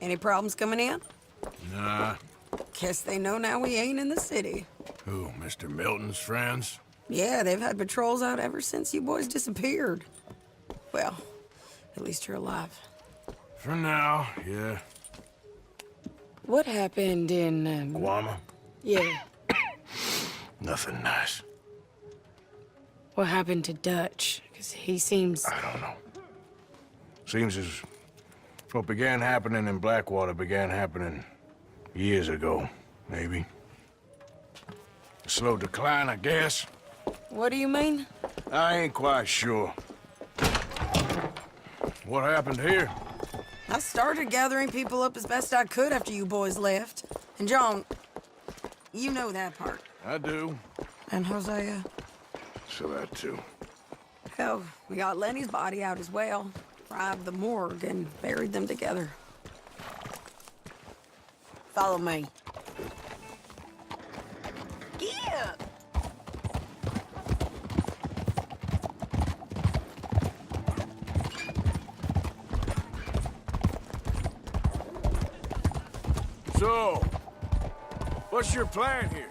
Any problems coming in? Nah. Guess they know now we ain't in the city. Who, Mr. Milton's friends? Yeah, they've had patrols out ever since you boys disappeared. Well, at least you're alive. For now, yeah. What happened in, Guama? Yeah. Nothing nice. What happened to Dutch? Because he seems... I don't know. Seems as what began happening in Blackwater began happening years ago, maybe. A slow decline, I guess. What do you mean? I ain't quite sure. What happened here? I started gathering people up as best I could after you boys left. And John, you know that part. I do. And Hosea? So that too. Hell, we got Lenny's body out as well. Arrived the morgue and buried them together. Follow me. Yeah. So, what's your plan here?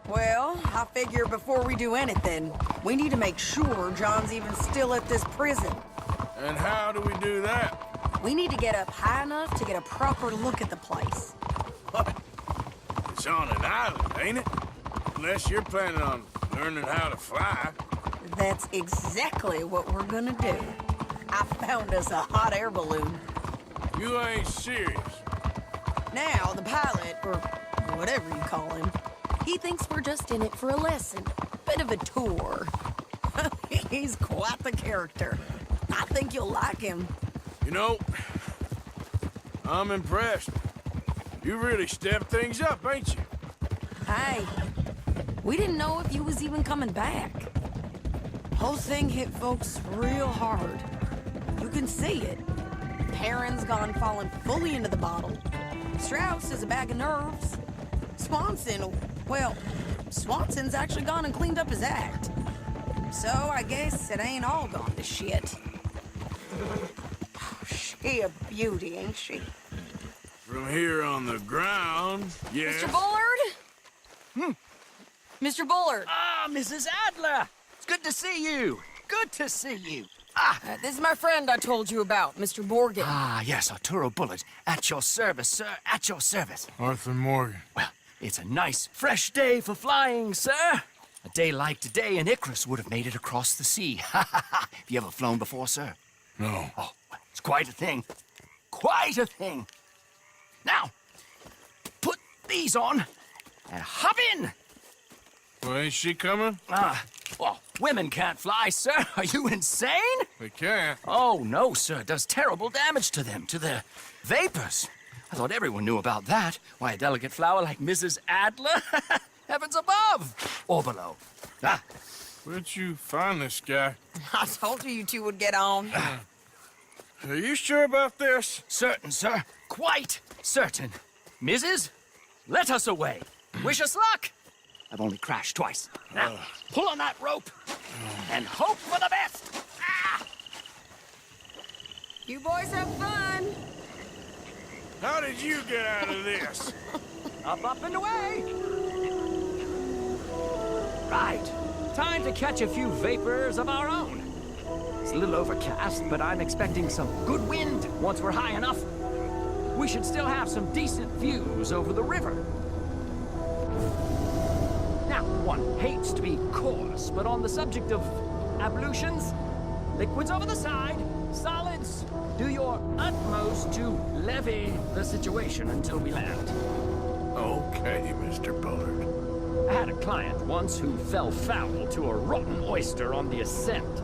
Well, I figure before we do anything, we need to make sure John's even still at this prison. And how do we do that? We need to get up high enough to get a proper look at the place. What? It's on an island, ain't it? Unless you're planning on learning how to fly. That's exactly what we're gonna do. I found us a hot air balloon. You ain't serious. Now, the pilot, or whatever you call him, he thinks we're just in it for a lesson. Bit of a tour. He's quite the character. I think you'll like him. You know, I'm impressed. You really stepped things up, ain't you? Hey, we didn't know if you was even coming back. Whole thing hit folks real hard. You can see it. Perrin's gone falling fully into the bottle. Strauss is a bag of nerves. Swanson, well, Swanson's actually gone and cleaned up his act. So I guess it ain't all gone to shit. She a beauty, ain't she? From here on the ground, yes. Mr. Bullard? Mr. Bullard. Ah, Mrs. Adler! It's good to see you. Good to see you. This is my friend I told you about, Mr. Morgan. Ah, yes, Arturo Bullard. At your service, sir. At your service. Arthur Morgan. Well, it's a nice, fresh day for flying, sir. A day like today, an Icarus would have made it across the sea. Have you ever flown before, sir? No. Oh, well, it's quite a thing. Quite a thing. Now, put these on and hop in. Well, ain't she coming? Well, women can't fly, sir. Are you insane? They can't. Oh, no, sir. It does terrible damage to them, to their vapors. I thought everyone knew about that. Why, a delicate flower like Mrs. Adler? Heavens above. Or below. Where'd you find this guy? I told you two would get on. Are you sure about this? Certain, sir. Quite certain. Mrs., let us away. Wish us luck. I've only crashed twice. Now, pull on that rope and hope for the best. You boys have fun. How did you get out of this? Up, and away. Right. Time to catch a few vapors of our own. It's a little overcast, but I'm expecting some good wind once we're high enough. We should still have some decent views over the river. Now, one hates to be coarse, but on the subject of ablutions, liquids over the side, solids, do your utmost to levy the situation until we land. Okay, Mr. Bullard. I had a client once who fell foul to a rotten oyster on the ascent.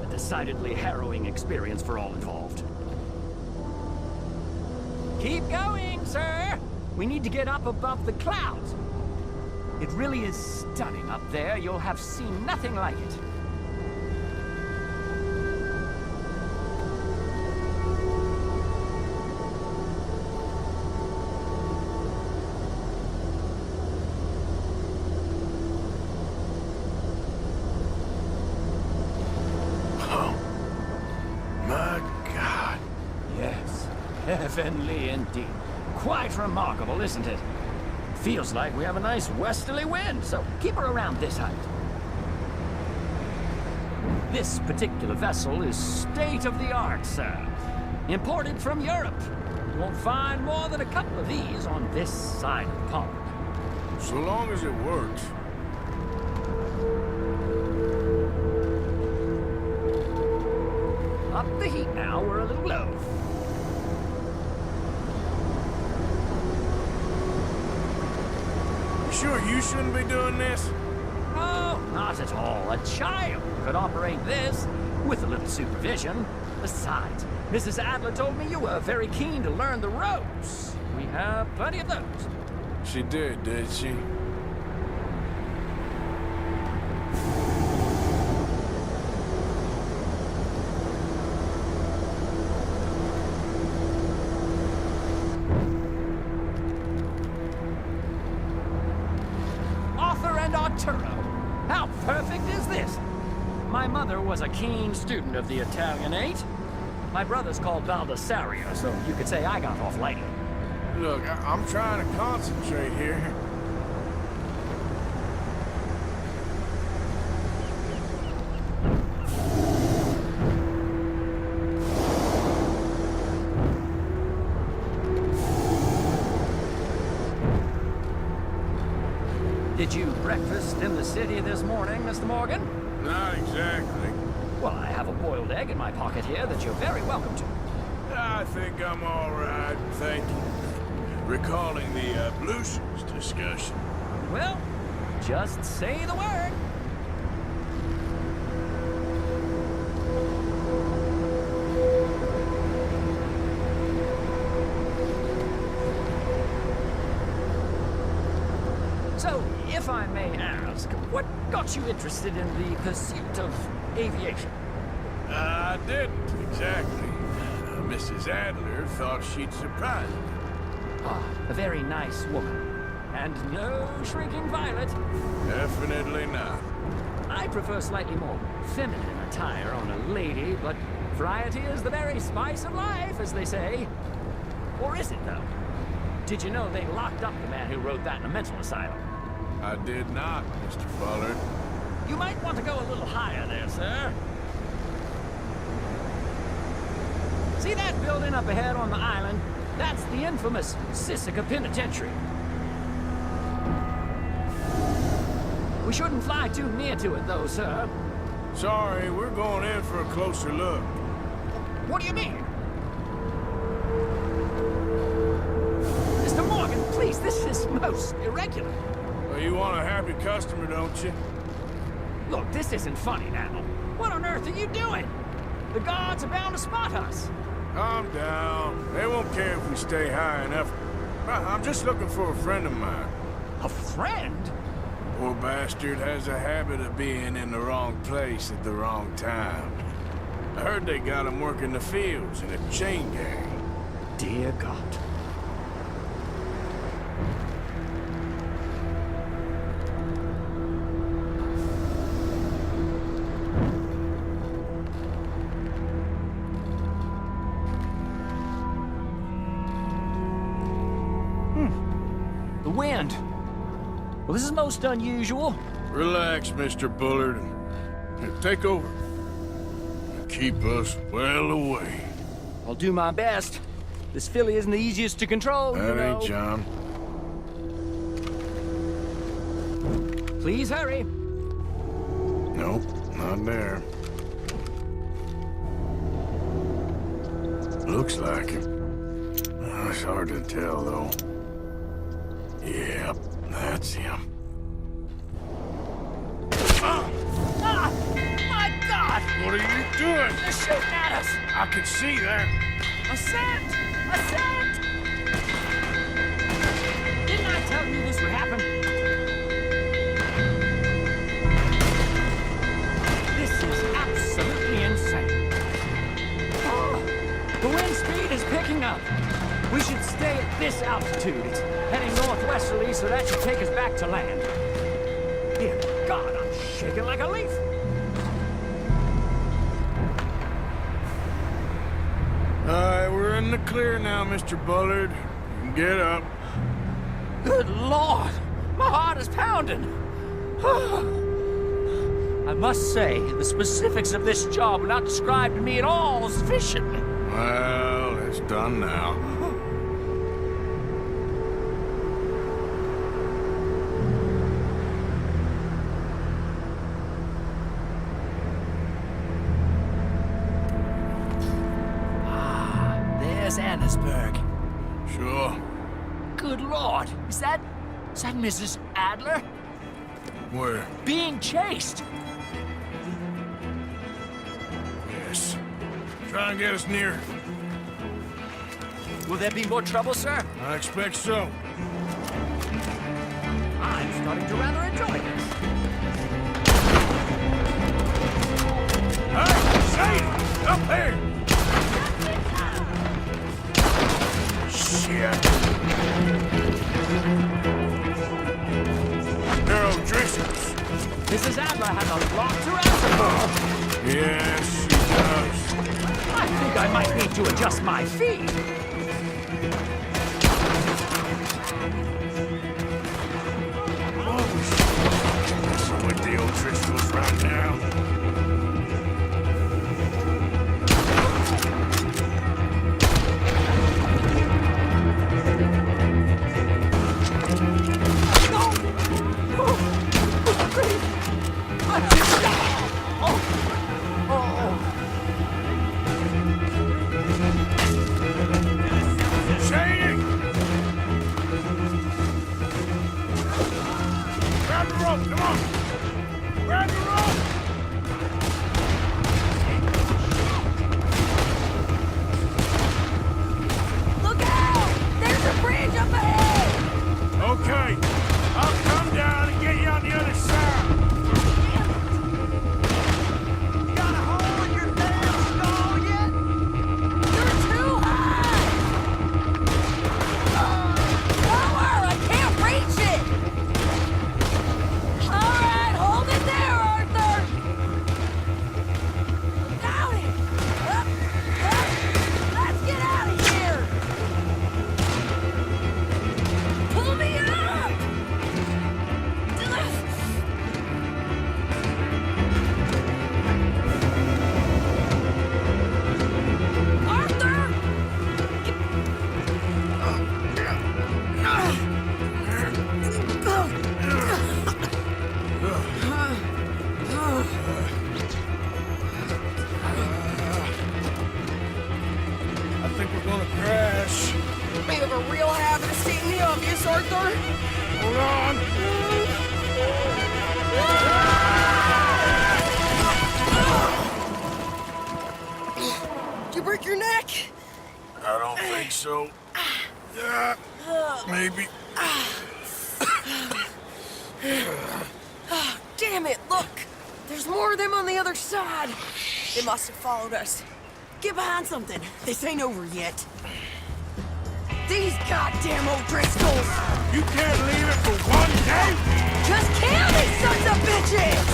A decidedly harrowing experience for all involved. Keep going, sir! We need to get up above the clouds. It really is stunning up there. You'll have seen nothing like it. Oh, my God. Yes. Heavenly indeed. Quite remarkable, isn't it? Feels like we have a nice westerly wind, so keep her around this height. This particular vessel is state-of-the-art, sir. Imported from Europe. You won't find more than a couple of these on this side of the pond. So long as it works. Up the heat now, we're a little low. You sure you shouldn't be doing this? Oh, not at all. A child could operate this with a little supervision. Besides, Mrs. Adler told me you were very keen to learn the ropes. We have plenty of those. She did she? Arthur and Arturo. How perfect is this? My mother was a keen student of the Italianate. My brother's called Baldassarre, so you could say I got off lightly. Look, I'm trying to concentrate here. Did you breakfast in the city this morning, Mr. Morgan? Not exactly. Well, I have a boiled egg in my pocket here that you're very welcome to. I think I'm all right, thank you. Recalling the ablutions discussion. Well, just say the word. So, if I may ask, what got you interested in the pursuit of aviation? I didn't, exactly. Mrs. Adler thought she'd surprise me. Ah, a very nice woman. And no shrinking violet. Definitely not. I prefer slightly more feminine attire on a lady, but variety is the very spice of life, as they say. Or is it, though? Did you know they locked up the man who wrote that in a mental asylum? I did not, Mr. Fuller. You might want to go a little higher there, sir. See that building up ahead on the island? That's the infamous Sisika Penitentiary. We shouldn't fly too near to it, though, sir. Sorry, we're going in for a closer look. What do you mean? Mr. Morgan, please, this is most irregular. Well, you want a happy customer, don't you? Look, this isn't funny now. What on earth are you doing? The guards are bound to spot us. Calm down. They won't care if we stay high enough. I'm just looking for a friend of mine. A friend? Poor bastard has a habit of being in the wrong place at the wrong time. I heard they got him working the fields in a chain gang. Dear God. The wind. Well, this is most unusual. Relax, Mr. Bullard. Here, take over. Keep us well away. I'll do my best. This filly isn't the easiest to control, you That know. ain't John. Please hurry. Nope, not there. Looks like him. It's hard to tell, though. Yep, that's him. Ah! My God! What are you doing? They're shooting at us! I can see that. Ascent! Ascent! Didn't I tell you this would happen? This is absolutely insane. Oh, the wind speed is picking up. We should stay at this altitude. It's heading northwesterly, so that should take us back to land. Dear God, I'm shaking like a leaf. Alright, we're in the clear now, Mr. Bullard. You can get up. Good Lord! My heart is pounding! I must say, the specifics of this job were not described to me at all sufficiently. Well, it's done now. There's Annesburg. Sure. Good Lord! Is that Mrs. Adler? Where? Being chased! Yes. Try and get us near. Will there be more trouble, sir? I expect so. I'm starting to rather enjoy this. Hey, Shane! Up there! Shit. They're O'Driscolls. Mrs. Adler has a lot to answer for. Yes, she does. I think I might need to adjust my feet. So with the O'Driscolls right now. Shane! Grab the rope, come on! Grab the rope! Look out! There's a bridge up ahead! Okay, I'll come down and get you on the other side. You got a hole in your damn skull yet? You're too high! Lower! I can't reach it! All right, hold it there, Arthur! Got it! Up, up! Let's get out of here! Pull me up! Arthur! I think we're gonna crash. We have a real habit of stating the obvious, Arthur. Hold on. Did you break your neck? I don't think so. Maybe. Damn it, look! There's more of them on the other side. They must have followed us. Get behind something. This ain't over yet. These goddamn O'Driscolls! You can't leave it for one day? Just kill these sons of bitches!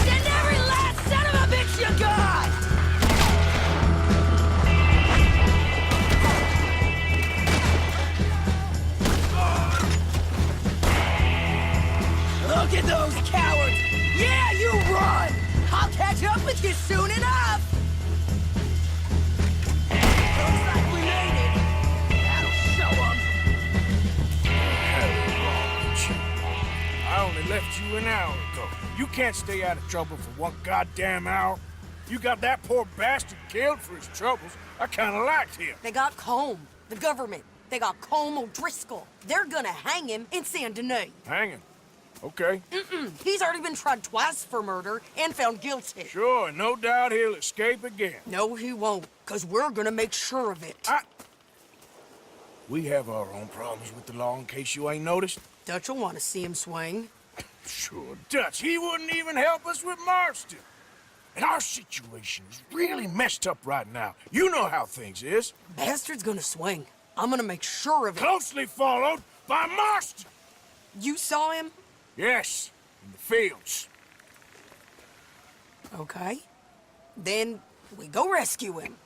Send every last son of a bitch you got! Look at those cowards! Yeah, you run! I'll catch up with you soon enough! Looks like we made it. That'll show 'em. I only left you an hour ago. You can't stay out of trouble for one goddamn hour. You got that poor bastard killed for his troubles. I kinda liked him. They got Combe, the government. They got Combe O'Driscoll. They're gonna hang him in Saint Denis. Hanging. Okay. He's already been tried twice for murder and found guilty. Sure, no doubt he'll escape again. No, he won't, because we're gonna make sure of it. We have our own problems with the law, in case you ain't noticed. Dutch will want to see him swing. Sure, Dutch, he wouldn't even help us with Marston. And our situation is really messed up right now. You know how things is. Bastard's gonna swing. I'm gonna make sure of it. Closely followed by Marston. You saw him? Yes, in the fields. Okay. Then we go rescue him.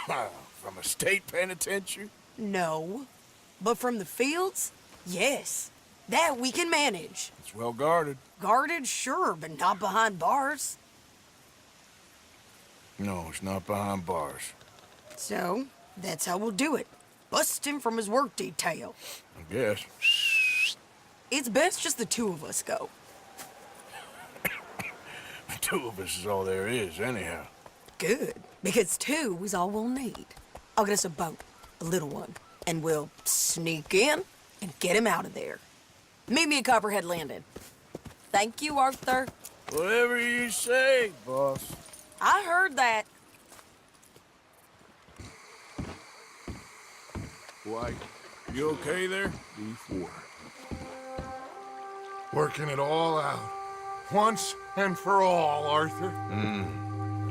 From a state penitentiary? No. But from the fields? Yes. That we can manage. It's well guarded. Guarded, sure, but not behind bars. No, it's not behind bars. So, that's how we'll do it. Bust him from his work detail. I guess. It's best just the two of us go. The two of us is all there is, anyhow. Good, because two is all we'll need. I'll get us a boat, a little one, and we'll sneak in and get him out of there. Meet me at Copperhead Landing. Thank you, Arthur. Whatever you say, boss. I heard that. White, you okay there? D4. Working it all out. Once and for all, Arthur.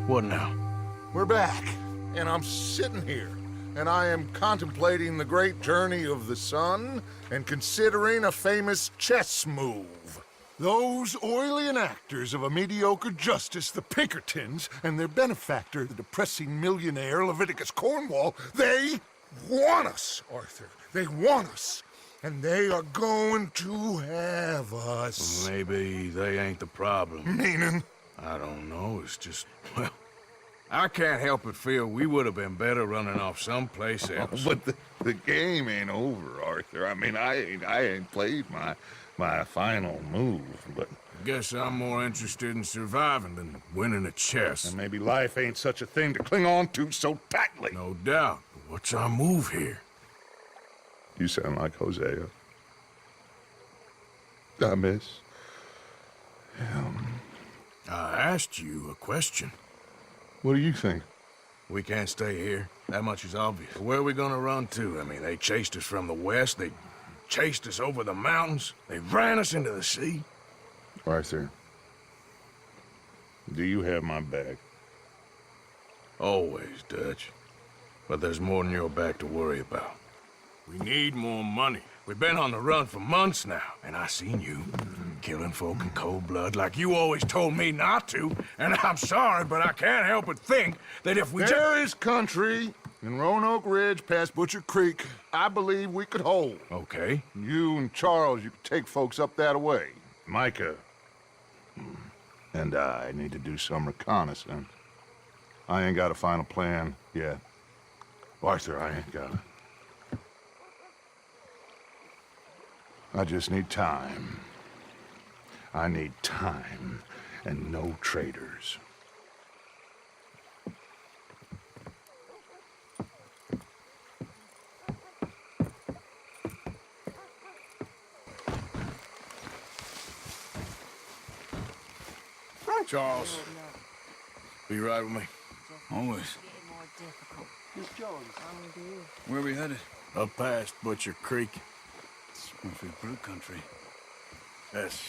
What now? We're back, and I'm sitting here, and I am contemplating the great journey of the sun and considering a famous chess move. Those oily enactors of a mediocre justice, the Pinkertons, and their benefactor, the depressing millionaire Leviticus Cornwall, they want us, Arthur. They want us. And they are going to have us. Maybe they ain't the problem. Meaning? I don't know, it's just, well, I can't help but feel we would have been better running off someplace else. But the game ain't over, Arthur. I mean, I ain't played my final move, but... Guess I'm more interested in surviving than winning a chess. And maybe life ain't such a thing to cling on to so tightly. No doubt. But what's our move here? You sound like Hosea. I miss him. I asked you a question. What do you think? We can't stay here. That much is obvious. Where are we gonna run to? I mean, they chased us from the west. They chased us over the mountains. They ran us into the sea. Arthur, do you have my back? Always, Dutch. But there's more than your back to worry about. We need more money. We've been on the run for months now, and I seen you killing folk in cold blood like you always told me not to. And I'm sorry, but I can't help but think that if we There is country in Roanoke Ridge past Butcher Creek I believe we could hold. Okay. You and Charles, you could take folks up that way. Micah and I need to do some reconnaissance. I ain't got a final plan yet. Arthur, I ain't got it. I just need time. I need time and no traitors. Charles, be right with me. Always. Where are we headed? Up past Butcher Creek. It's Murphy Brew country. That's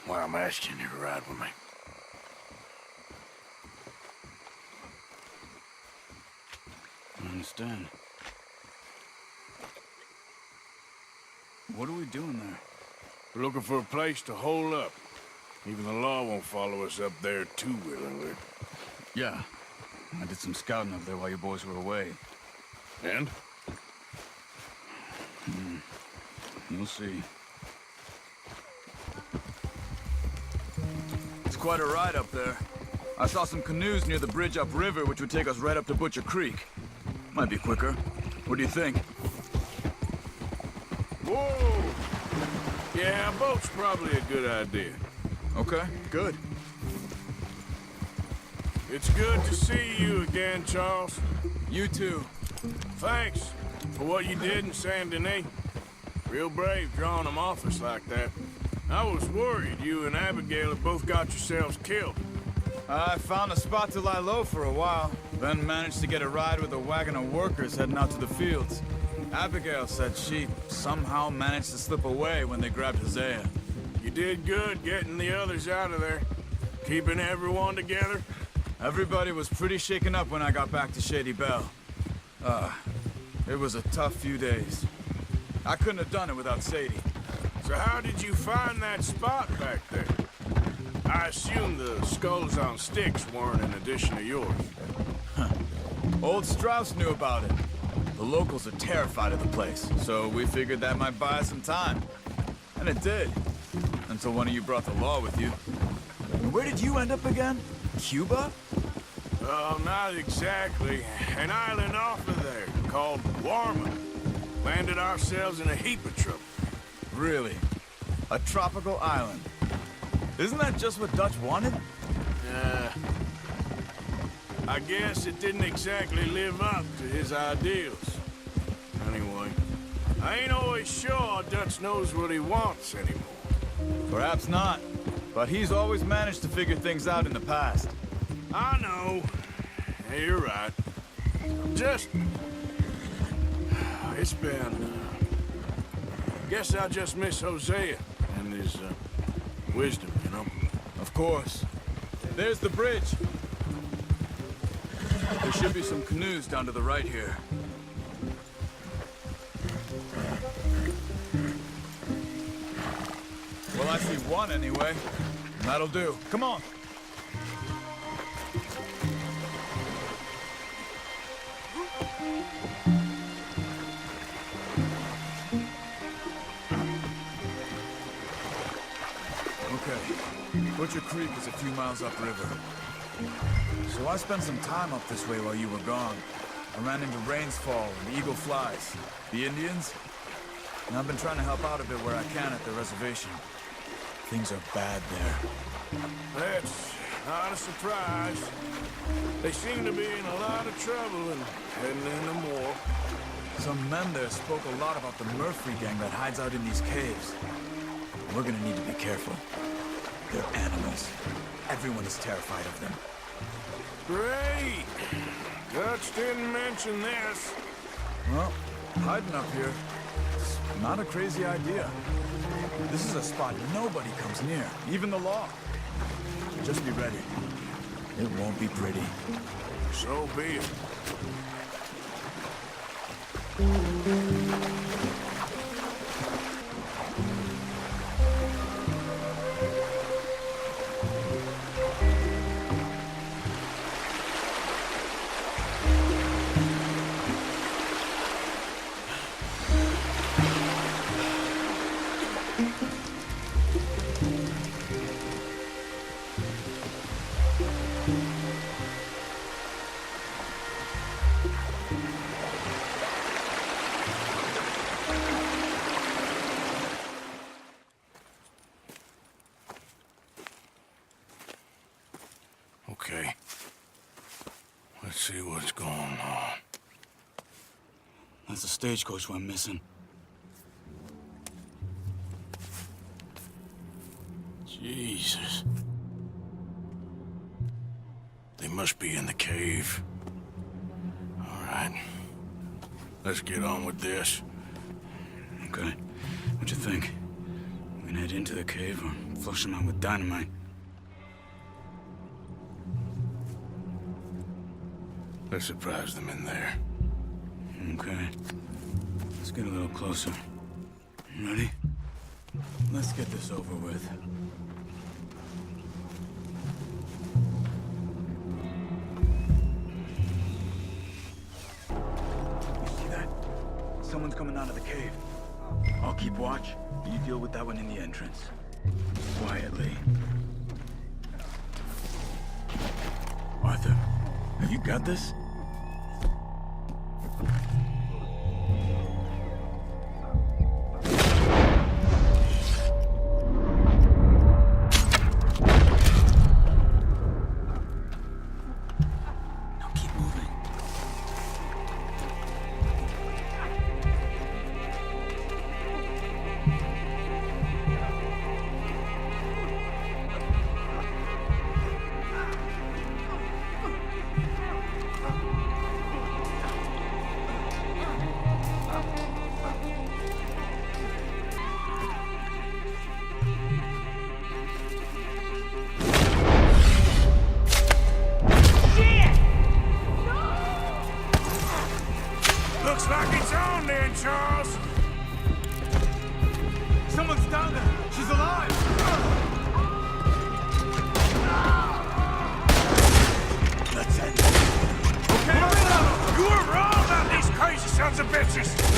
why I'm asking you to ride with me. I understand. What are we doing there? We're looking for a place to hole up. Even the law won't follow us up there too willingly. Yeah. I did some scouting up there while you boys were away. And? You'll see. It's quite a ride up there. I saw some canoes near the bridge upriver, which would take us right up to Butcher Creek. Might be quicker. What do you think? Whoa! Yeah, a boat's probably a good idea. Okay, good. It's good to see you again, Charles. You too. Thanks for what you did in Saint Denis. Real brave drawing them off us like that. I was worried you and Abigail had both got yourselves killed. I found a spot to lie low for a while, then managed to get a ride with a wagon of workers heading out to the fields. Abigail said she somehow managed to slip away when they grabbed Hosea. You did good getting the others out of there. Keeping everyone together. Everybody was pretty shaken up when I got back to Shady Belle. It was a tough few days. I couldn't have done it without Sadie. So how did you find that spot back there? I assume the skulls on sticks weren't an addition of yours. Old Strauss knew about it. The locals are terrified of the place, so we figured that might buy us some time. And it did. Until one of you brought the law with you. And where did you end up again? Cuba? Oh, not exactly. An island off of there called Warma. Landed ourselves in a heap of trouble. Really? A tropical island? Isn't that just what Dutch wanted? I guess it didn't exactly live up to his ideals. Anyway, I ain't always sure Dutch knows what he wants anymore. Perhaps not. But he's always managed to figure things out in the past. I know. Yeah, you're right. Just... It's been... Guess I just miss Hosea and his, wisdom, you know? Of course. There's the bridge. There should be some canoes down to the right here. Well, I see one anyway. That'll do. Come on. Okay. Butcher Creek is a few miles upriver. So I spent some time up this way while you were gone. I ran into Rainsfall and Eagle Flies. The Indians? And I've been trying to help out a bit where I can at the reservation. Things are bad there. That's not a surprise. They seem to be in a lot of trouble and heading into more. Some men there spoke a lot about the Murphy gang that hides out in these caves. We're gonna need to be careful. They're animals. Everyone is terrified of them. Great! Dutch didn't mention this. Well, hiding up here, it's not a crazy idea. This is a spot nobody comes near, even the law. Just be ready. It won't be pretty. So be it. Okay. Let's see what's going on. That's a stagecoach we're missing. Jesus. They must be in the cave. All right. Let's get on with this. Okay. What you think? We can head into the cave or flush them out with dynamite? Let's surprise them in there. Okay. Let's get a little closer. Ready? Let's get this over with. You see that? Someone's coming out of the cave. I'll keep watch. You deal with that one in the entrance. Quietly. Arthur, have you got this? Now keep moving. Sons of bitches!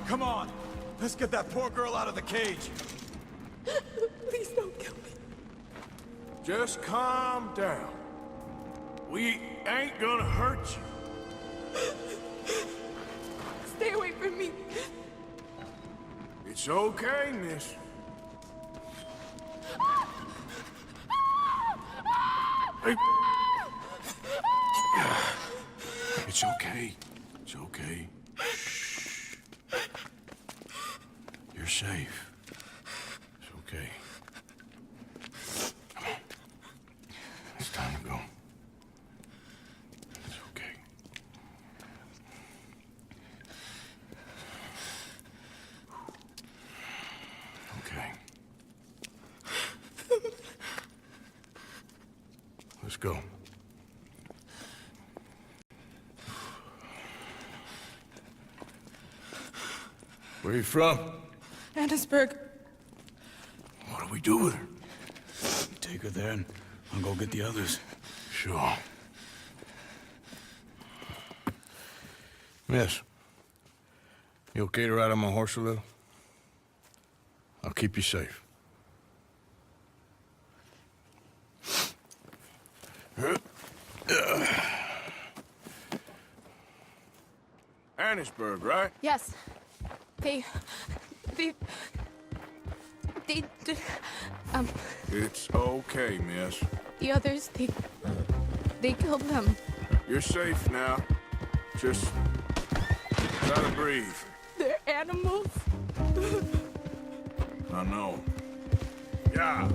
Come on, let's get that poor girl out of the cage. Please don't kill me. Just calm down. We ain't gonna hurt you. Stay away from me. It's okay, miss. Hey. It's okay. It's okay. You're safe. It's okay. Come on. It's time to go. It's okay. Okay. Let's go. Where are you from? Annesburg. What do we do with her? Take her there and I'll go get the others. Sure. Miss, you okay to ride on my horse a little? I'll keep you safe. Annesburg, right? Yes. They It's okay, miss. the others, they killed them. You're safe now. Just try to breathe. They're animals. I know. Yeah.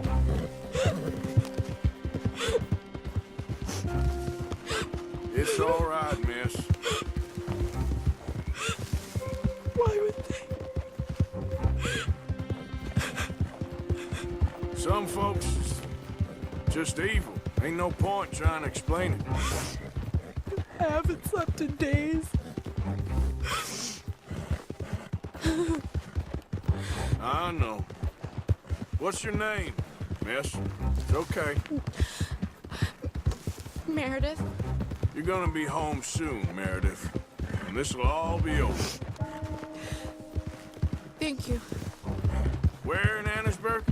It's all right, miss. Why would they? Some folks just evil. Ain't no point trying to explain it. I haven't slept in days. I know. What's your name, miss? It's okay. Meredith, You're gonna be home soon, Meredith. And this'll all be over. thank you. Where in Annesburg?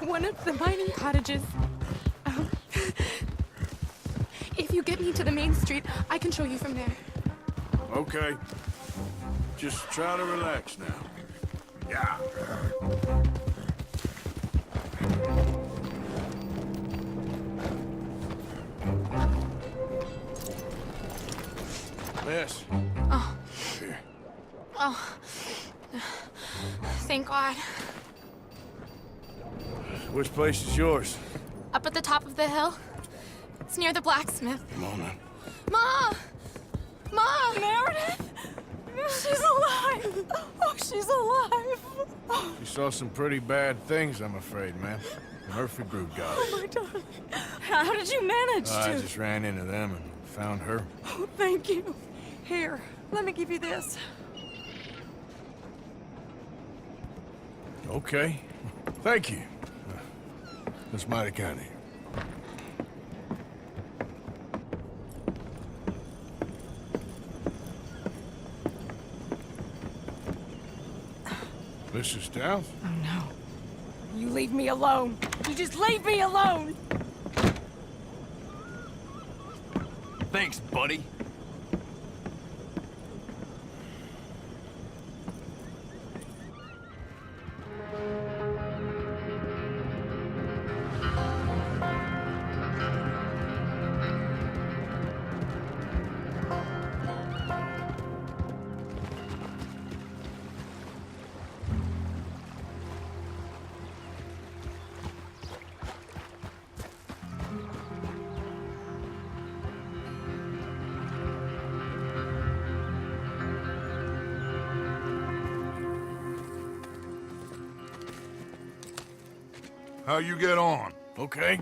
One of the mining cottages. If you get me to the main street, I can show you from there. Okay. Just try to relax now. Yeah. Miss. Oh. Here. Oh. Thank God. Which place is yours? Up at the top of the hill. It's near the blacksmith. Come on then. Ma! Ma! Meredith! She's alive! Oh, she's alive! You saw some pretty bad things, I'm afraid, ma'am. Murphy Brood got her. Oh, my darling. How did you manage I to? just ran into them and found her. Oh, thank you. Here, let me give you this. Okay. Thank you. That's mighty kind of you. Mrs. Downs? Oh, no. You leave me alone. You just leave me alone. Thanks, buddy. How you get on? Okay.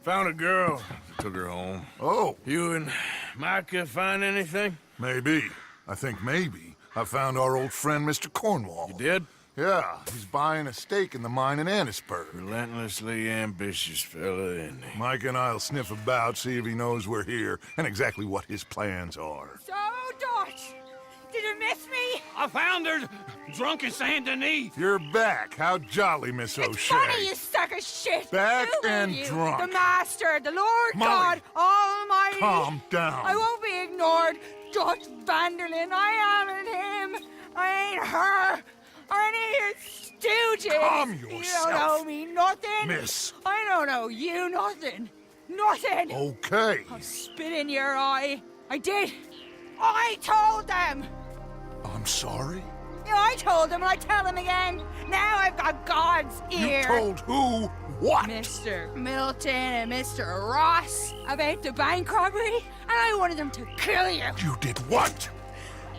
Found a girl. Took her home. Oh, You and Micah find anything? maybe. I think maybe I found our old friend, Mr. Cornwall. You did? Yeah, he's buying a stake in the mine in Annisburg. Relentlessly ambitious fella, isn't he? Mike and I'll sniff about, see if he knows we're here, and exactly what his plans are. So, Dutch, did you miss me? I found her drunk in Saint Denis. You're back. How jolly, Miss It's O'Shea. funny, you sack of shit. Back Who are and you? drunk. The Master, the Lord Molly, God Almighty. Calm down. I won't be ignored. Dutch Vanderlyn, I am him. I ain't her. Or any of your stooges. Calm You yourself. don't know me nothing. Miss. I don't know you nothing. Nothing. Okay. I'll spit in your eye. I did. I told them. I'm sorry? Yeah, I told them and I tell them again. Now I've got God's ear. You told who what? Mr. Milton and Mr. Ross about the bank robbery, and I wanted them to kill you. You did what?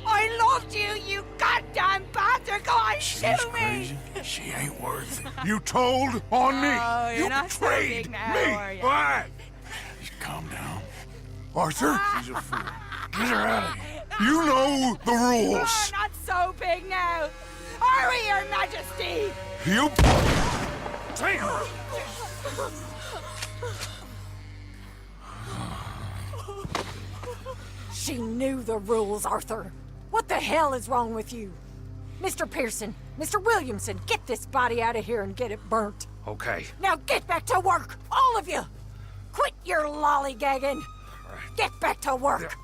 I loved you, you goddamn bastard! Go on, She's shoot me! crazy. She ain't worth it. You told on me. Oh, you're you not so betrayed big now, me. are you? Why? Just calm down. Arthur, She's a fool. Get her out of here. you know the You're rules. not so big now. Are we, Your Majesty? You... Damn! She knew the rules, Arthur. What the hell is wrong with you? Mr. Pearson, Mr. Williamson, get this body out of here and get it burnt. Okay. Now get back to work, all of you! Quit your lollygagging! Get back to work!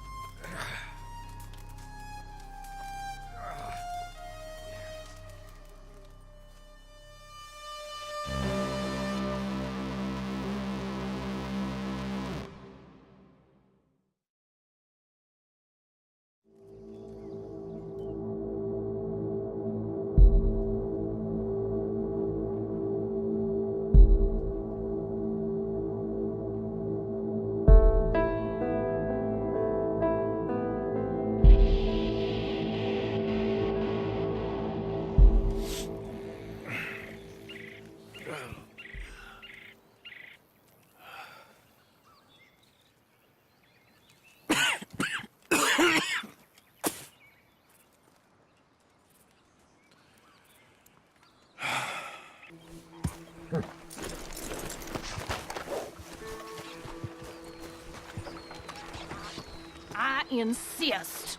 I insist.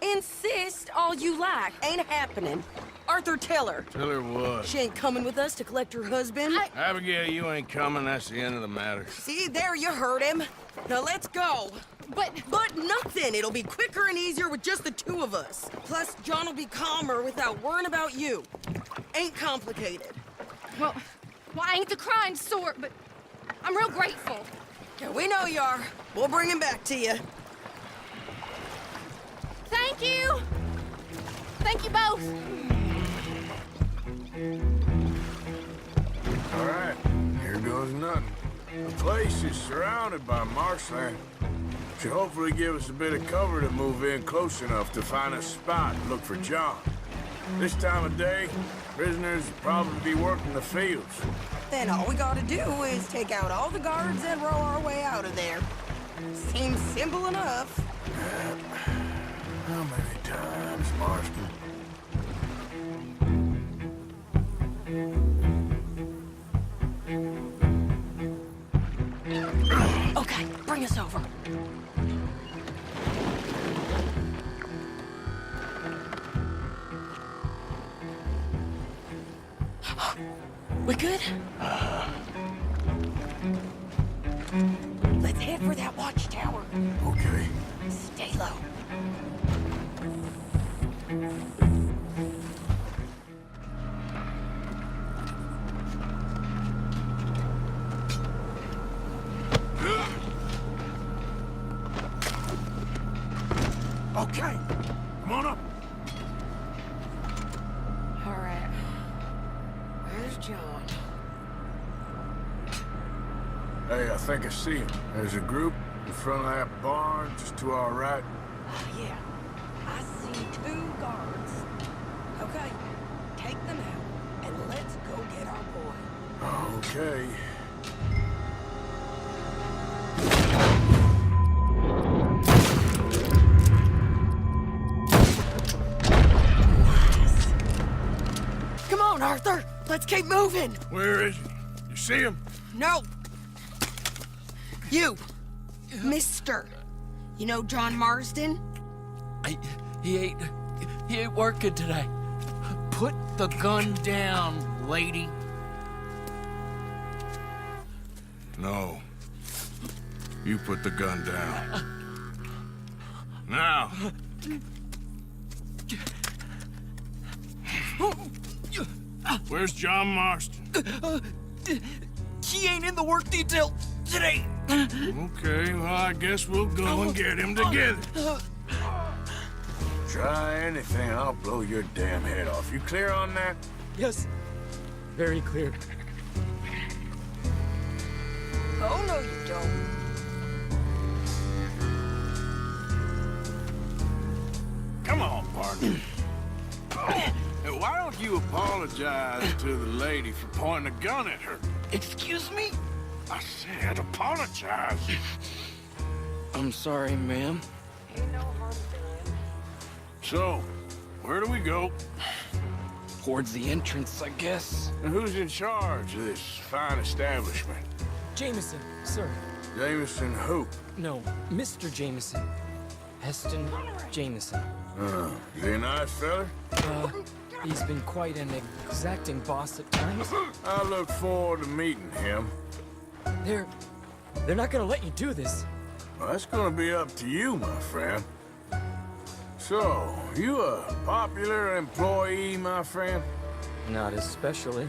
Insist all you like. Ain't happening. Arthur, tell her. Tell her what? She ain't coming with us to collect her husband. Abigail, you ain't coming. That's the end of the matter. See, there you heard him. Now let's go. But But nothing. It'll be quicker and easier with just the two of us. Plus, John will be calmer without worrying about you. Ain't complicated. well, I ain't the crime sort, but I'm real grateful. Yeah, we know you are. We'll bring him back to you. Thank you. Thank you both. All right, here goes nothing. The place is surrounded by marshland. Should hopefully give us a bit of cover to move in close enough to find a spot and look for John. This time of day, prisoners will probably be working the fields. Then all we gotta do is take out all the guards and row our way out of there. Seems simple enough. How many times, Marston? Okay, bring us over. We good? Let's head for that watchtower. Okay. Stay low. Okay, come on up. All right. Where's John? Hey, I think I see him. There's a group in front of that barn just to our right. Oh, yeah. I see 2 guards. Okay, take them out, and let's go get our boy. Okay. Come on, Arthur. Let's keep moving. Where is he? You see him? No. You. Mister. You know John Marsden? He ain't working today. Put the gun down, lady. No. You put the gun down. Now. Where's John Marston? He ain't in the work detail today. Okay, well, I guess we'll go and get him together. Try anything, I'll blow your damn head off. You clear on that? Yes, very clear. Oh, no, you don't. Come on, partner. Hey, why don't you apologize to the lady for pointing a gun at her? Excuse me? I said apologize. I'm sorry, ma'am. So, where do we go? Towards the entrance, I guess. And who's in charge of this fine establishment? Jameson, sir. Jameson who? No, Mr. Jameson. Heston Jameson. Is he a nice fella? He's been quite an exacting boss at times. I look forward to meeting him. They're not gonna let you do this. Well, that's gonna be up to you, my friend. So, you a popular employee, my friend? Not especially.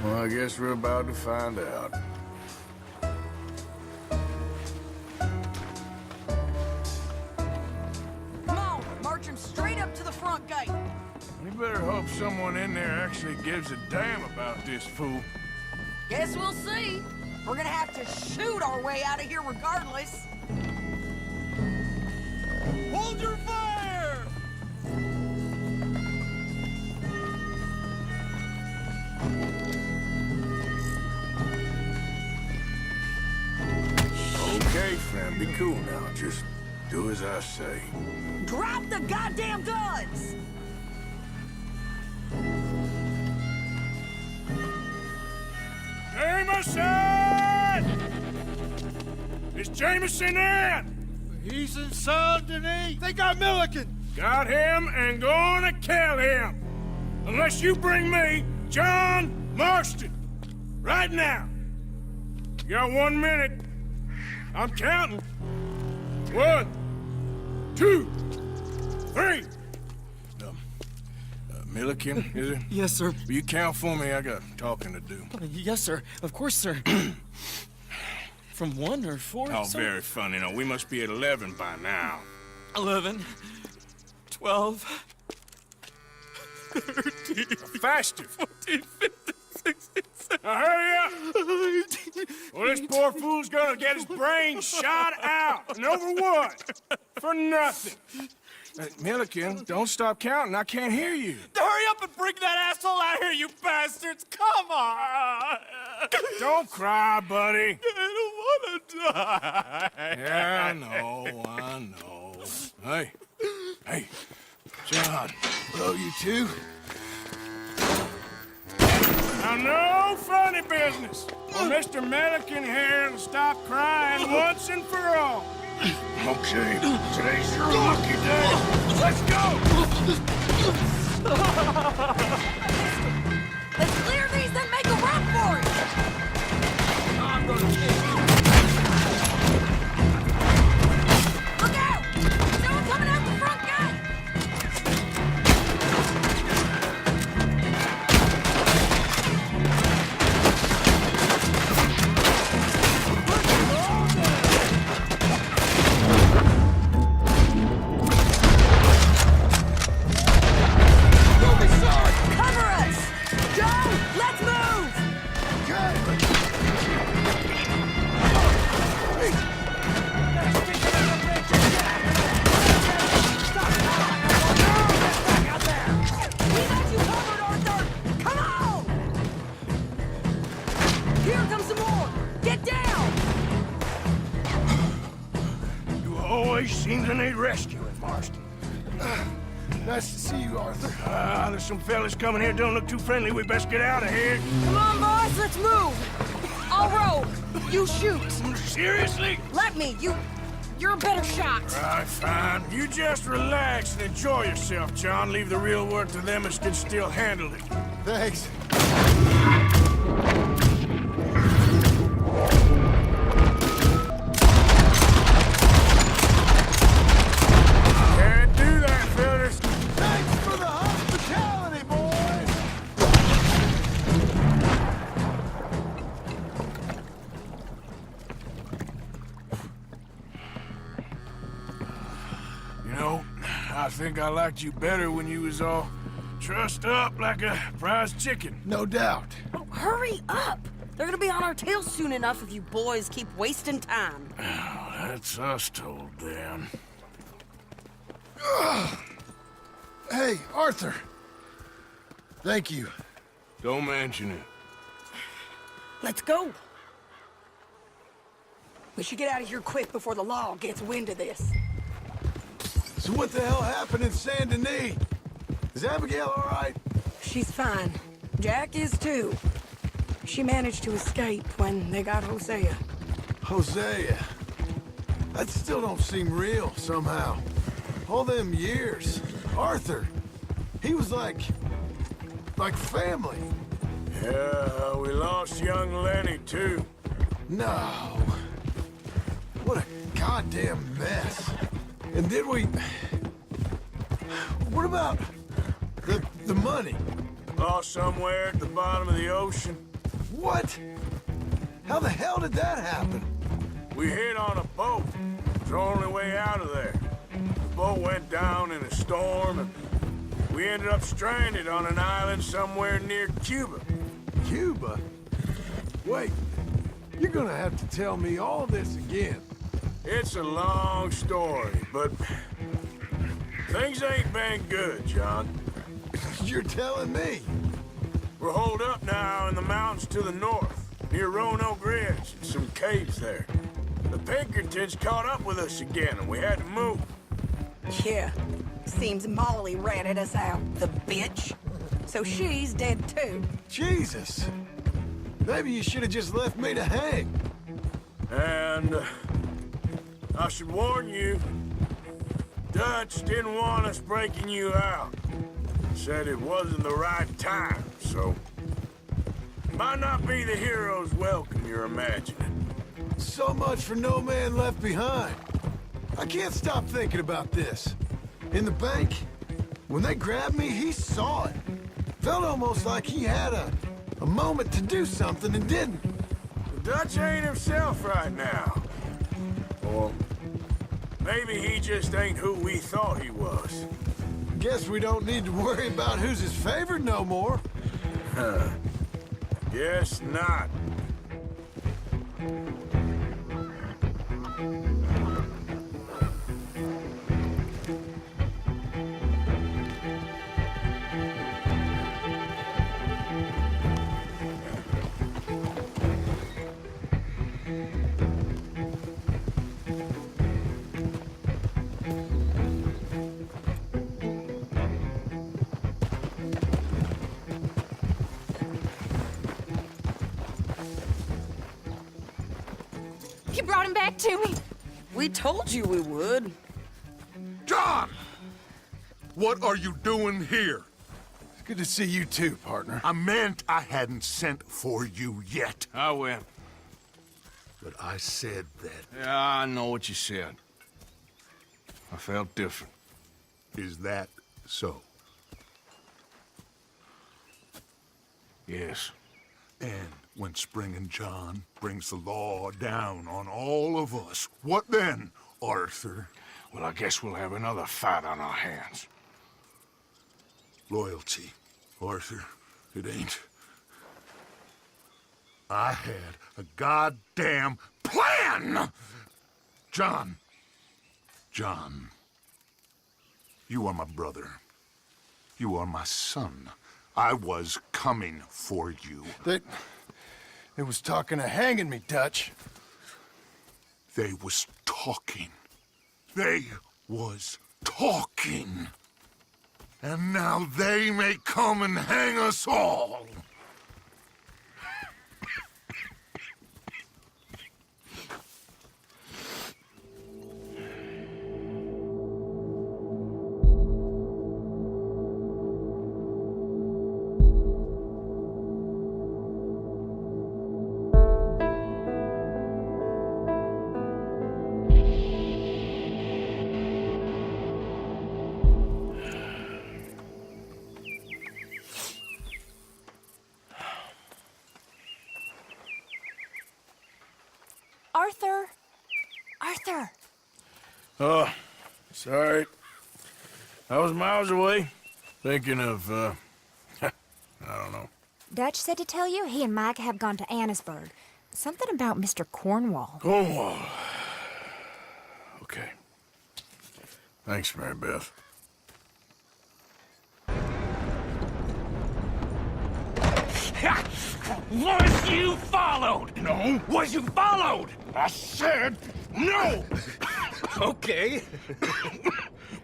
Well, I guess we're about to find out. Come on, march him straight up to the front gate. You better hope someone in there actually gives a damn about this fool. Guess we'll see. We're gonna have to shoot our way out of here regardless. Hold your fire! Okay, friend, be cool now. Just do as I say. Drop the goddamn guns! Jameson! Is Jameson in? He's in Saint-Denis. They got Milliken. Got him and gonna kill him. Unless you bring me John Marston. Right now. You got 1 minute. I'm counting. 1, 2, 3. Milliken, is it? Yes, sir. Will you count for me? I got talking to do. Yes, sir. Of course, sir. From 1 or 4? Oh, sir? very funny. No, we must be at 11 by now. 11, 12, 13, Faster. 14, 15, 16, 17. Now hurry up! Well, this poor fool's gonna get his brains shot out. And over what? For nothing. Milliken, don't stop counting. I can't hear you. Hurry up and bring that asshole out here, you bastards! Come on! Don't cry, buddy. I don't want to die. Yeah, I know. Hey, John. Hello, you two. Now, no funny business. Well, Mr. Milliken here will stop crying once and for all. Okay, today's your lucky day. Let's go! Let's clear these and make a run for it! I'm gonna kill you. Look out! Someone coming out the front gate! Cover boys seems to need rescuing, Marston. Nice to see you, Arthur. There's some fellas coming here. Don't look too friendly. We best get out of here. Come on, boys, let's move. I'll row. You shoot. Seriously? Let me. You're a better shot. Right, fine. You just relax and enjoy yourself, John. Leave the real work to them that can still handle it. Thanks. Can't do that, fellas. Thanks for the hospitality, boys! You know, I think I liked you better when you was all trussed up like a prize chicken. No doubt. Oh, hurry up. They're gonna be on our tails soon enough if you boys keep wasting time. That's us told them. Hey, Arthur. Thank you. Don't mention it. Let's go. We should get out of here quick before the law gets wind of this. So what the hell happened in Saint Denis? Is Abigail all right? She's fine. Jack is too. She managed to escape when they got Hosea. Hosea. That still don't seem real, somehow. All them years. Arthur. He was like family. Yeah, we lost young Lenny, too. No. What a goddamn mess. And did we... What about the money? Lost somewhere at the bottom of the ocean. What? How the hell did that happen? We hit on a boat. It's our only way out of there. The boat went down in a storm, and we ended up stranded on an island somewhere near Cuba. Cuba? Wait, you're gonna have to tell me all this again. It's a long story, but things ain't been good, John. You're telling me? We're holed up now in the mountains to the north, near Roanoke Ridge, and some caves there. The Pinkertons caught up with us again, and we had to move. Yeah. Seems Molly ratted us out, the bitch. So she's dead too. Jesus. Maybe you should have just left me to hang. And I should warn you, Dutch didn't want us breaking you out. Said it wasn't the right time, so might not be the hero's welcome you're imagining. So much for no man left behind. I can't stop thinking about this. In the bank, when they grabbed me, he saw it. Felt almost like he had a moment to do something and didn't. The Dutch ain't himself right now. Or maybe he just ain't who we thought he was. Guess we don't need to worry about who's his favorite no more. Guess not. You brought him back to me. We told you we would. John! What are you doing here? It's good to see you too, partner. I meant I hadn't sent for you yet. I went. But I said that. Yeah, I know what you said. I felt different. Is that so? Yes. And when Spring and John brings the law down on all of us, what then, Arthur? Well, I guess we'll have another fight on our hands. Loyalty, Arthur, it ain't. I had a goddamn plan! John, you are my brother. You are my son. I was coming for you. They was talking of hanging me, Dutch. They was talking. They was talking. And now they may come and hang us all. Arthur! Arthur! Oh, sorry. I was miles away, thinking of, I don't know. Dutch said to tell you he and Mike have gone to Annisburg. Something about Mr. Cornwall. Cornwall. Okay. Thanks, Mary Beth. Was you followed? No. Was you followed? I said no! Okay.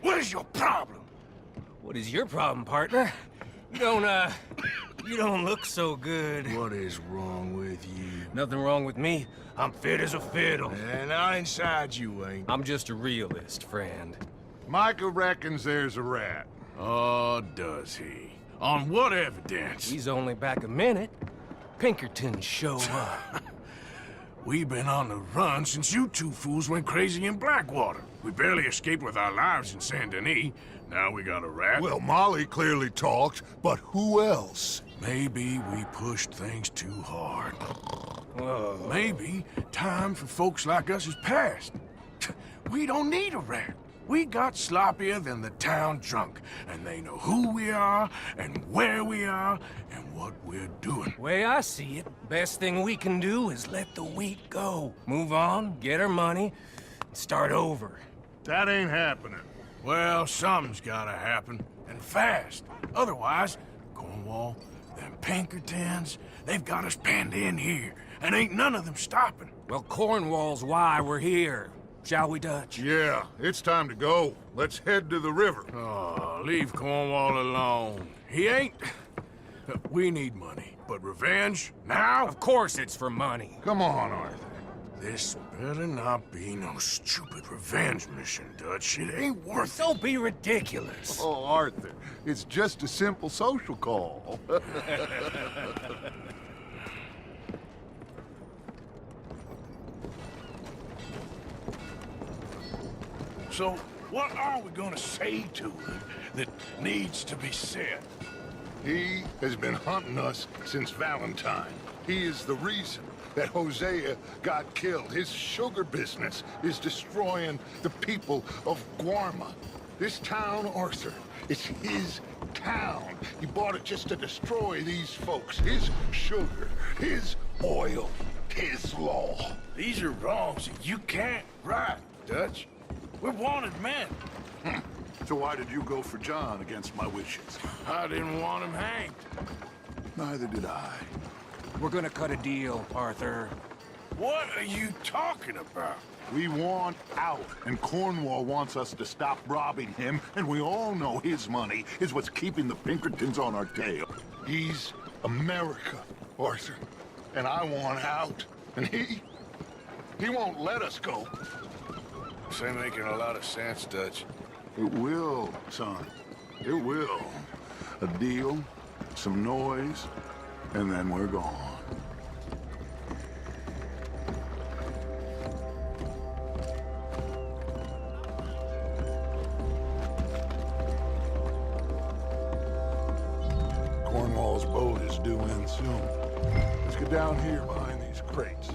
What is your problem? What is your problem, partner? You don't look so good. What is wrong with you? Nothing wrong with me. I'm fit as a fiddle. And not inside you ain't. I'm just a realist, friend. Micah reckons there's a rat. Oh, does he? On what evidence? He's only back a minute. Pinkerton show up. We've been on the run since you two fools went crazy in Blackwater. We barely escaped with our lives in Saint Denis. Now we got a rat. Well, Molly clearly talked, but who else? Maybe we pushed things too hard. Whoa. Maybe time for folks like us is past. We don't need a rat. We got sloppier than the town drunk, and they know who we are, and where we are, and what we're doing. Way I see it, best thing we can do is let the wheat go. Move on, get our money, and start over. That ain't happening. Well, something's gotta happen, and fast. Otherwise, Cornwall, them Pinkertons, they've got us penned in here, and ain't none of them stopping. Well, Cornwall's why we're here. Shall we, Dutch? Yeah, it's time to go. Let's head to the river. Oh, leave Cornwall alone. He ain't... We need money, but revenge, now? Of course it's for money. Come on, Arthur. This better not be no stupid revenge mission, Dutch. It ain't worth it. Don't be ridiculous. Oh, Arthur, it's just a simple social call. So, what are we gonna say to him that needs to be said? He has been hunting us since Valentine. He is the reason that Hosea got killed. His sugar business is destroying the people of Guarma. This town, Arthur, it's his town. He bought it just to destroy these folks. His sugar, his oil, his law. These are wrongs that you can't right, Dutch. We're wanted men. So why did you go for John against my wishes? I didn't want him hanged. Neither did I. We're gonna cut a deal, Arthur. What are you talking about? We want out, and Cornwall wants us to stop robbing him, and we all know his money is what's keeping the Pinkertons on our tail. He's America, Arthur. And I want out. And he won't let us go. This ain't making a lot of sense, Dutch. It will, son. It will. A deal, some noise, and then we're gone. Cornwall's boat is due in soon. Let's get down here behind these crates.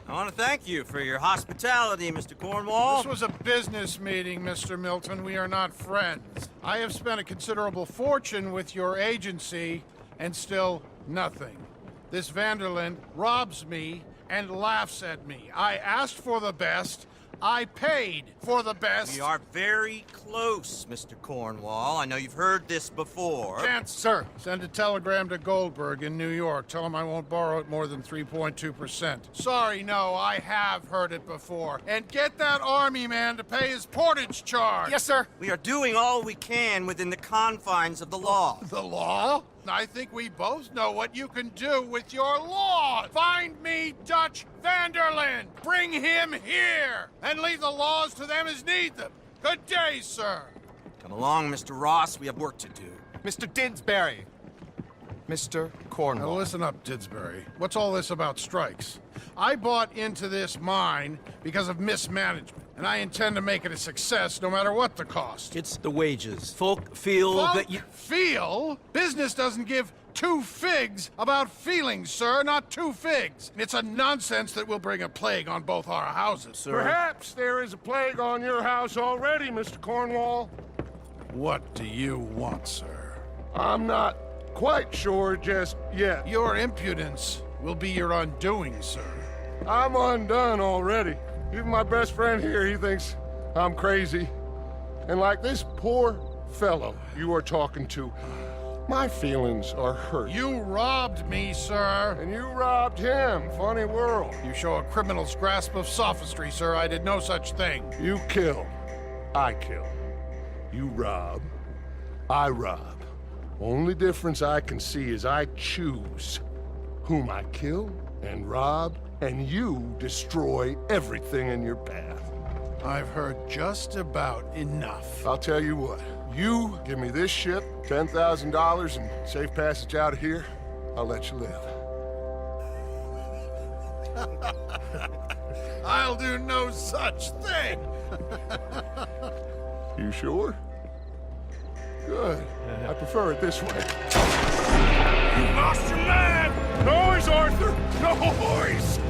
I want to thank you for your hospitality, Mr. Cornwall. This was a business meeting, Mr. Milton. We are not friends. I have spent a considerable fortune with your agency, and still nothing. This Vanderlyn robs me and laughs at me. I asked for the best. I paid for the best. We are very close, Mr. Cornwall. I know you've heard this before. Chance, sir. Send a telegram to Goldberg in New York. Tell him I won't borrow at more than 3.2%. Sorry, no, I have heard it before. And get that army man to pay his portage charge. Yes, sir. We are doing all we can within the confines of the law. The law? I think we both know what you can do with your law. Find me Dutch Vanderlyn. Bring him here. And leave the laws to them as need them. Good day, sir. Come along, Mr. Ross. We have work to do. Mr. Didsbury. Mr. Cornwall. Now listen up, Didsbury. What's all this about strikes? I bought into this mine because of mismanagement, and I intend to make it a success no matter what the cost. It's the wages. Folk feel that you... Feel? Business doesn't give two figs about feelings, sir, not two figs. It's a nonsense that will bring a plague on both our houses. Sir. Perhaps there is a plague on your house already, Mr. Cornwall. What do you want, sir? I'm not quite sure just yet. Your impudence will be your undoing, sir. I'm undone already. Even my best friend here, he thinks I'm crazy. And like this poor fellow you are talking to, my feelings are hurt. You robbed me, sir. And you robbed him. Funny world. You show a criminal's grasp of sophistry, sir. I did no such thing. You kill. I kill. You rob. I rob. Only difference I can see is I choose whom I kill and rob, and you destroy everything in your path. I've heard just about enough. I'll tell you what. You give me this ship, $10,000, and safe passage out of here, I'll let you live. I'll do no such thing. You sure? Good. I prefer it this way. You lost your man! Noise, Arthur! Noise!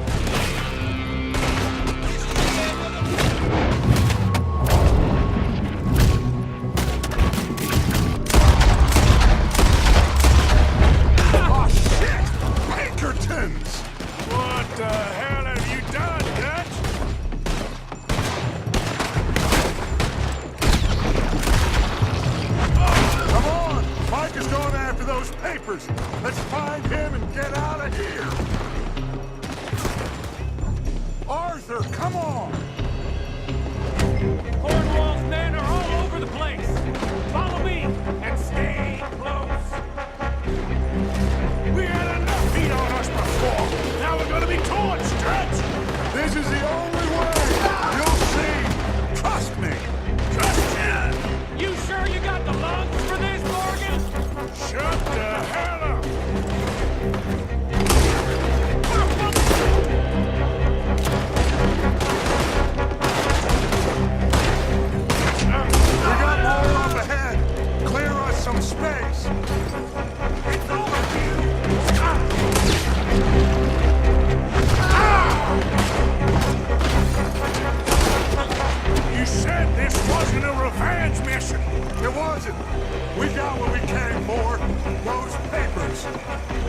Oh, shit! Pinkertons! What the hell have you done, Dutch? Come on! Mike is going after those papers. Let's find him and get out of here. Arthur, come on! Cornwall's men are all over the place. Follow me and stay close. We had enough heat on us before. Now we're gonna be torched, Dutch. This is the only way. You'll see. Trust me. Trust you. You sure you got the lungs for this, Morgan? Shut the hell up. We got more up ahead. Clear us some space. It's over here. You said this wasn't a revenge mission. It wasn't. We got what we came for. Those papers.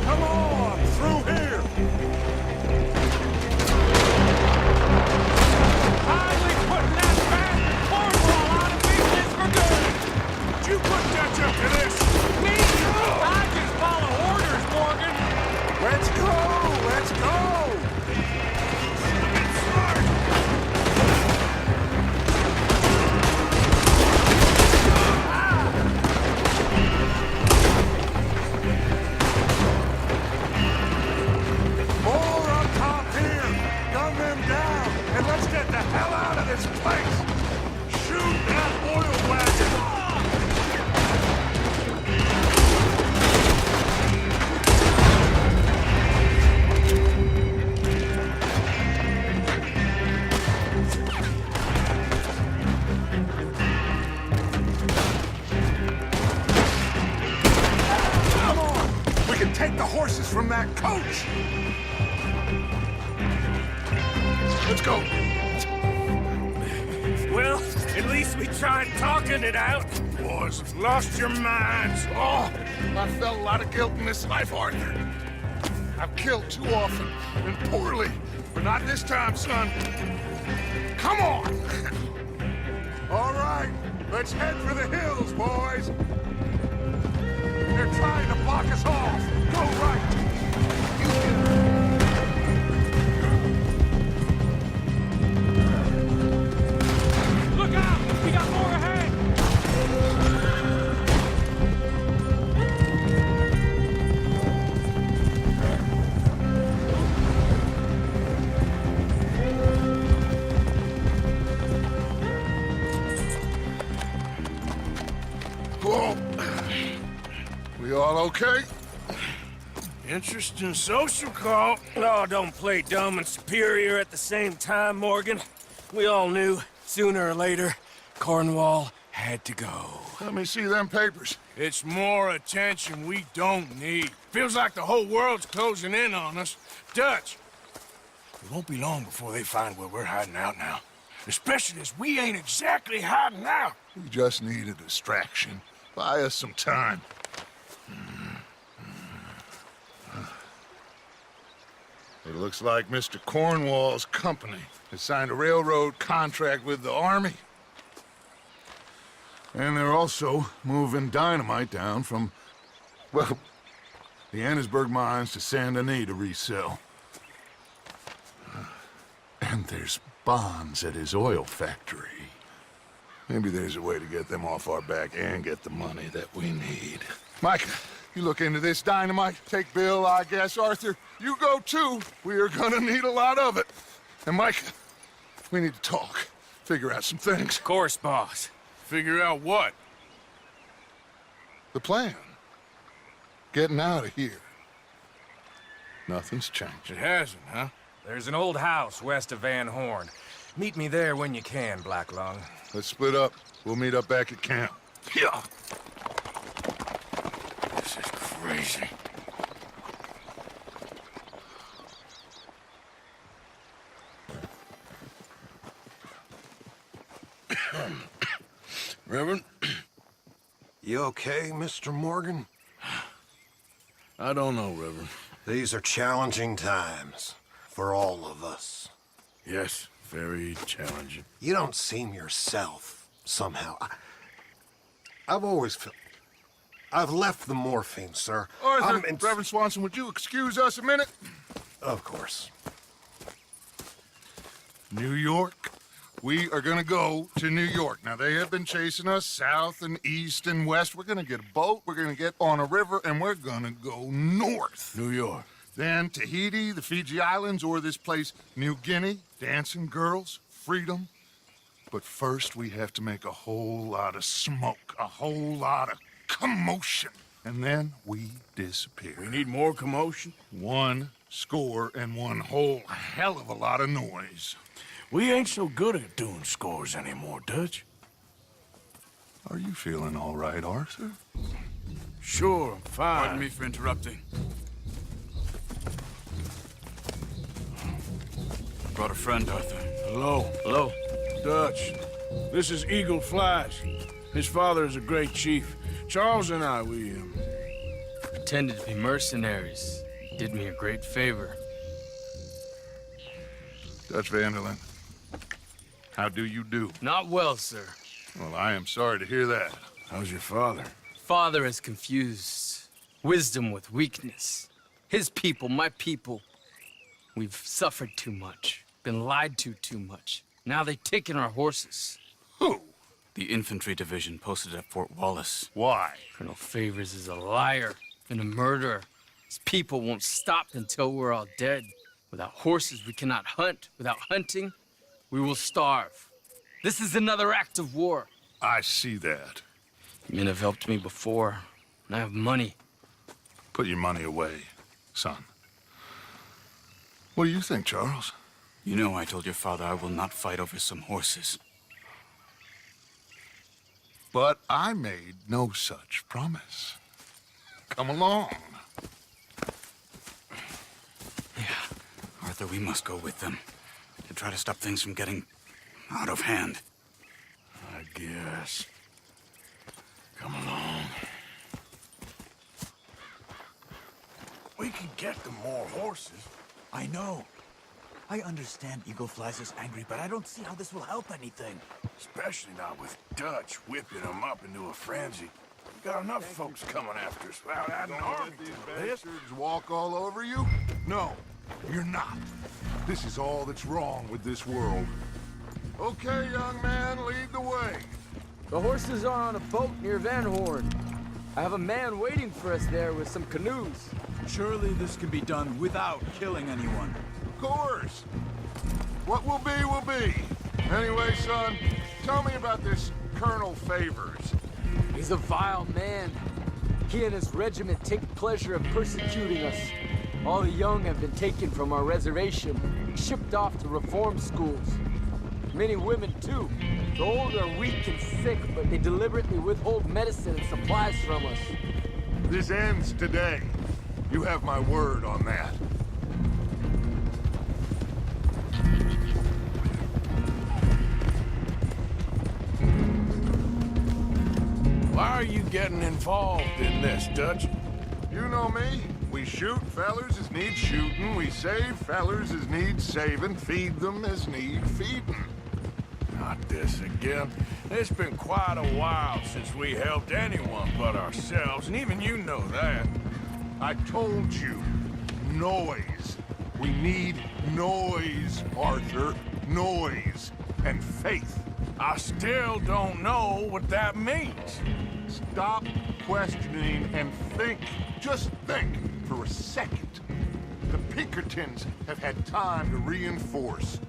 Come on, through here. Finally putting that bastard Cornwall out of business for good. Did you put Dutch up to this? Me? I just follow orders, Morgan. Let's go! Let's go! More up top here! Gun them down! And let's get the hell out of this place! Shoot that oil wagon! Come on! We can take the horses from that coach! Let's go! Well, at least we tried talking it out. boys have lost your minds. Oh, I felt a lot of guilt in this life, Arthur. I've killed too often and poorly, but not this time, son. Come on! All right, let's head for the hills, boys. They're trying to block us off. Go right. Look out! We got more ahead! Whoa. We all okay? Interesting social call. Oh, don't play dumb and superior at the same time, Morgan. We all knew, sooner or later, Cornwall had to go. Let me see them papers. It's more attention we don't need. Feels like the whole world's closing in on us. Dutch, it won't be long before they find where we're hiding out now. Especially as we ain't exactly hiding out. We just need a distraction. Buy us some time. It looks like Mr. Cornwall's company has signed a railroad contract with the Army. And they're also moving dynamite down from, well, the Annesburg mines to Saint Denis to resell. And there's bonds at his oil factory. Maybe there's a way to get them off our back and get the money that we need. Micah, you look into this dynamite. Take Bill, I guess. Arthur, you go too. We are gonna need a lot of it. And Micah, we need to talk. Figure out some things. Of course, boss. Figure out what? The plan. Getting out of here. Nothing's changed. It hasn't, huh? There's an old house west of Van Horn. Meet me there when you can, Black Lung. Let's split up. We'll meet up back at camp. Yeah. This is crazy. Reverend? You okay, Mr. Morgan? I don't know, Reverend. These are challenging times for all of us. Yes, very challenging. You don't seem yourself, somehow. I've always felt... I've left the morphine, sir. Arthur, Reverend Swanson, would you excuse us a minute? Of course. New York. We are gonna go to New York. Now, they have been chasing us south and east and west. We're gonna get a boat, we're gonna get on a river, and we're gonna go north. New York. Then Tahiti, the Fiji Islands, or this place, New Guinea, dancing girls, freedom. But first, we have to make a whole lot of smoke, a whole lot of commotion. And then we disappear. We need more commotion? 1 score and 1 whole hell of a lot of noise. We ain't so good at doing scores anymore, Dutch. Are you feeling all right, Arthur? Sure, I'm fine. Pardon me for interrupting. Brought a friend, Arthur. Hello. Hello. Dutch. This is Eagle Flies. His father is a great chief. Charles and I, we pretended to be mercenaries. Did me a great favor. Dutch Vanderlyn, how do you do? Not well, sir. Well, I am sorry to hear that. How's your father? Father has confused wisdom with weakness. His people, my people. We've suffered too much. Been lied to too much. Now they've taken our horses. Who? The infantry division posted at Fort Wallace. Why? Colonel Favors is a liar and a murderer. His people won't stop until we're all dead. Without horses, we cannot hunt. Without hunting, we will starve. This is another act of war. I see that. Men have helped me before, and I have money. Put your money away, son. What do you think, Charles? You know I told your father I will not fight over some horses. But I made no such promise. Come along. Arthur, we must go with them to try to stop things from getting out of hand. I guess. We can get them more horses. I know. I understand Eagle Flies is angry, but I don't see how this will help anything. Especially not with Dutch whipping them up into a frenzy. We got enough folks coming after us without adding an army These to this. bastards walk all over you? No, you're not. This is all that's wrong with this world. Okay, young man, lead the way. The horses are on a boat near Van Horn. I have a man waiting for us there with some canoes. Surely this can be done without killing anyone. Of course. What will be, will be. Anyway, son, tell me about this Colonel Favors. He's a vile man. He and his regiment take pleasure in persecuting us. All the young have been taken from our reservation, shipped off to reform schools. Many women, too. The old are weak and sick, but they deliberately withhold medicine and supplies from us. This ends today. You have my word on that. Why are you getting involved in this, Dutch? You know me. We shoot fellers as need shooting. We save fellers as need saving. Feed them as need feeding. Not this again. It's been quite a while since we helped anyone but ourselves, and even you know that. I told you. Noise. We need noise, Arthur. Noise. And faith. I still don't know what that means. Stop questioning and think. Just think for a second. The Pinkertons have had time to reinforce.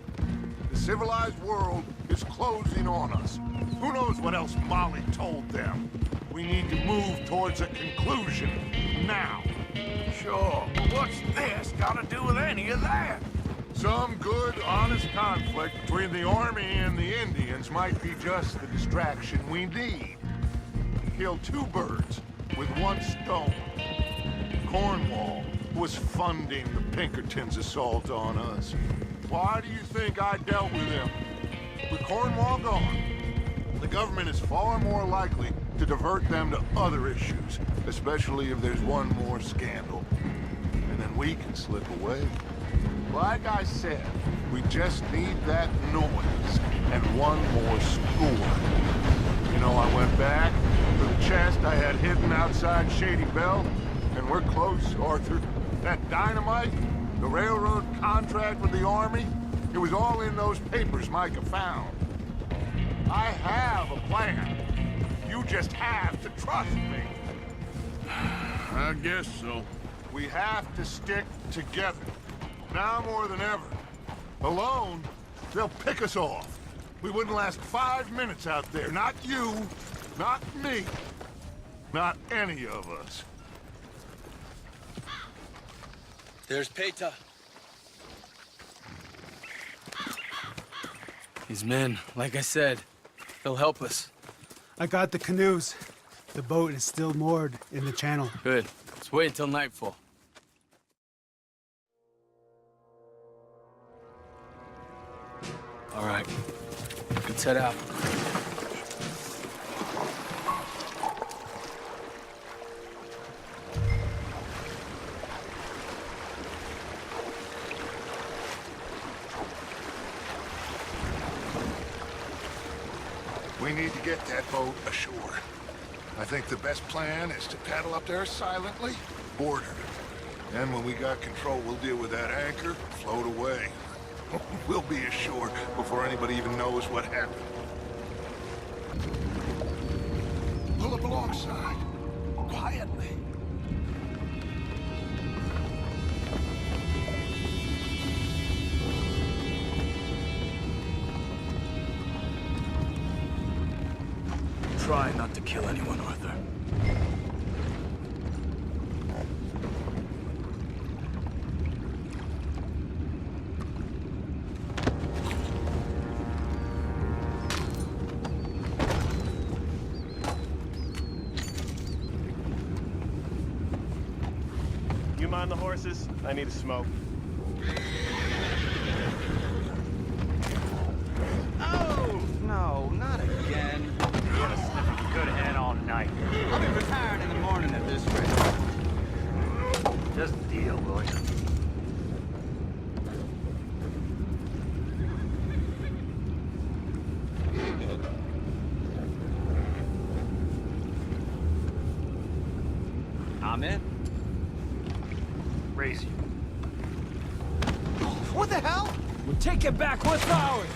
The civilized world is closing on us. Who knows what else Molly told them? We need to move towards a conclusion now. Sure, but what's this got to do with any of that? Some good, honest conflict between the army and the Indians might be just the distraction we need. Kill two birds with one stone. Cornwall was funding the Pinkertons' assault on us. Why do you think I dealt with him? With Cornwall gone, the government is far more likely to divert them to other issues, especially if there's one more scandal. And then we can slip away. Like I said, we just need that noise and one more score. You know, I went back for the chest I had hidden outside Shady Belle, and we're close, Arthur. That dynamite, the railroad contract with the army, it was all in those papers Micah found. I have a plan. You just have to trust me. I guess so. We have to stick together. Now more than ever. Alone, they'll pick us off. We wouldn't last 5 minutes out there. Not you, not me, not any of us. There's Peta. These men, like I said, they'll help us. I got the canoes. The boat is still moored in the channel. Good. Let's wait until nightfall. All right. Let's head out. We need to get that boat ashore. I think the best plan is to paddle up there silently, board her. Then when we got control, we'll deal with that anchor, float away. We'll be ashore before anybody even knows what happened. Pull up alongside, quietly. Try not to kill anyone, Arthur. You mind the horses? I need a smoke. Oh, no, not again. You want to sniff a good head all night. I'll be retired in the morning at this rate. Just a deal. deal, boys. I'm in. Raise you. What the hell? We'll take it back what's ours.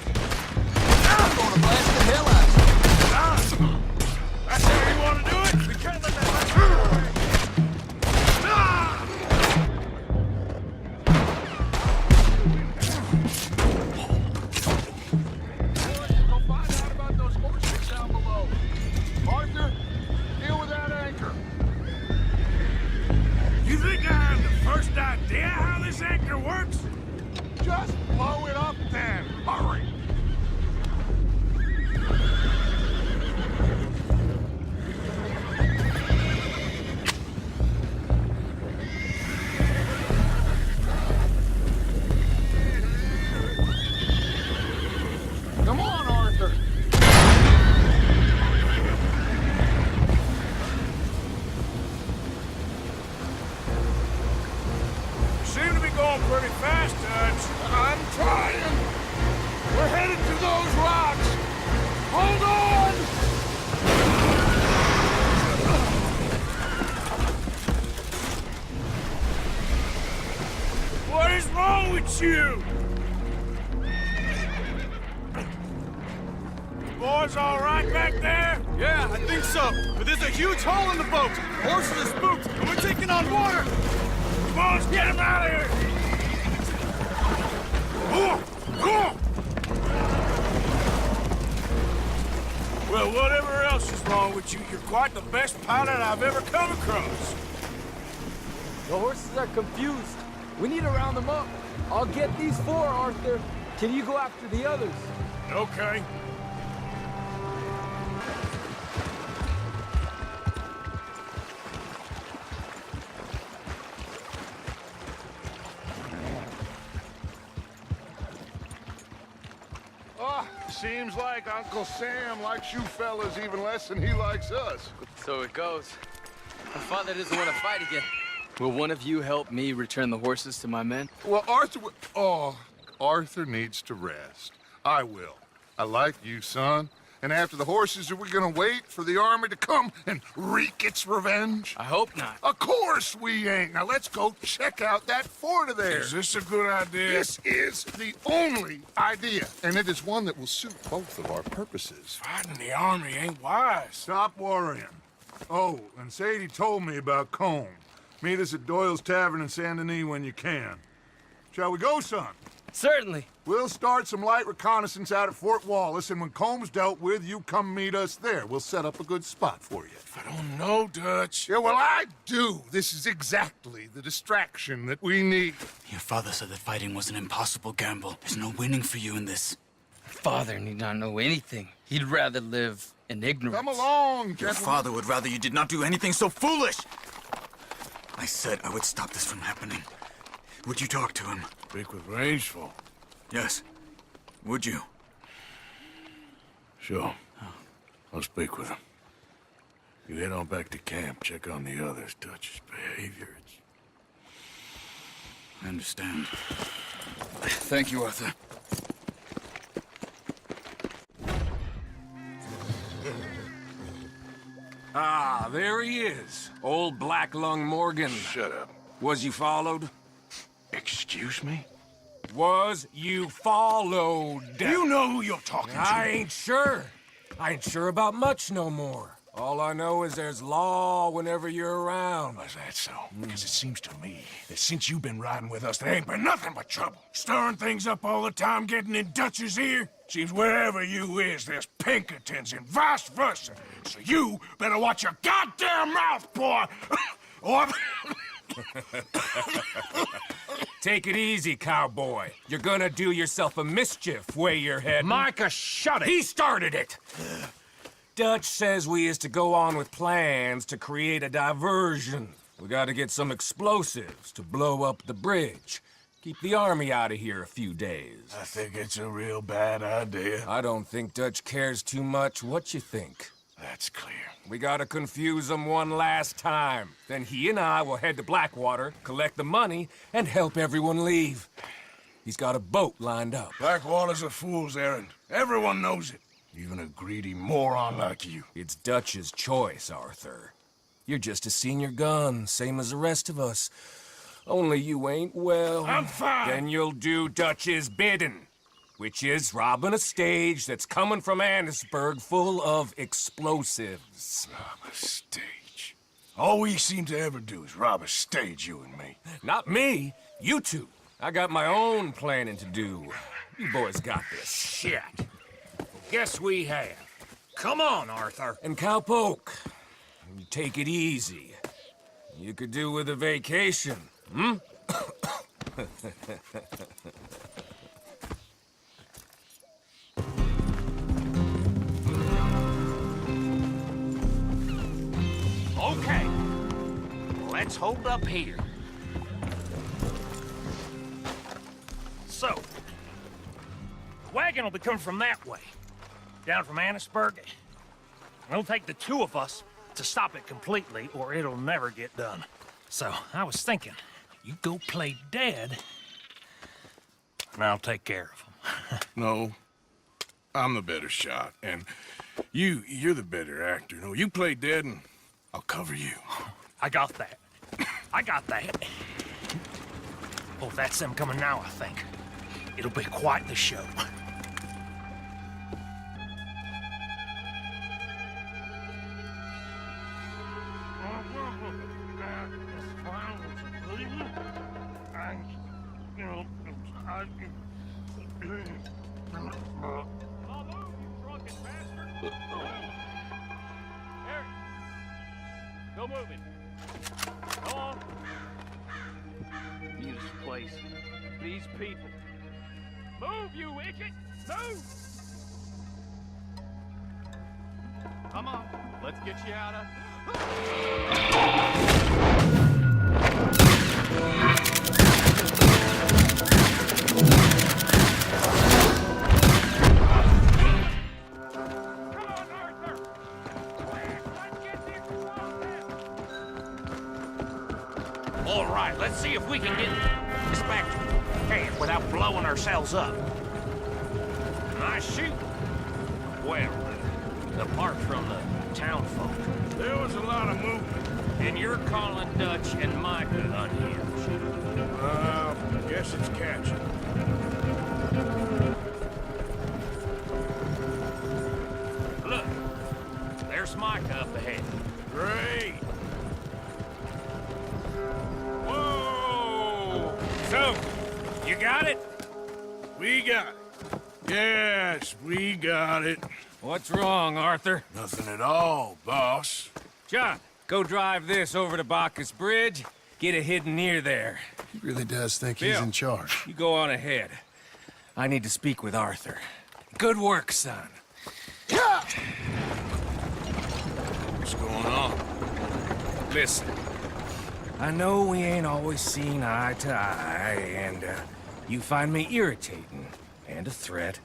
I'm gonna blast the hell out of you. That's how you want to do it? We can't let that Go find out about those horses down below. Arthur, deal with that anchor. You think I have the first idea how this anchor works? Just blow it up then. Hurry. Come on, Arthur. You seem to be going pretty fast, Dutch. I'm trying. We're headed to those rocks. Hold on. What is wrong with you? Boys all right back there? Yeah, I think so. But there's a huge hole in the boat. Horses are spooked, and we're taking on water. Boys, get him out of here! Well, whatever else is wrong with you, you're quite the best pilot I've ever come across. The horses are confused. We need to round them up. I'll get these four, Arthur. Can you go after the others? Okay. Seems like Uncle Sam likes you fellas even less than he likes us. So it goes. My father doesn't want to fight again. Will one of you help me return the horses to my men? Well, Arthur needs to rest. I will. I like you, son. And after the horses, are we gonna wait for the army to come and wreak its revenge? I hope not. Of course we ain't. Now let's go check out that fort of theirs. Is this a good idea? This is the only idea, and it is one that will suit both of our purposes. Fighting the army ain't wise. Stop worrying. Oh, and Sadie told me about Combe. Meet us at Doyle's Tavern in Saint Denis when you can. Shall we go, son? Certainly. We'll start some light reconnaissance out at Fort Wallace, and when Combs dealt with, you come meet us there. We'll set up a good spot for you. I don't know, Dutch. Yeah, well, I do. This is exactly the distraction that we need. Your father said that fighting was an impossible gamble. There's no winning for you in this. Father need not know anything. He'd rather live in ignorance. Come along, Your gentlemen. father would rather you did not do anything so foolish. I said I would stop this from happening. Would you talk to him? Speak with Rangeful. Yes. Would you? Sure. I'll speak with him. You head on back to camp, check on the others. Dutch's behavior, I understand. Thank you, Arthur. Ah, there he is. Old Black Lung Morgan. Shut up. Was you followed? Excuse me? Was you followed? You know who you're talking to. I ain't sure. I ain't sure about much no more. All I know is there's law whenever you're around. Was that so? Because it seems to me that since you've been riding with us, there ain't been nothing but trouble. Stirring things up all the time, getting in Dutch's ear. Seems wherever you is, there's Pinkertons and vice versa. So you better watch your goddamn mouth, boy! Or... Take it easy, cowboy. You're gonna do yourself a mischief way you're heading. Micah, shut it! He started it! Dutch says we is to go on with plans to create a diversion. We gotta get some explosives to blow up the bridge. Keep the army out of here a few days. I think it's a real bad idea. I don't think Dutch cares too much what you think. That's clear. We gotta confuse him one last time. Then he and I will head to Blackwater, collect the money, and help everyone leave. He's got a boat lined up. Blackwater's a fool's errand. Everyone knows it. Even a greedy moron like you. It's Dutch's choice, Arthur. You're just a senior gun, same as the rest of us. Only you ain't well. I'm fine. Then you'll do Dutch's bidding, which is robbing a stage that's coming from Annisburg full of explosives. Rob a stage? All we seem to ever do is rob a stage, you and me. Not me, you two. I got my own planning to do. You boys got this. Shit. Guess we have. Come on, Arthur. And Cowpoke, you take it easy. You could do with a vacation, hmm? Okay. Let's hold up here. So, wagon will be coming from that way. Down from Annisburg. It'll take the two of us to stop it completely, or it'll never get done. So, I was thinking, you go play dead, and I'll take care of him. No. I'm the better shot, and you're the better actor. No, you play dead, and I'll cover you. I got that. I got that. Oh, that's them coming now, I think. It'll be quite the show. Go moving. Go on. This place. These people. Move, you idiot! Move! Come on. Let's get you out of... All right, let's see if we can get this back to camp without blowing ourselves up. Nice shoot. Well, apart from the town folk. There was a lot of movement. And you're calling Dutch and Micah unhinged. Guess it's catching. Look, there's Micah up ahead. Great. Whoa! So, you got it? We got it. Yes, we got it. What's wrong, Arthur? Nothing at all, boss. John, go drive this over to Bacchus Bridge. Get it hidden near there. He really does think he's Bill, in charge. You go on ahead. I need to speak with Arthur. Good work, son. What's going on? Listen, I know we ain't always seen eye to eye, and you find me irritating and a threat,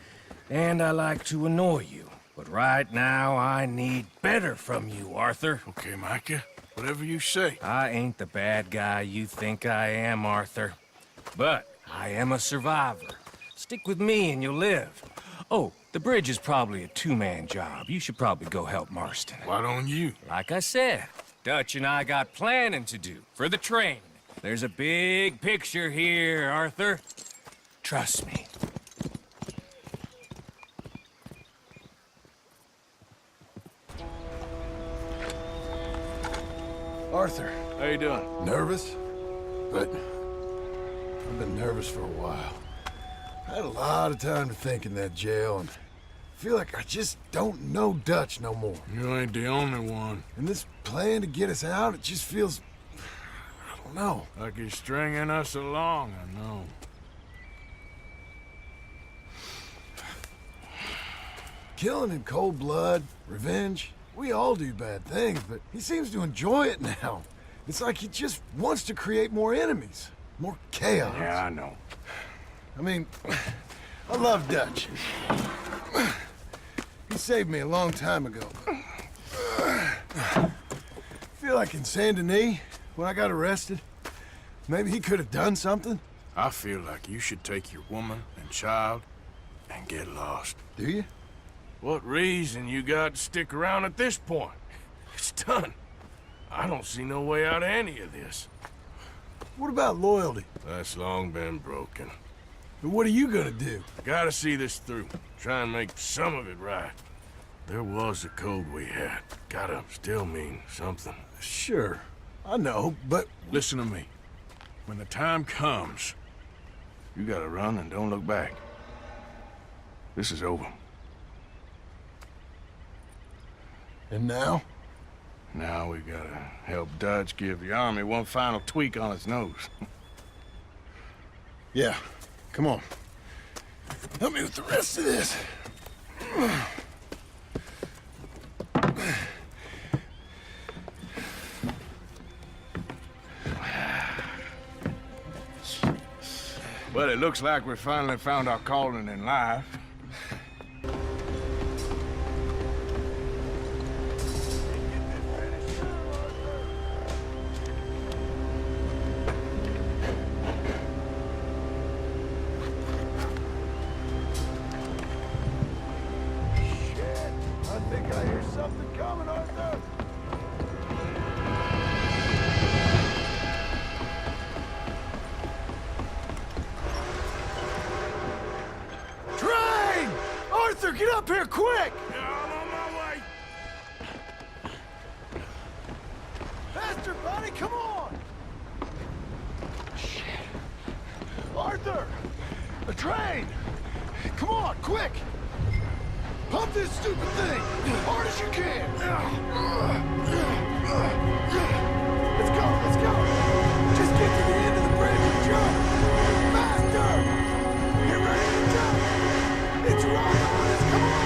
and I like to annoy you. But right now, I need better from you, Arthur. Okay, Micah. Whatever you say. I ain't the bad guy you think I am, Arthur. But I am a survivor. Stick with me and you'll live. Oh, the bridge is probably a two-man job. You should probably go help Marston. Why don't you? Like I said, Dutch and I got planning to do for the train. There's a big picture here, Arthur. Trust me. Arthur. How you doing? Nervous? But I've been nervous for a while. I had a lot of time to think in that jail, and I feel like I just don't know Dutch no more. You ain't the only one. And this plan to get us out, it just feels... I don't know. Like he's stringing us along, I know. Killing in cold blood, revenge, we all do bad things, but he seems to enjoy it now. It's like he just wants to create more enemies, more chaos. Yeah, I know. I mean, I love Dutch. He saved me a long time ago. Feel like in Saint Denis, when I got arrested, maybe he could have done something? I feel like you should take your woman and child and get lost. Do you? What reason you got to stick around at this point? It's done. I don't see no way out of any of this. What about loyalty? That's long been broken. But what are you gonna do? I gotta see this through. Try and make some of it right. There was a code we had. Gotta still mean something. Sure, I know, but... Listen to me. When the time comes, you gotta run and don't look back. This is over. And now? Now we gotta help Dutch give the army one final tweak on its nose. Yeah, come on. Help me with the rest of this. Well, it looks like we finally found our calling in life. I think I hear something coming, Arthur. Train! Arthur, get up here quick! Yeah, I'm on my way. Faster, buddy, come on! Shit. Arthur! A train! Come on, quick! Pump this stupid thing! As hard as you can! Let's go, let's go! Just get to the end of the bridge and jump! Faster! Get ready to jump! It's right on us, come on!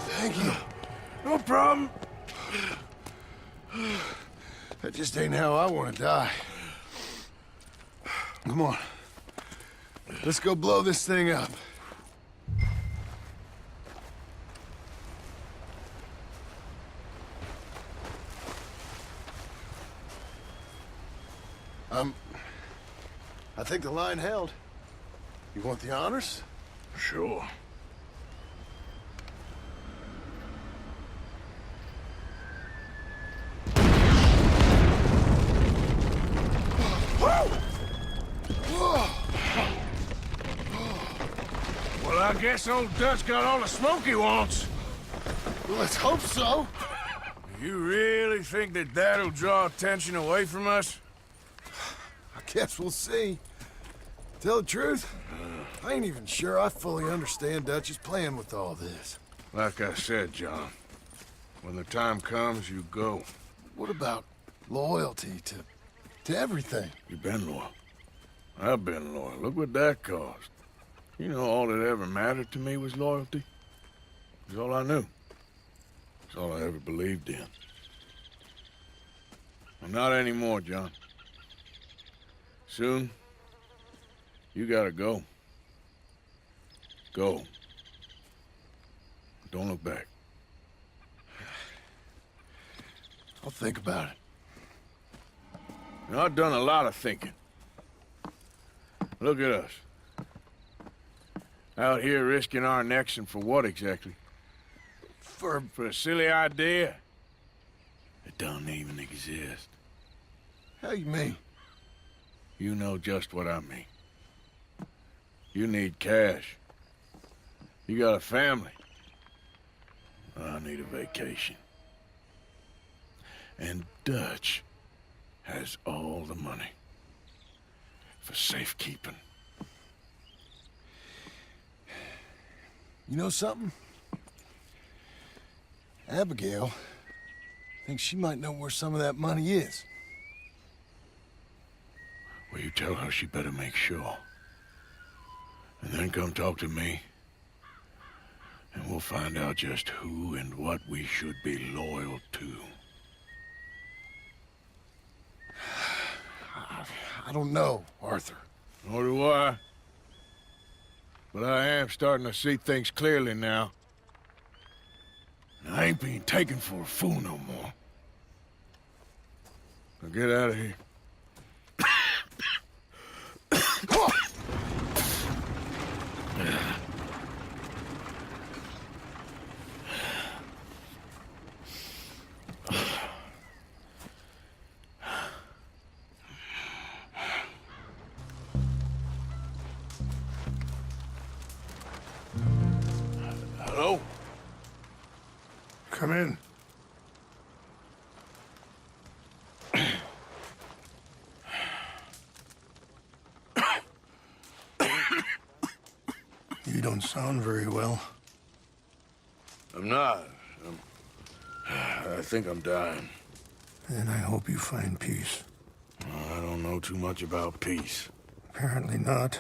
Thank you. No problem. That just ain't how I want to die. Come on. Let's go blow this thing up. I think the line held. You want the honors? Sure. Well, I guess old Dutch got all the smoke he wants. Well, let's hope so. You really think that that'll draw attention away from us? I guess we'll see. Tell the truth, I ain't even sure I fully understand Dutch's plan with all this. Like I said, John, when the time comes, you go. What about loyalty to everything? You've been loyal. I've been loyal. Look what that cost. You know, all that ever mattered to me was loyalty. It was all I knew. It's all I ever believed in. Well, not anymore, John. Soon, you gotta go. Go. Don't look back. I'll think about it. You know, I've done a lot of thinking. Look at us. Out here risking our necks, and for what exactly? For a silly idea. It don't even exist. How you mean? You know just what I mean. You need cash. You got a family. I need a vacation. And Dutch has all the money for safekeeping. You know something? Abigail thinks she might know where some of that money is. Well, you tell her she better make sure. And then come talk to me. And we'll find out just who and what we should be loyal to. I don't know, Arthur. Nor do I. But I am starting to see things clearly now. I ain't being taken for a fool no more. Now get out of here. Hello? Come in. You don't sound very well. I'm not. I think I'm dying. And I hope you find peace. I don't know too much about peace. Apparently not.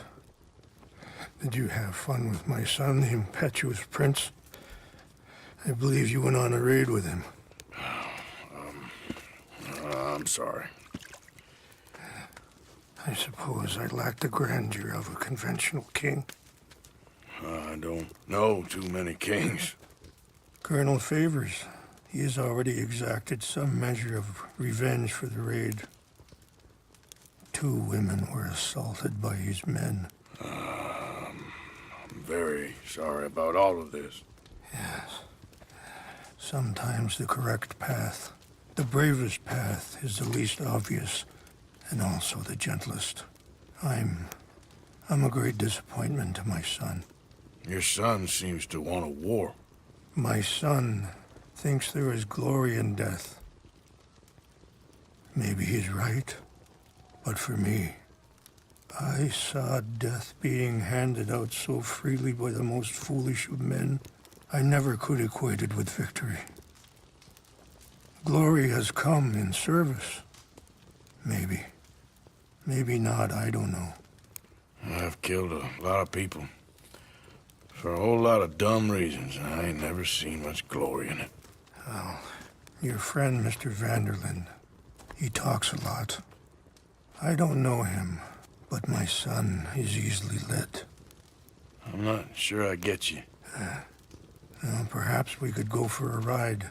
Did you have fun with my son, the impetuous prince? I believe you went on a raid with him. I'm sorry. I suppose I lack the grandeur of a conventional king. I don't know too many kings. Colonel Favors, he has already exacted some measure of revenge for the raid. 2 women were assaulted by his men. I'm very sorry about all of this. Yes. Sometimes the correct path, the bravest path, is the least obvious, and also the gentlest. I'm a great disappointment to my son. Your son seems to want a war. My son thinks there is glory in death. Maybe he's right, but for me, I saw death being handed out so freely by the most foolish of men, I never could equate it with victory. Glory has come in service. Maybe. Maybe not, I don't know. I've killed a lot of people. For a whole lot of dumb reasons, and I ain't never seen much glory in it. Well, your friend, Mr. Vanderlyn, he talks a lot. I don't know him, but my son is easily led. I'm not sure I get you. Well, perhaps we could go for a ride.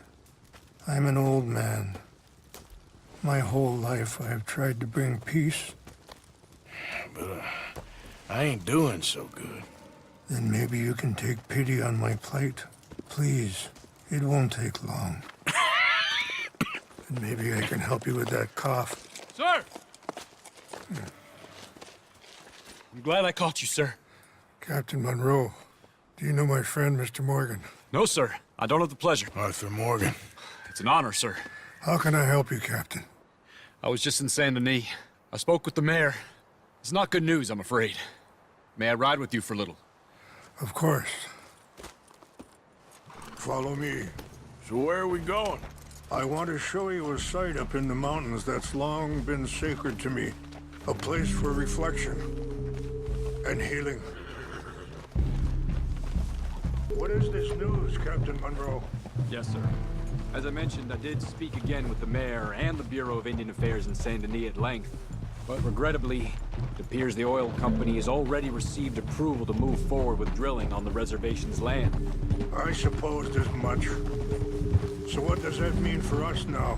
I'm an old man. My whole life I have tried to bring peace. But I ain't doing so good. Then maybe you can take pity on my plight. Please, it won't take long. And maybe I can help you with that cough. Sir! I'm glad I caught you, sir. Captain Monroe, do you know my friend, Mr. Morgan? No, sir. I don't have the pleasure. Arthur Morgan. It's an honor, sir. How can I help you, Captain? I was just in Saint Denis. I spoke with the mayor. It's not good news, I'm afraid. May I ride with you for a little? Of course. Follow me. So where are we going? I want to show you a site up in the mountains that's long been sacred to me. A place for reflection and healing. What is this news, Captain Monroe? Yes, sir. As I mentioned, I did speak again with the mayor and the Bureau of Indian Affairs in Saint Denis at length. But regrettably, it appears the oil company has already received approval to move forward with drilling on the reservation's land. I supposed as much. So what does that mean for us now?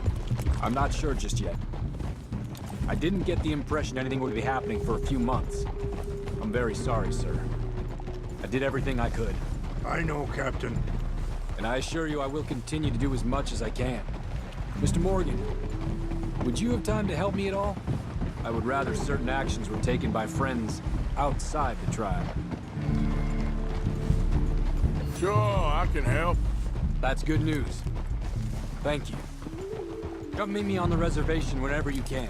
I'm not sure just yet. I didn't get the impression anything would be happening for a few months. I'm very sorry, sir. I did everything I could. I know, Captain. And I assure you I will continue to do as much as I can. Mr. Morgan, would you have time to help me at all? I would rather certain actions were taken by friends outside the tribe. Sure, I can help. That's good news. Thank you. Come meet me on the reservation whenever you can.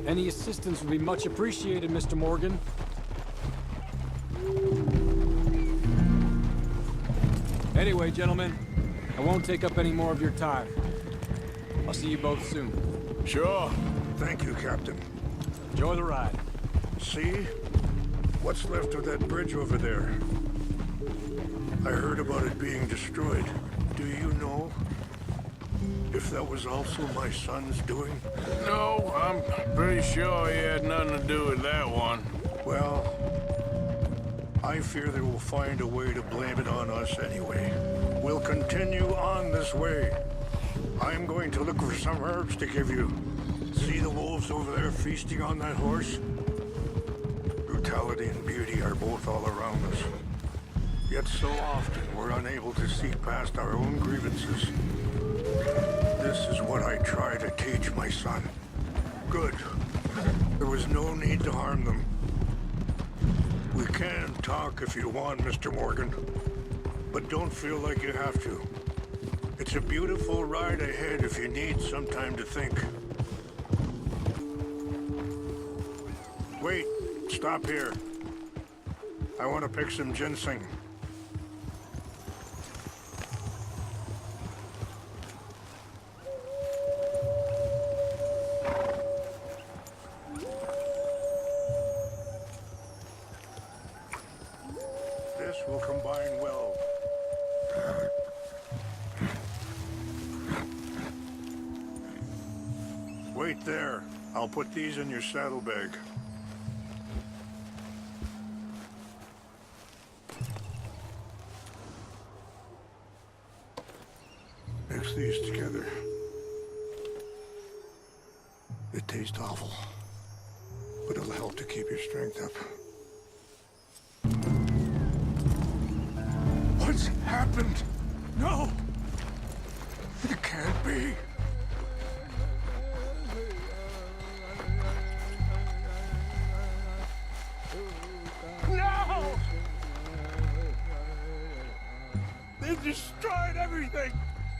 Any assistance would be much appreciated, Mr. Morgan. Anyway, gentlemen, I won't take up any more of your time. I'll see you both soon. Sure. Thank you, Captain. Enjoy the ride. See? What's left of that bridge over there? I heard about it being destroyed. Do you know? if that was also my son's doing? No, I'm pretty sure he had nothing to do with that one. Well, I fear they will find a way to blame it on us anyway. We'll continue on this way. I'm going to look for some herbs to give you. See the wolves over there feasting on that horse? Brutality and beauty are both all around us. Yet so often we're unable to see past our own grievances. This is what I try to teach my son. Good. There was no need to harm them. We can talk if you want, Mr. Morgan. But don't feel like you have to. It's a beautiful ride ahead if you need some time to think. Wait, stop here. I want to pick some ginseng. This will combine well. Wait there. I'll put these in your saddlebag. Mix these together. It tastes awful, but it'll help to keep your strength up. What's happened? No! It can't be. No! They destroyed everything!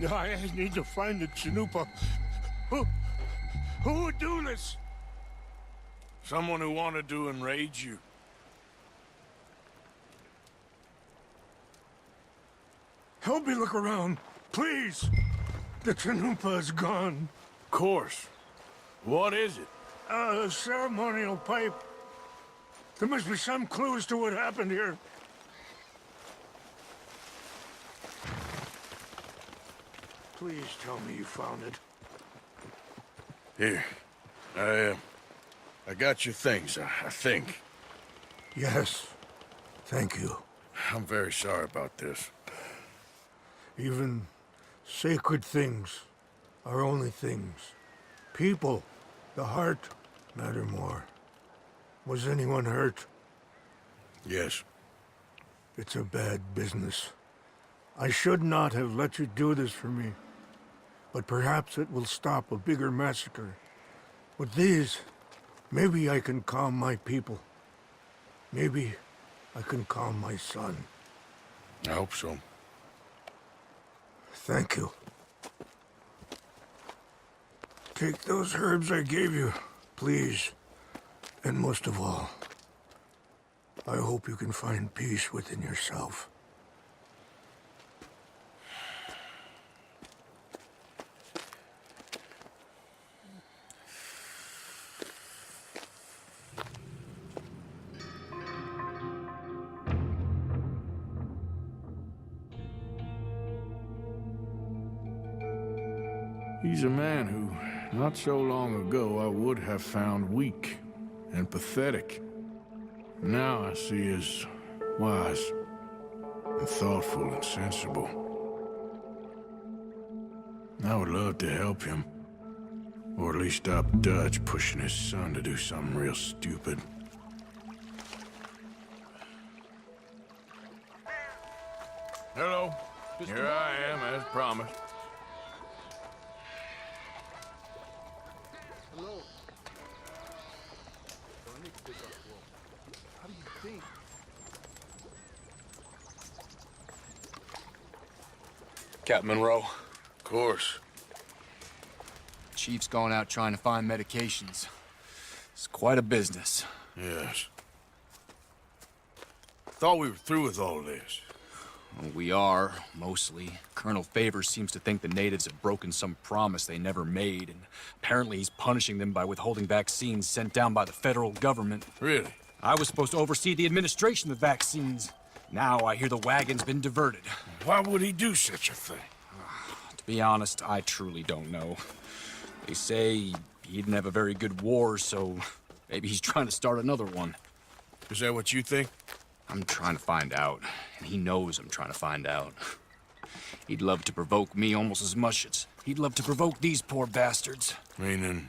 I need to find the Chanupa. Who would do this? Someone who wanted to enrage you. Help me look around, please. The Chanupa is gone. Of course. What is it? A ceremonial pipe. There must be some clues to what happened here. Please tell me you found it. Here. I got your things, I think. Yes. Thank you. I'm very sorry about this. Even sacred things are only things. People, the heart, matter more. Was anyone hurt? Yes. It's a bad business. I should not have let you do this for me. But perhaps it will stop a bigger massacre. With these, maybe I can calm my people. Maybe I can calm my son. I hope so. Thank you. Take those herbs I gave you, please. And most of all, I hope you can find peace within yourself. He's a man who, not so long ago, I would have found weak and pathetic. Now I see as wise and thoughtful and sensible. I would love to help him, or at least stop Dutch pushing his son to do something real stupid. Hello. Here I am, as promised. Hello. How do you think? Captain Monroe. Of course. Chief's gone out trying to find medications. It's quite a business. Yes. Thought we were through with all this. Well, we are, mostly. Colonel Favors seems to think the natives have broken some promise they never made, and apparently he's punishing them by withholding vaccines sent down by the federal government. Really? I was supposed to oversee the administration of the vaccines. Now I hear the wagon's been diverted. Why would he do such a thing? To Be honest, I truly don't know. They say he didn't have a very good war, so maybe he's trying to start another one. Is that what you think? I'm trying to find out, and he knows I'm trying to find out. He'd love to provoke me almost as much as he'd love to provoke these poor bastards. Meaning?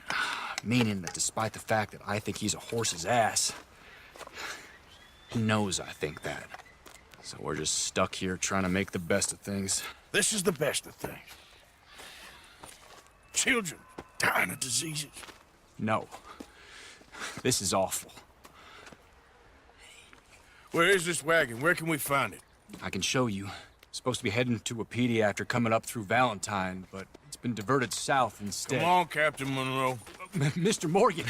Meaning that despite the fact that I think he's a horse's ass, he knows I think that. So we're just stuck here trying to make the best of things. This is the best of things. Children dying of diseases. No. This is awful. Where is this wagon? Where can we find it? I can show you. Supposed to be heading to Wapiti after coming up through Valentine, but it's been diverted south instead. Come on, Captain Monroe. Mr. Morgan,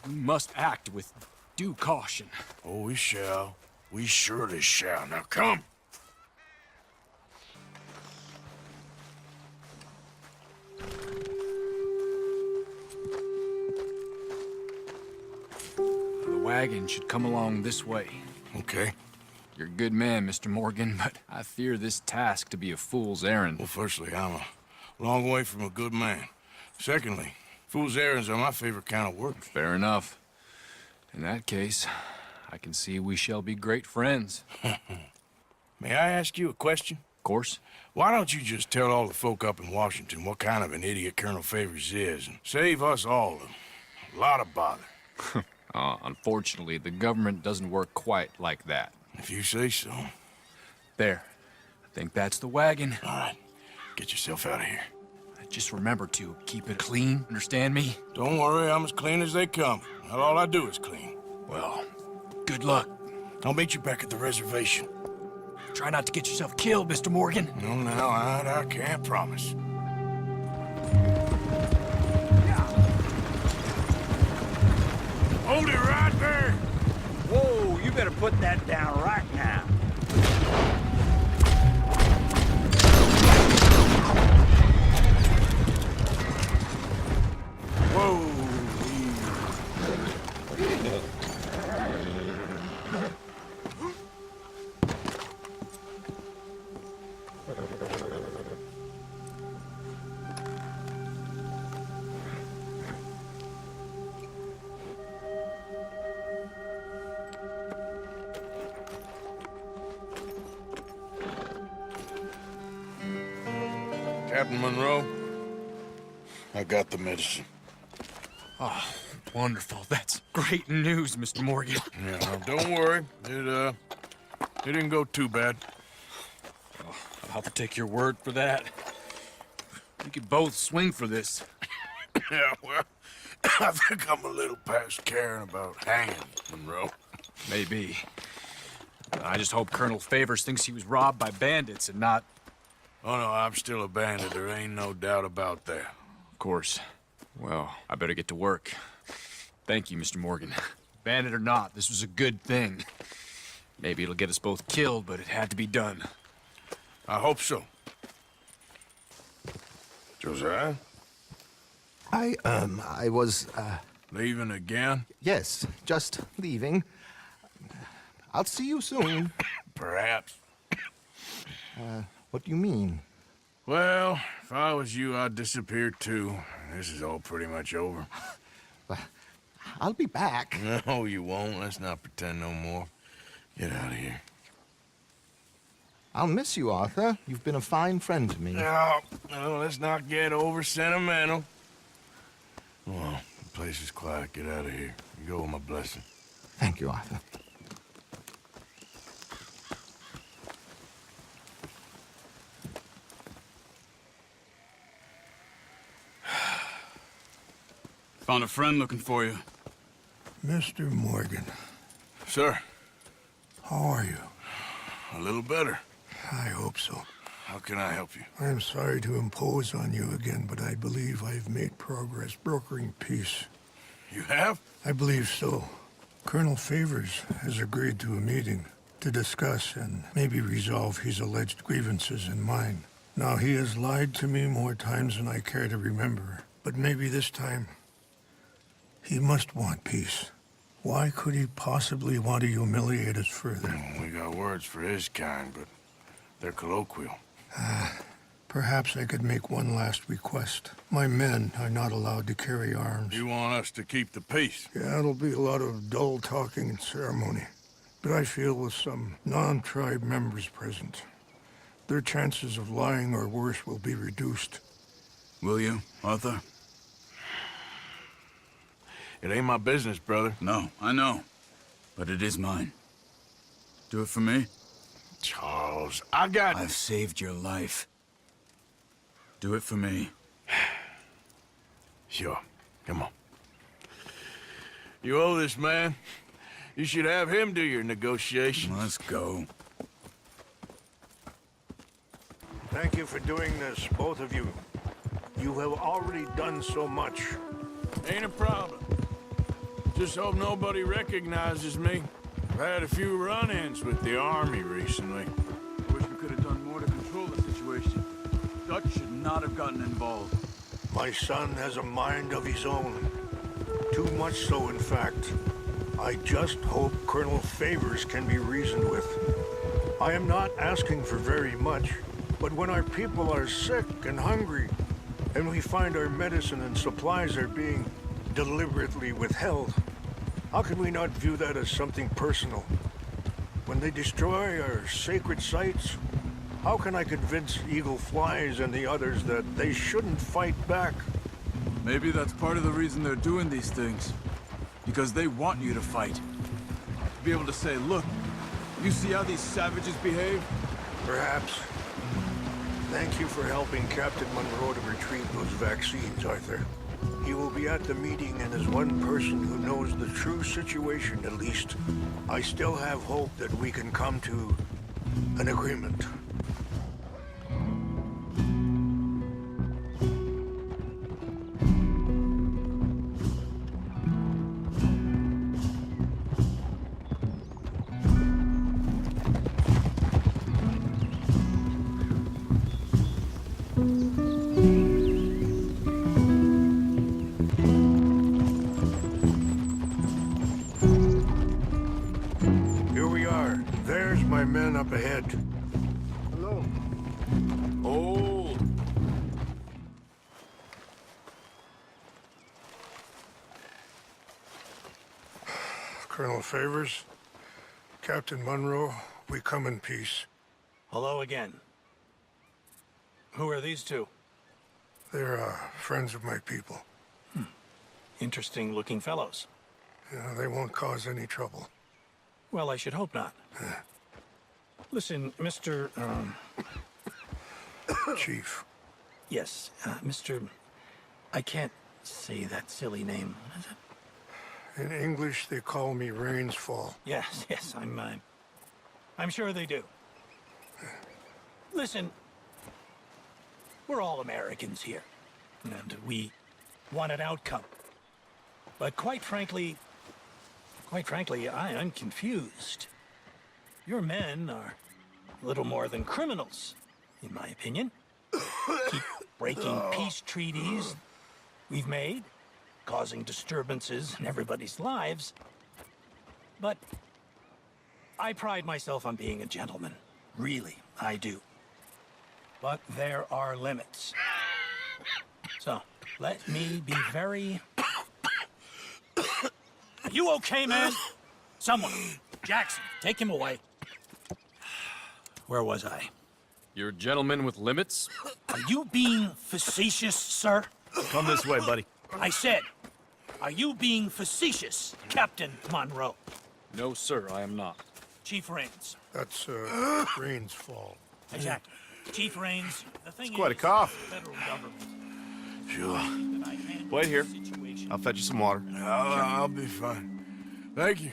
we must act with due caution. Oh, we shall. We surely shall. Now come. The wagon should come along this way. Okay. You're a good man, Mr. Morgan, but I fear this task to be a fool's errand. Well, firstly, I'm a long way from a good man. Secondly, fool's errands are my favorite kind of work. Fair enough. In that case, I can see we shall be great friends. May I ask you a question? Of course. Why don't you just tell all the folk up in Washington what kind of an idiot Colonel Favors is and save us all a lot of bother? Unfortunately, the government doesn't work quite like that. If you say so. There. I think that's the wagon. All right. Get yourself out of here. Just remember to keep it clean, understand me? Don't worry, I'm as clean as they come. Not all I do is clean. Well, good luck. I'll meet you back at the reservation. Try not to get yourself killed, Mr. Morgan. No, now, I can't promise. Hold it right there! Whoa, you better put that down right now. Whoa! Captain Monroe, I got the medicine. Oh, wonderful. That's great news, Mr. Morgan. Yeah, now, don't worry. It didn't go too bad. Oh, I'll have to take your word for that. We could both swing for this. Yeah, well, I think I'm a little past caring about hanging, Monroe. Maybe. I just hope Colonel Favors thinks he was robbed by bandits and not... Oh, no, I'm still a bandit. There ain't no doubt about that. Of course. Well, I better get to work. Thank you, Mr. Morgan. Bandit or not, this was a good thing. Maybe it'll get us both killed, but it had to be done. I hope so. Josiah? I was, Leaving again? Yes, just leaving. I'll see you soon. Perhaps. What do you mean? Well, if I was you, I'd disappear too. This is all pretty much over. I'll be back. No, you won't. Let's not pretend no more. Get out of here. I'll miss you, Arthur. You've been a fine friend to me. No, let's not get over sentimental. Well, the place is quiet. Get out of here. You go with my blessing. Thank you, Arthur. Found a friend looking for you. Mr. Morgan. Sir. How are you? A little better. I hope so. How can I help you? I'm sorry to impose on you again, but I believe I've made progress brokering peace. You have? I believe so. Colonel Favors has agreed to a meeting to discuss and maybe resolve his alleged grievances and mine. Now, he has lied to me more times than I care to remember, but maybe this time he must want peace. Why could he possibly want to humiliate us further? We got words for his kind, but they're colloquial. Perhaps I could make one last request. My men are not allowed to carry arms. You want us to keep the peace? Yeah, it'll be a lot of dull talking and ceremony. But I feel with some non-tribe members present, their chances of lying or worse will be reduced. Will you, Arthur? It ain't my business, brother. No, I know. But it is mine. Do it for me? Charles, I've saved your life. Do it for me. Sure. Come on. You owe this man. You should have him do your negotiations. Let's go. Thank you for doing this, both of you. You have already done so much. Ain't a problem. Just hope nobody recognizes me. I've had a few run-ins with the army recently. Wish we could have done more to control the situation. Dutch should not have gotten involved. My son has a mind of his own. Too much so, in fact. I just hope Colonel Favors can be reasoned with. I am not asking for very much, but when our people are sick and hungry, and we find our medicine and supplies are being deliberately withheld, how can we not view that as something personal? When they destroy our sacred sites, how can I convince Eagle Flies and the others that they shouldn't fight back? Maybe that's part of the reason they're doing these things. Because they want you to fight. To be able to say, look, you see how these savages behave? Perhaps. Thank you for helping Captain Monroe to retrieve those vaccines, Arthur. He will be at the meeting, and as one person who knows the true situation, at least, I still have hope that we can come to an agreement. Up ahead. Hello. Oh. Colonel Favors, Captain Monroe, we come in peace. Hello again. Who are these two? They're friends of my people. Interesting looking fellows. Yeah, they won't cause any trouble. Well, I should hope not. Listen, Mr. Chief. Yes, Mr. I can't say that silly name. What is it? In English, they call me Rainsfall. Yes, I'm sure they do. Listen, we're all Americans here, and we want an outcome. But quite frankly, I'm confused. Your men are little more than criminals, in my opinion. Keep breaking peace treaties we've made, causing disturbances in everybody's lives. But I pride myself on being a gentleman. Really, I do. But there are limits. So, let me be very... Are you okay, man? Someone. Jackson, take him away. Where was I? You're a gentleman with limits? Are you being facetious, sir? Come this way, buddy. I said, are you being facetious, Captain Monroe? No, sir, I am not. Chief Rains. That's, Rains' fault. Exactly. Chief Rains, the thing It's quite a is, cough. the federal government... Sure. Wait here. I'll fetch you some water. I'll be fine. Thank you.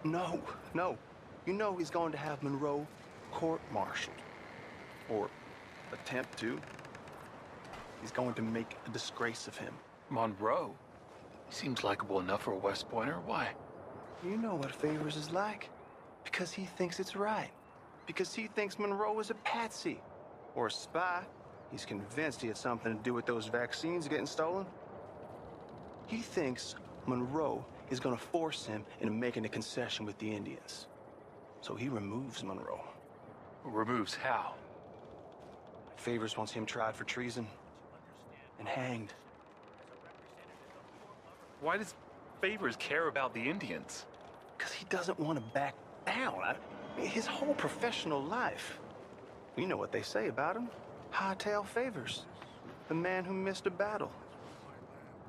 No. You know he's going to have Monroe court-martialed. Or attempt to. He's going to make a disgrace of him. Monroe? He seems likable enough for a West Pointer. Why? You know what Favors is like. Because he thinks it's right. Because he thinks Monroe is a patsy. Or a spy. He's convinced he had something to do with those vaccines getting stolen. He thinks Monroe is gonna force him into making a concession with the Indians. So he removes Monroe. Removes how? Favors wants him tried for treason and hanged. Why does Favors care about the Indians? Because he doesn't want to back down. His whole professional life. You know what they say about him. Hightail Favors. The man who missed a battle.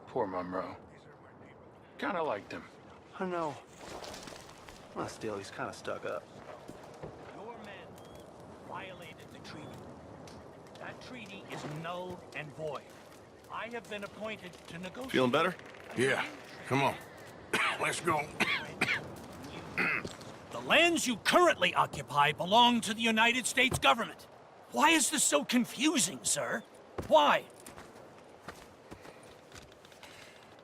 Poor Monroe. Kinda liked him. I know. Well, still, he's kind of stuck up. Your men violated the treaty. That treaty is null and void. I have been appointed to negotiate. Feeling better? Yeah. Come on. Let's go. The lands you currently occupy belong to the United States government. Why is this so confusing, sir? Why?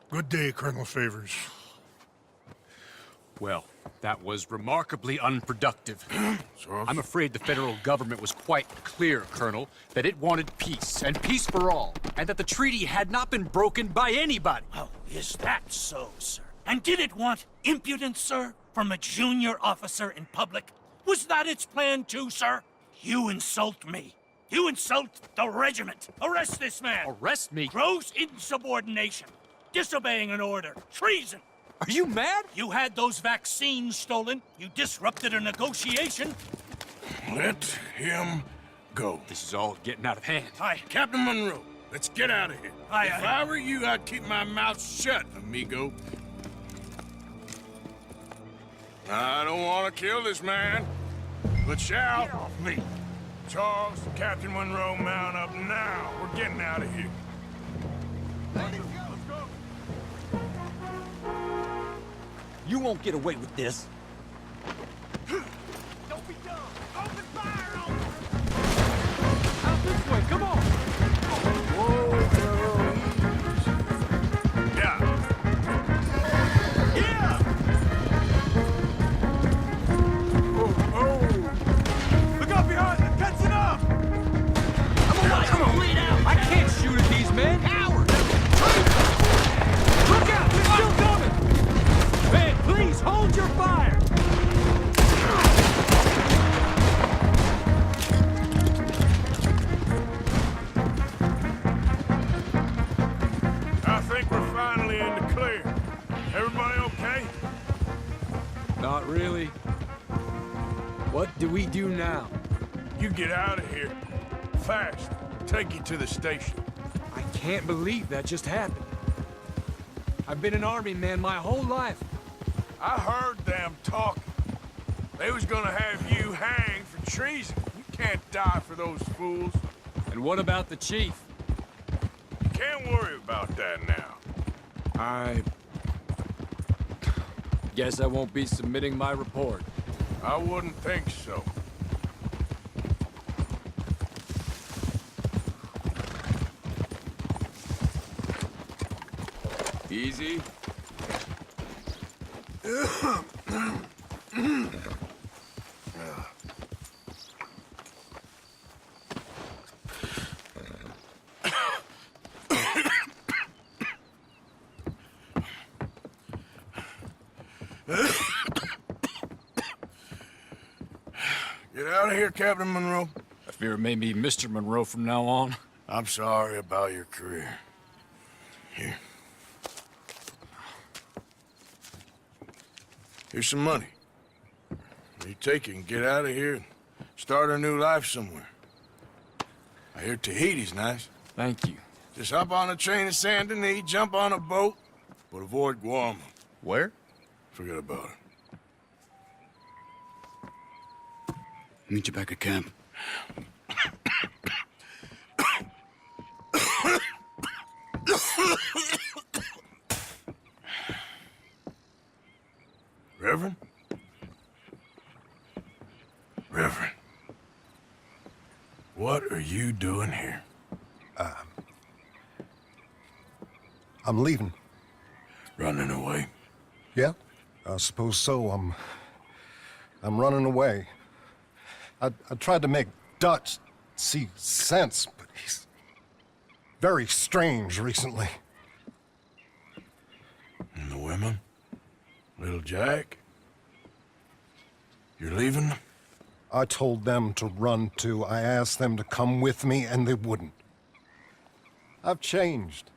Good day, Colonel Favors. Well, that was remarkably unproductive. I'm afraid the federal government was quite clear, Colonel, that it wanted peace, and peace for all, and that the treaty had not been broken by anybody. Oh, is that so, sir? And did it want impudence, sir, from a junior officer in public? Was that its plan too, sir? You insult me. You insult the regiment. Arrest this man. Arrest me? Gross insubordination. Disobeying an order. Treason. Are you mad? You had those vaccines stolen. You disrupted a negotiation. Let him go. This is all getting out of hand. Aye. Captain Monroe, let's get out of here. Aye, If aye. I were you, I'd keep my mouth shut, amigo. I don't want to kill this man, but shall. Get off me. Charles, Captain Monroe, mount up now. We're getting out of here. You won't get away with this. Don't be dumb. Open fire on them. Out this way, come on! Yeah. Yeah! Look out behind them! Catch it up! I'm alive! Come on! Bleed out! I can't shoot at these men! Howard! Look out! They're still coming! Man, please hold your fire! I think we're finally in the clear. Everybody okay? Not really. What do we do now? You get out of here. Fast. Take you to the station. I can't believe that just happened. I've been an army man my whole life. I heard them talking. They was gonna have you hanged for treason. You can't die for those fools. And what about the chief? You can't worry about that now. I guess I won't be submitting my report. I wouldn't think so. Easy. Get out of here, Captain Monroe. I fear it may be Mr. Monroe from now on. I'm sorry about your career. Here. Here's some money. You take it and get out of here and start a new life somewhere. I hear Tahiti's nice. Thank you. Just hop on a train to Saint Denis, jump on a boat, but avoid Guam. Where? Forget about it. Meet you back at camp. Reverend? Reverend. What are you doing here? I'm leaving. Running away? Yeah, I suppose so. I'm running away. I tried to make Dutch see sense, but he's very strange recently. And the women? Little Jack? You're leaving? I told them to run too. I asked them to come with me, and they wouldn't. I've changed.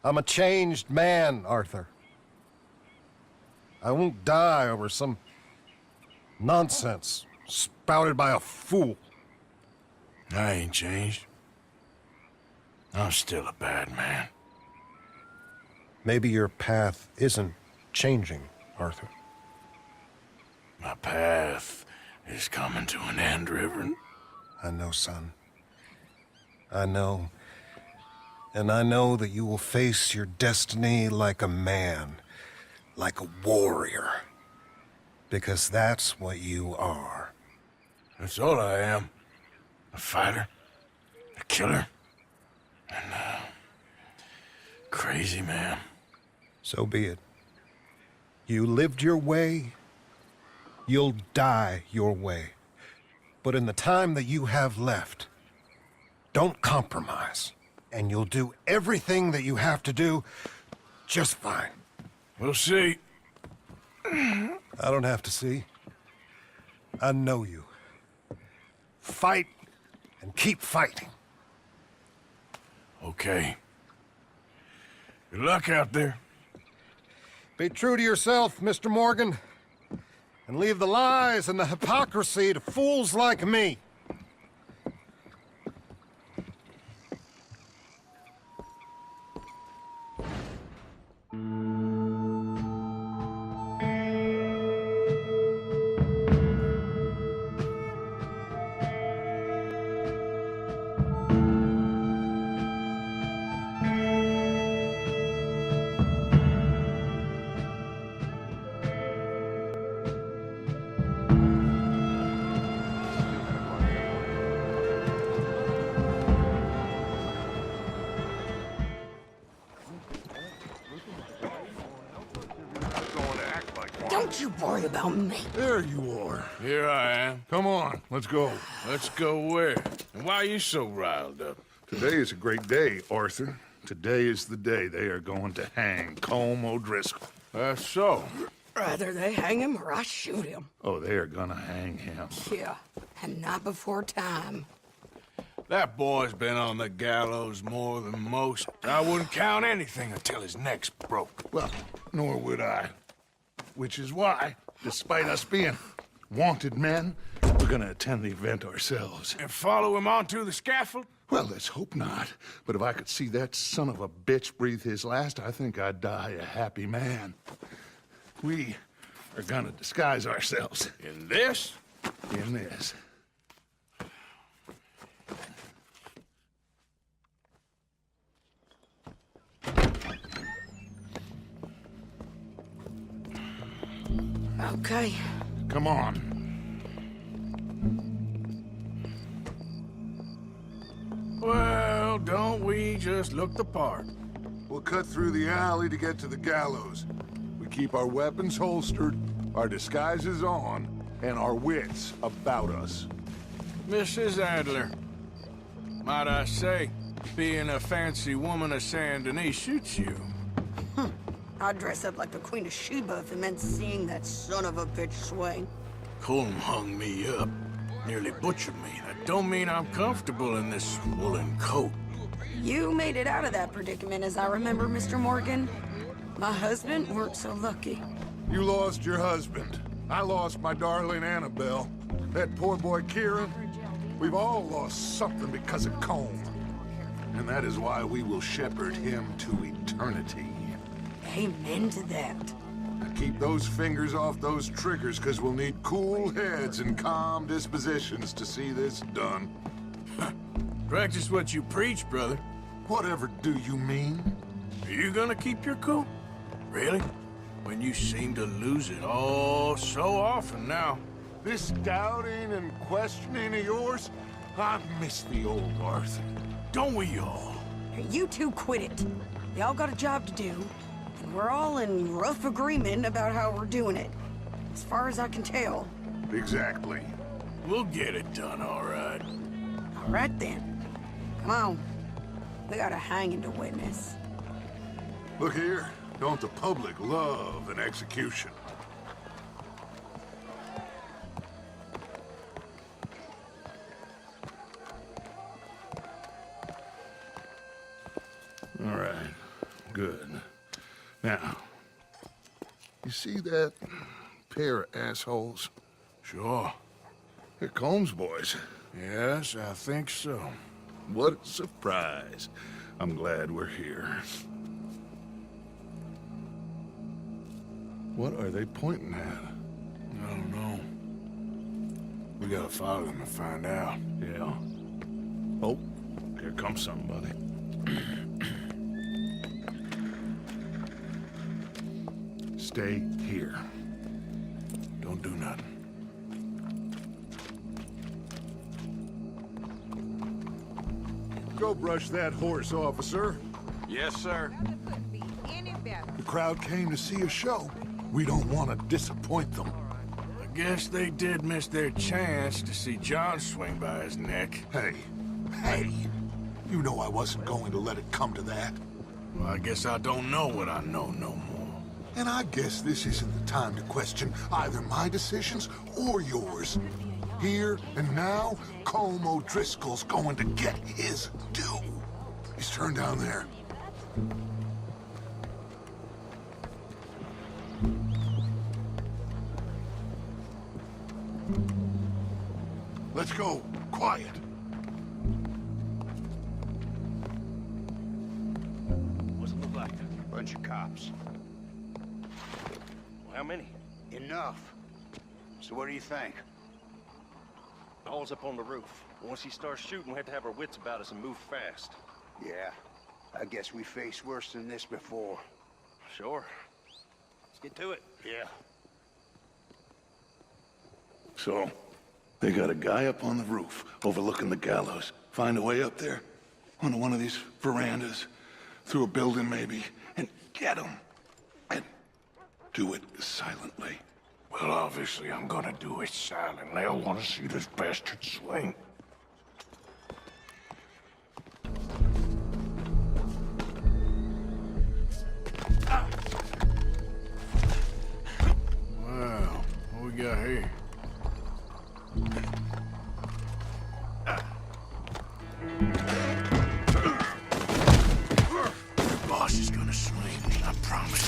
I'm a changed man, Arthur. I won't die over some nonsense spouted by a fool. I ain't changed. I'm still a bad man. Maybe your path isn't changing, Arthur. My path is coming to an end, Reverend. I know, son. I know. And I know that you will face your destiny like a man, like a warrior. Because that's what you are. That's all I am. A fighter, a killer, and a crazy man. So be it. You lived your way, you'll die your way. But in the time that you have left, don't compromise, and you'll do everything that you have to do just fine. We'll see. I don't have to see. I know you. Fight and keep fighting. Okay. Good luck out there. Be true to yourself, Mr. Morgan, and leave the lies and the hypocrisy to fools like me. Don't you worry about me. There you are. Here I am. Come on, let's go. Let's go where? And why are you so riled up? Today is a great day, Arthur. Today is the day they are going to hang Colm O'Driscoll. That's so. Rather they hang him or I shoot him. Oh, they are gonna hang him. Yeah, and not before time. That boy's been on the gallows more than most. I wouldn't count anything until his neck's broke. Well, nor would I. Which is why, despite us being wanted men, we're gonna attend the event ourselves. And follow him onto the scaffold? Well, let's hope not. But if I could see that son of a bitch breathe his last, I think I'd die a happy man. We are gonna disguise ourselves. In this? In this. Okay. Come on. Well, don't we just look the part? We'll cut through the alley to get to the gallows. We keep our weapons holstered, our disguises on, and our wits about us. Mrs. Adler, might I say, being a fancy woman of Saint Denis suits you. I'd dress up like the Queen of Sheba if it meant seeing that son of a bitch swing. Colm hung me up, nearly butchered me. That don't mean I'm comfortable in this woolen coat. You made it out of that predicament, as I remember, Mr. Morgan. My husband weren't so lucky. You lost your husband. I lost my darling Annabelle. That poor boy Kieran. We've all lost something because of Colm. And that is why we will shepherd him to eternity. Amen to that. Now keep those fingers off those triggers, because we'll need cool heads and calm dispositions to see this done. Practice what you preach, brother. Whatever do you mean? Are you gonna keep your cool? Really? When you seem to lose it all so often now. This doubting and questioning of yours, I miss the old Arthur. Don't we all? You two quit it. Y'all got a job to do, and we're all in rough agreement about how we're doing it. As far as I can tell. Exactly. We'll get it done, all right. All right, then. Come on. We got a hanging to witness. Look here. Don't the public love an execution? Good. Now, you see that pair of assholes? Sure. They're Combs boys. Yes, I think so. What a surprise. I'm glad we're here. What are they pointing at? I don't know. We gotta follow them and find out. Yeah. Oh, here comes somebody. Stay here. Don't do nothing. Go brush that horse, officer. Yes, sir. The crowd came to see a show. We don't want to disappoint them. I guess they did miss their chance to see John swing by his neck. Hey, you know I wasn't going to let it come to that. Well, I guess I don't know what I know no more. And I guess this isn't the time to question either my decisions or yours. Here and now, Colm O'Driscoll's going to get his due. He's turned down there. Let's go. Quiet. What's it look like? Bunch of cops. How many? Enough. So what do you think? Paul's up on the roof. Once he starts shooting, we have to have our wits about us and move fast. Yeah. I guess we faced worse than this before. Sure. Let's get to it. Yeah. So, they got a guy up on the roof overlooking the gallows. Find a way up there, onto one of these verandas, through a building maybe, and get him. And do it silently. Well, obviously, I'm gonna do it silently. I want to see this bastard swing. Wow, what we got here? Boss is gonna swing, I promise.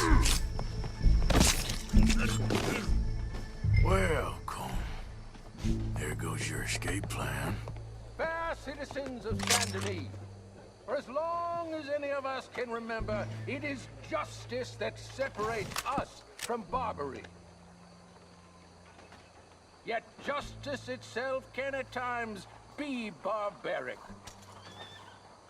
Well, Colm, there goes your escape plan. Fair citizens of Saint Denis, for as long as any of us can remember, it is justice that separates us from Barbary. Yet justice itself can at times be barbaric.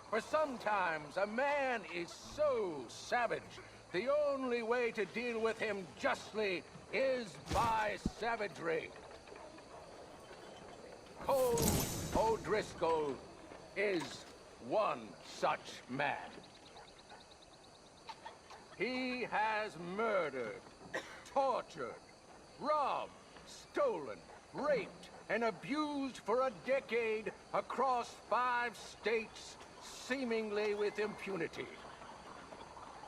For sometimes a man is so savage, the only way to deal with him justly is by savagery. Colm O'Driscoll is one such man. He has murdered, tortured, robbed, stolen, raped, and abused for a decade across 5 states, seemingly with impunity.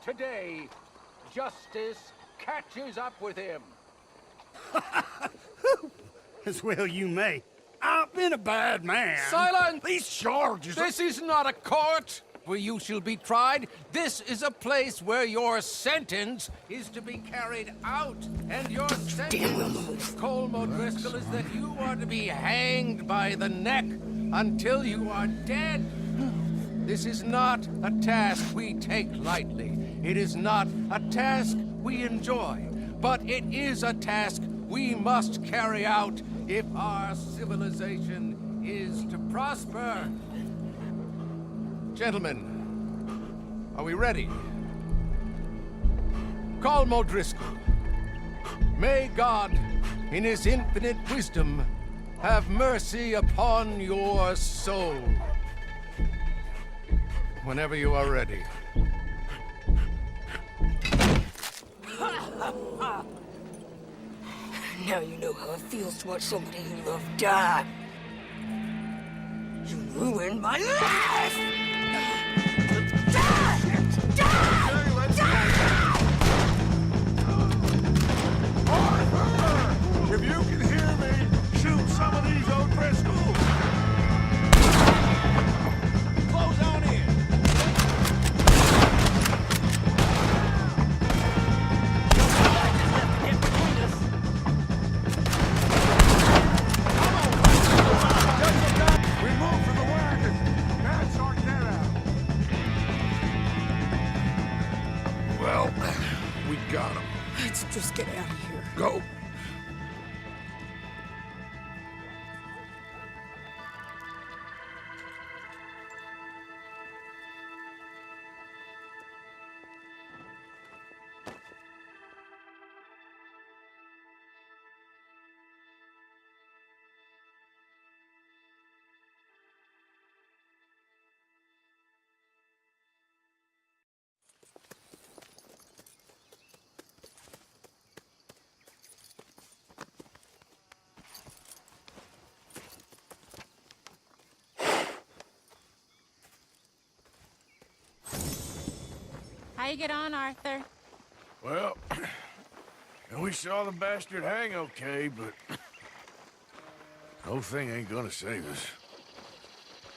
Today, justice catches up with him. As well you may. I've been a bad man. Silence! These charges... This is not a court where you shall be tried. This is a place where your sentence is to be carried out. And your sentence, Colm O'Driscoll, is that you are to be hanged by the neck until you are dead. This is not a task we take lightly. It is not a task we enjoy. But it is a task we must carry out if our civilization is to prosper. Gentlemen, are we ready? Colm O'Driscoll, may God, in his infinite wisdom, have mercy upon your soul. Whenever you are ready. Now you know how it feels to watch somebody you love die. You ruined my life! Arthur! If you can hear me, shoot some of these O'Driscolls! Close on in! Well, we got him. Let's just get out of here. Go. How you get on, Arthur? Well, we saw the bastard hang okay, but the whole thing ain't gonna save us.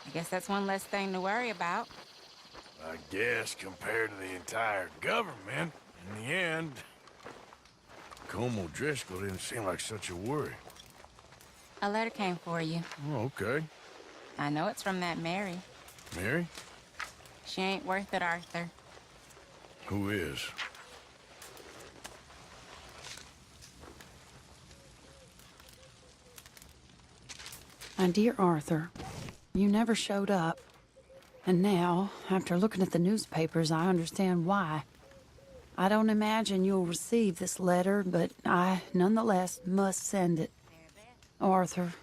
I guess that's one less thing to worry about. I guess compared to the entire government, in the end, Como Driscoll didn't seem like such a worry. A letter came for you. Oh, okay. I know it's from that Mary. Mary? She ain't worth it, Arthur. Who is? My dear Arthur, you never showed up. And now, after looking at the newspapers, I understand why. I don't imagine you'll receive this letter, but I, nonetheless, must send it. Arthur.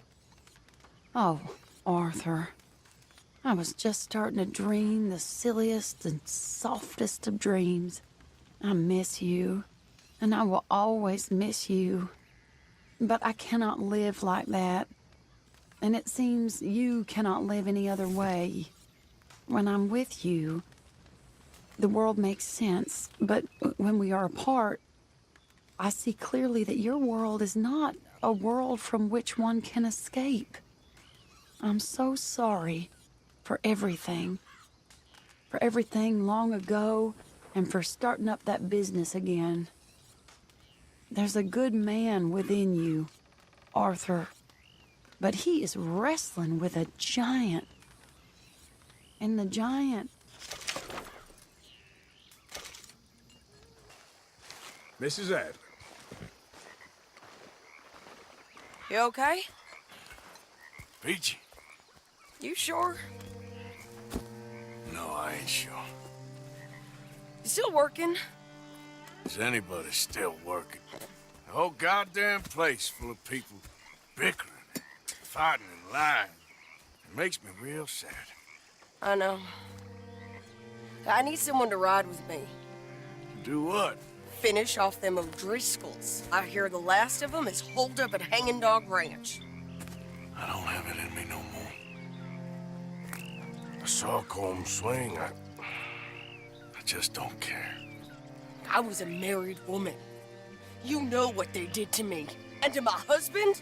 Oh, Arthur. I was just starting to dream the silliest and softest of dreams. I miss you, and I will always miss you. But I cannot live like that. And it seems you cannot live any other way. When I'm with you, the world makes sense. But when we are apart, I see clearly that your world is not a world from which one can escape. I'm so sorry for everything. For everything long ago, and for starting up that business again. There's a good man within you, Arthur. But he is wrestling with a giant. And the giant... Mrs. Adler. You okay? Peachy? You sure? No, I ain't sure. You still working? Is anybody still working? The whole goddamn place full of people bickering, fighting and lying. It makes me real sad. I know. I need someone to ride with me. Do what? Finish off them O'Driscolls. I hear the last of them is holed up at Hanging Dog Ranch. I don't have it in me no more. I saw Colm swing. I just don't care. I was a married woman. You know what they did to me. And to my husband?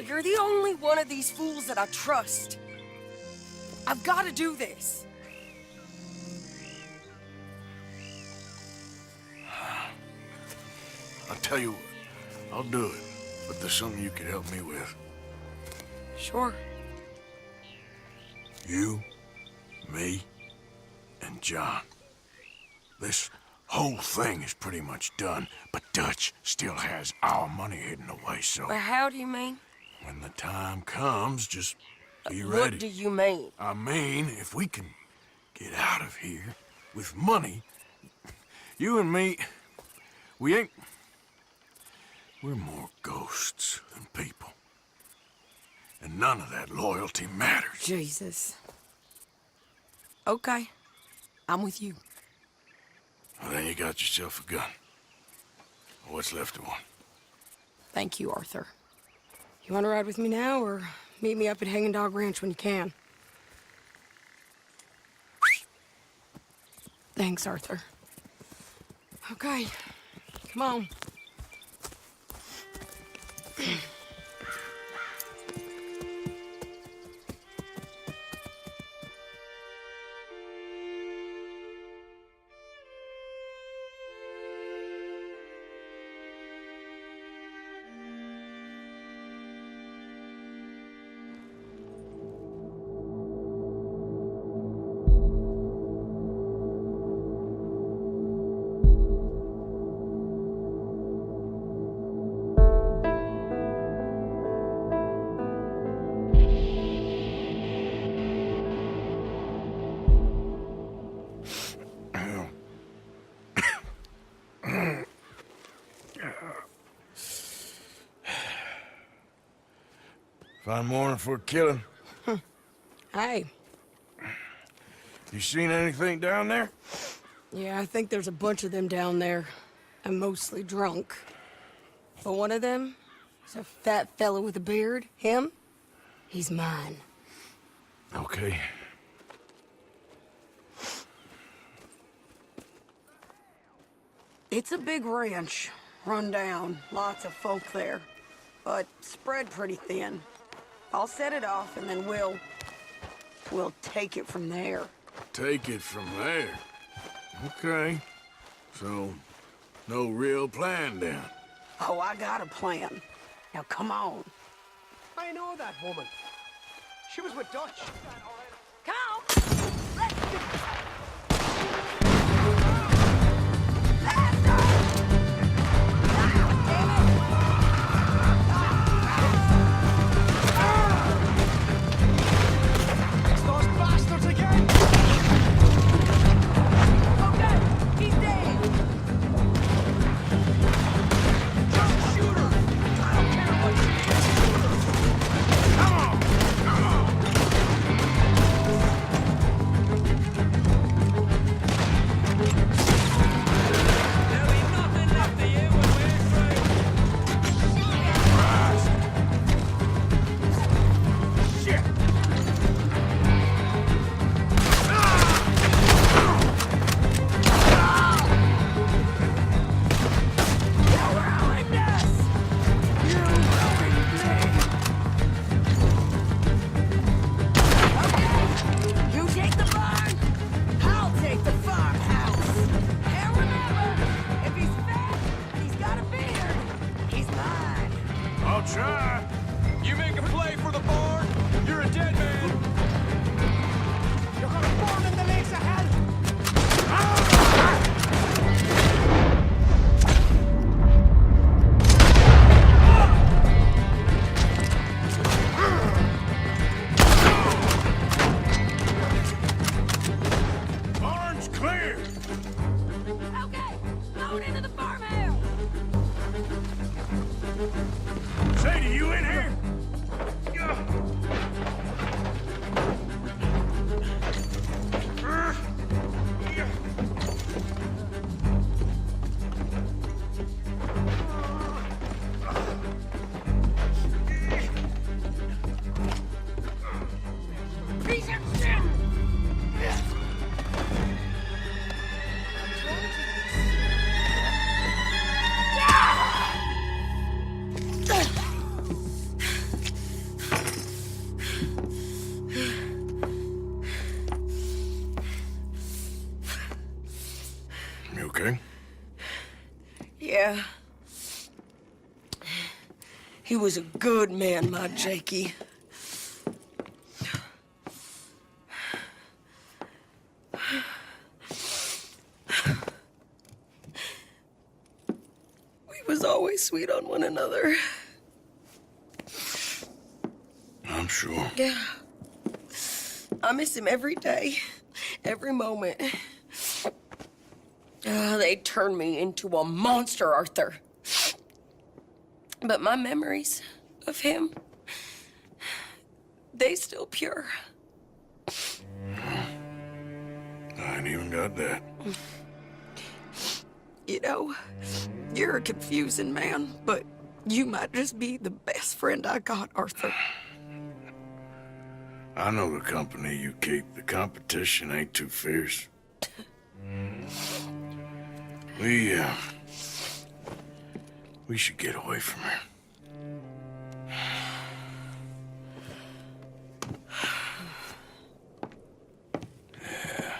You're the only one of these fools that I trust. I've got to do this. I'll tell you what. I'll do it. But there's something you can help me with. Sure. You, me, and John. This whole thing is pretty much done, but Dutch still has our money hidden away, so... But how do you mean? When the time comes, just be ready. What do you mean? I mean, if we can get out of here with money, you and me, we ain't... We're more ghosts than people. And none of that loyalty matters. Jesus. Okay. I'm with you. Well, then you got yourself a gun. What's left of one. Thank you, Arthur. You want to ride with me now, or meet me up at Hanging Dog Ranch when you can? Thanks, Arthur. Okay. Come on. Fine morning for a killing. Hey. You seen anything down there? Yeah, I think there's a bunch of them down there. I'm mostly drunk. But one of them is a fat fella with a beard. Him? He's mine. Okay. It's a big ranch. Run down. Lots of folk there. But spread pretty thin. I'll set it off and then we'll take it from there. Take it from there. Okay. So, no real plan then? Oh, I got a plan. Now come on. I know that woman. She was with Dutch. Yeah. He was a good man, my Jakey. We was always sweet on one another. I'm sure. Yeah. I miss him every day, every moment. They turned me into a monster, Arthur. But my memories of him, they still pure. I ain't even got that. You know, you're a confusing man, but you might just be the best friend I got, Arthur. I know the company you keep. The competition ain't too fierce. We should get away from her. Yeah.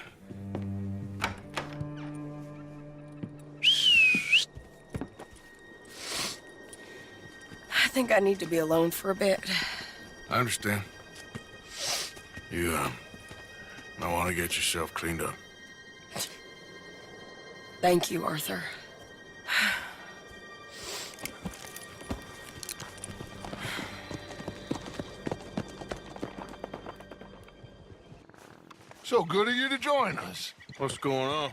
I think I need to be alone for a bit. I understand. You, might want to get yourself cleaned up. Thank you, Arthur. So good of you to join us. What's going on?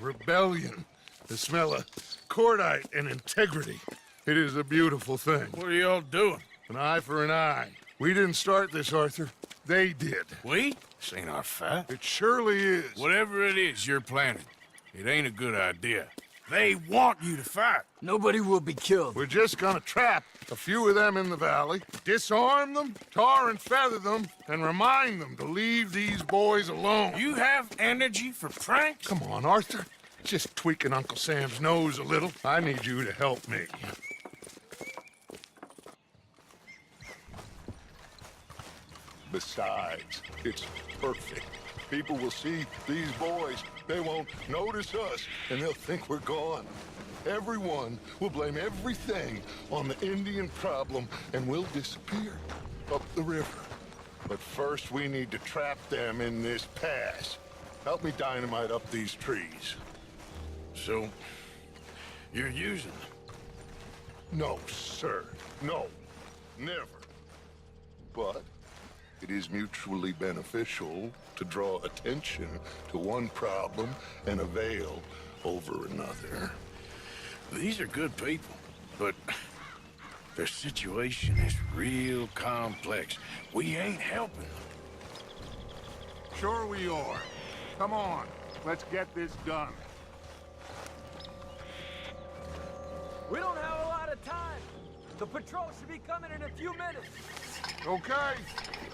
Rebellion. The smell of cordite and integrity. It is a beautiful thing. What are y'all doing? An eye for an eye. We didn't start this, Arthur. They did. We? This ain't our fight. It surely is. Whatever it is you're planning, it ain't a good idea. They want you to fight. Nobody will be killed. We're just gonna trap a few of them in the valley, disarm them, tar and feather them, and remind them to leave these boys alone. You have energy for pranks? Come on, Arthur. Just tweaking Uncle Sam's nose a little. I need you to help me. Besides, it's perfect. People will see these boys. They won't notice us, and they'll think we're gone. Everyone will blame everything on the Indian problem, and we'll disappear up the river. But first, we need to trap them in this pass. Help me dynamite up these trees. So, you're using them? No, sir. No. Never. But it is mutually beneficial to draw attention to one problem and avail over another. These are good people, but their situation is real complex. We ain't helping them. Sure we are. Come on, let's get this done. We don't have a lot of time. The patrol should be coming in a few minutes. Okay.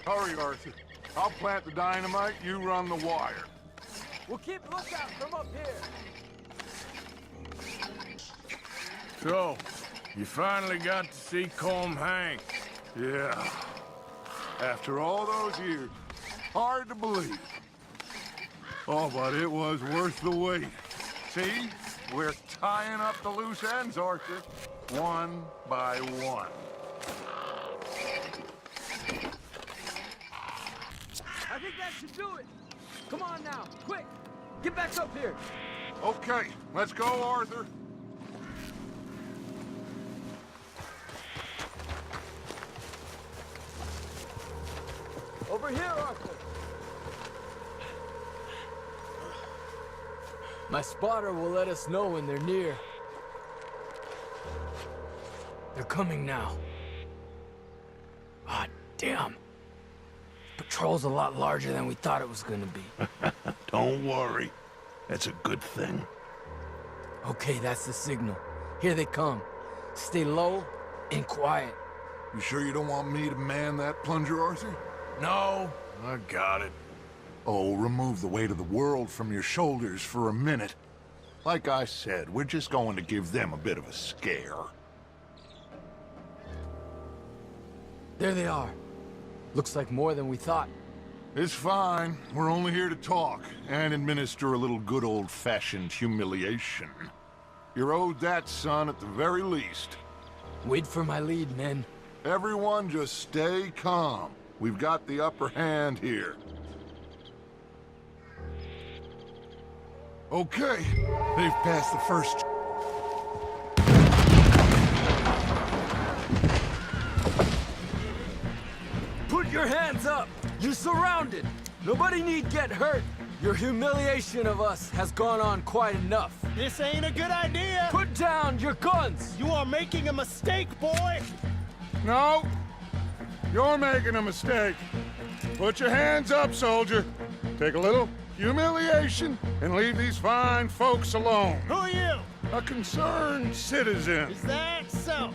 Hurry, Arthur. I'll plant the dynamite, you run the wire. We'll keep lookout from up here. So, you finally got to see Colm hang. Yeah. After all those years. Hard to believe. Oh, but it was worth the wait. See? We're tying up the loose ends, Arthur. One by one. I think that should do it. Come on now, quick. Get back up here. Okay, let's go, Arthur. Over here, Arthur. My spotter will let us know when they're near. They're coming now. Ah, damn. Patrol's a lot larger than we thought it was gonna be. Don't worry. That's a good thing. Okay, that's the signal. Here they come. Stay low and quiet. You sure you don't want me to man that plunger, Arthur? No, I got it. Oh, remove the weight of the world from your shoulders for a minute. Like I said, we're just going to give them a bit of a scare. There they are. Looks like more than we thought. It's fine. We're only here to talk and administer a little good old-fashioned humiliation. You're owed that, son, at the very least. Wait for my lead, men. Everyone just stay calm. We've got the upper hand here. Okay, they've passed the first. Put your hands up! You're surrounded! Nobody need get hurt! Your humiliation of us has gone on quite enough. This ain't a good idea! Put down your guns! You are making a mistake, boy! No, you're making a mistake. Put your hands up, soldier. Take a little humiliation and leave these fine folks alone. Who are you? A concerned citizen. Is that so?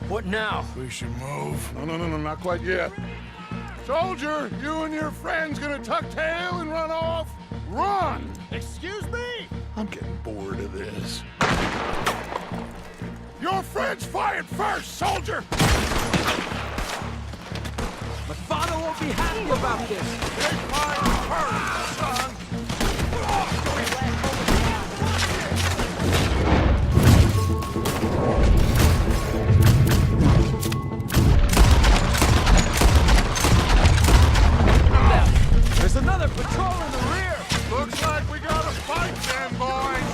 What now? We should move. No, not quite yet. Soldier, you and your friends gonna tuck tail and run off? Run! Excuse me? I'm getting bored of this. Your friends fired first, soldier! My father won't be happy about this. They fired first, son! There's another patrol in the rear! Looks like we got a fight then, boys!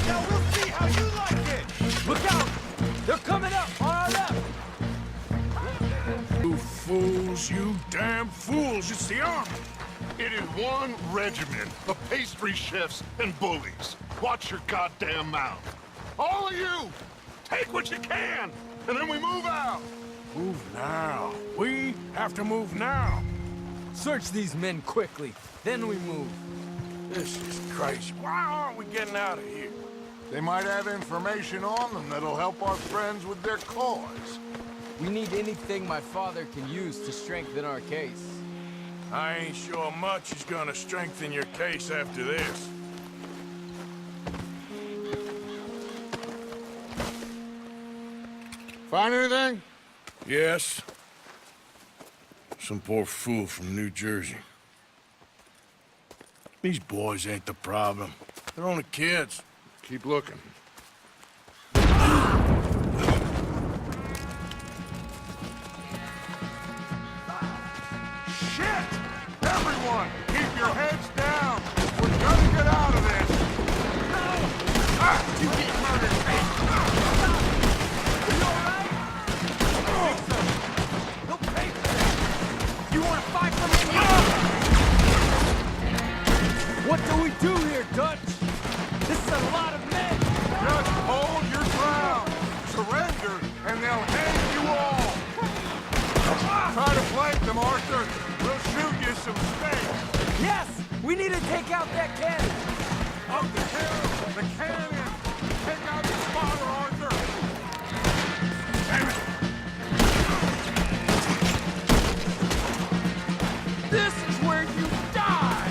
Now we'll see how you like it! Look out! They're coming up on our left! You fools, you damn fools! It's the army! It is one regiment of pastry chefs and bullies. Watch your goddamn mouth. All of you! Take what you can, and then we move out! Move now. We have to move now. Search these men quickly, then we move. This is crazy. Why aren't we getting out of here? They might have information on them that'll help our friends with their cause. We need anything my father can use to strengthen our case. I ain't sure much is gonna strengthen your case after this. Find anything? Yes. Some poor fool from New Jersey. These boys ain't the problem. They're only kids. Keep looking. Shit! Everyone, keep your heads down! We're gonna get out of this! You get murdered! Are you alright? I think so. They'll pay for that. You want to fight for me? What do we do here, Dutch? This is a lot of men! Just hold your ground! Surrender, and they'll hang you all! Try to flank them, Arthur! We'll shoot you some space! Yes! We need to take out that cannon! Up the hill! The cannon! Take out the spotter, Arthur! Damn it! This is where you die!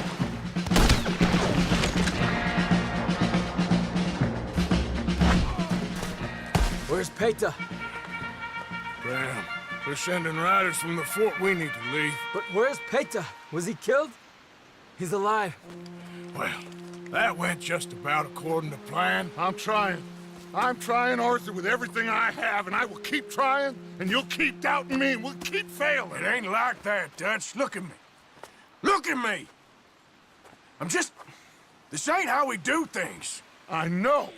Where's Peta? Damn. They're sending riders from the fort. We need to leave. But where's Peta? Was he killed? He's alive. Well, that went just about according to plan. I'm trying. I'm trying, Arthur, with everything I have, and I will keep trying, and you'll keep doubting me, and we'll keep failing. It ain't like that, Dutch. Look at me. Look at me! I'm just... This ain't how we do things. I know.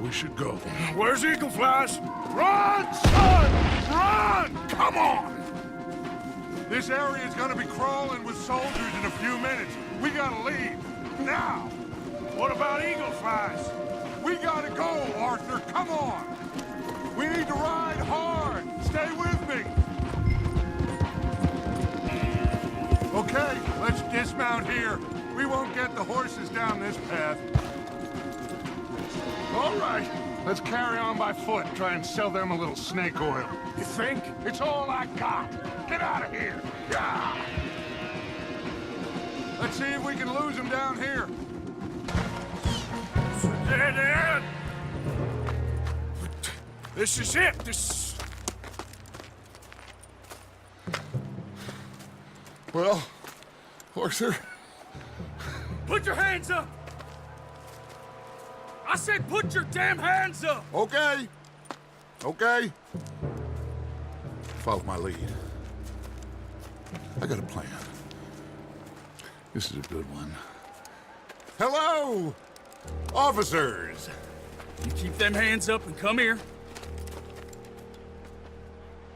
We should go. Where's Eagle Flies? Run, son! Run! Come on! This area is gonna be crawling with soldiers in a few minutes. We gotta leave. Now! What about Eagle Flies? We gotta go, Arthur. Come on! We need to ride hard. Stay with me. Okay, let's dismount here. We won't get the horses down this path. All right, let's carry on by foot and try and sell them a little snake oil. You think? It's all I got. Get out of here. Yeah. Let's see if we can lose them down here. Dead end. This is it. Well, Arthur. Put your hands up! I said put your damn hands up! Okay. Okay. Follow my lead. I got a plan. This is a good one. Hello, officers! You keep them hands up and come here.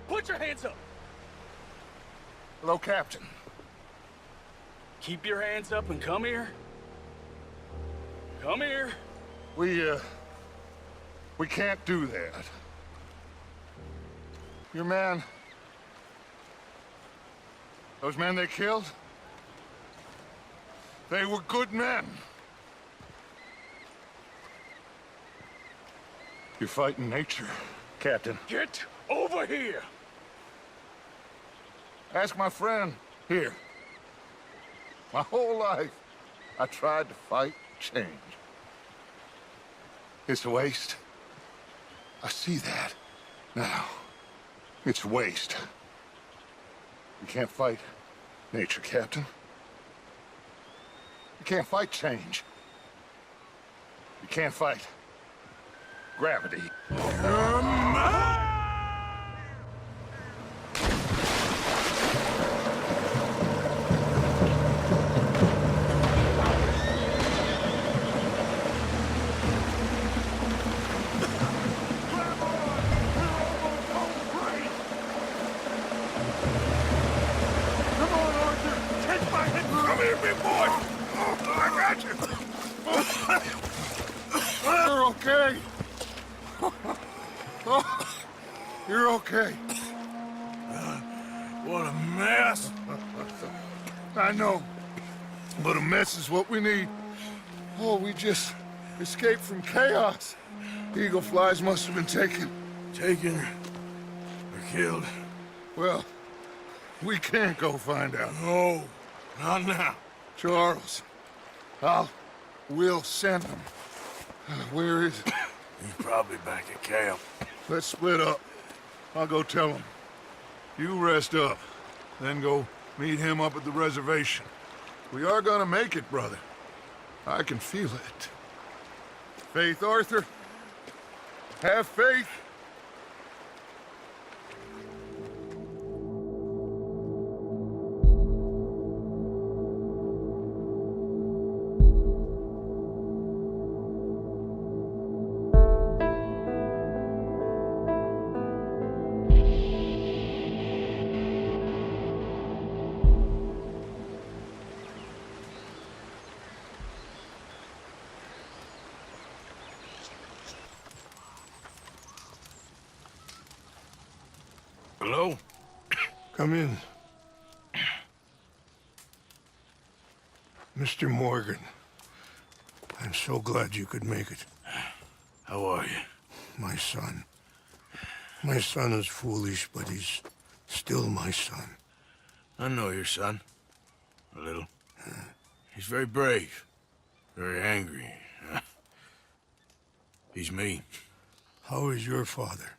Put your hands up! Hello, Captain. Keep your hands up and come here. Come here. We can't do that. Your man... Those men they killed? They were good men. You're fighting nature, Captain. Get over here. Ask my friend here. My whole life, I tried to fight change. It's a waste. I see that now. It's waste. You can't fight nature, Captain. You can't fight change. You can't fight gravity. Come here, big boy. You're okay. What a mess. I know, but a mess is what we need. Oh, we just escaped from chaos. Eagle flies must have been taken. Taken or killed? Well, we can't go find out. No, not now. Charles, we'll send him. Where is he? He's probably back at camp. Let's split up. I'll go tell him. You rest up, then go meet him up at the reservation. We are gonna make it, brother. I can feel it. Faith, Arthur. Have faith. Hello? Come in. Mr. Morgan, I'm so glad you could make it. How are you? My son. My son is foolish, but he's still my son. I know your son. A little. He's very brave. Very angry. He's me. How is your father?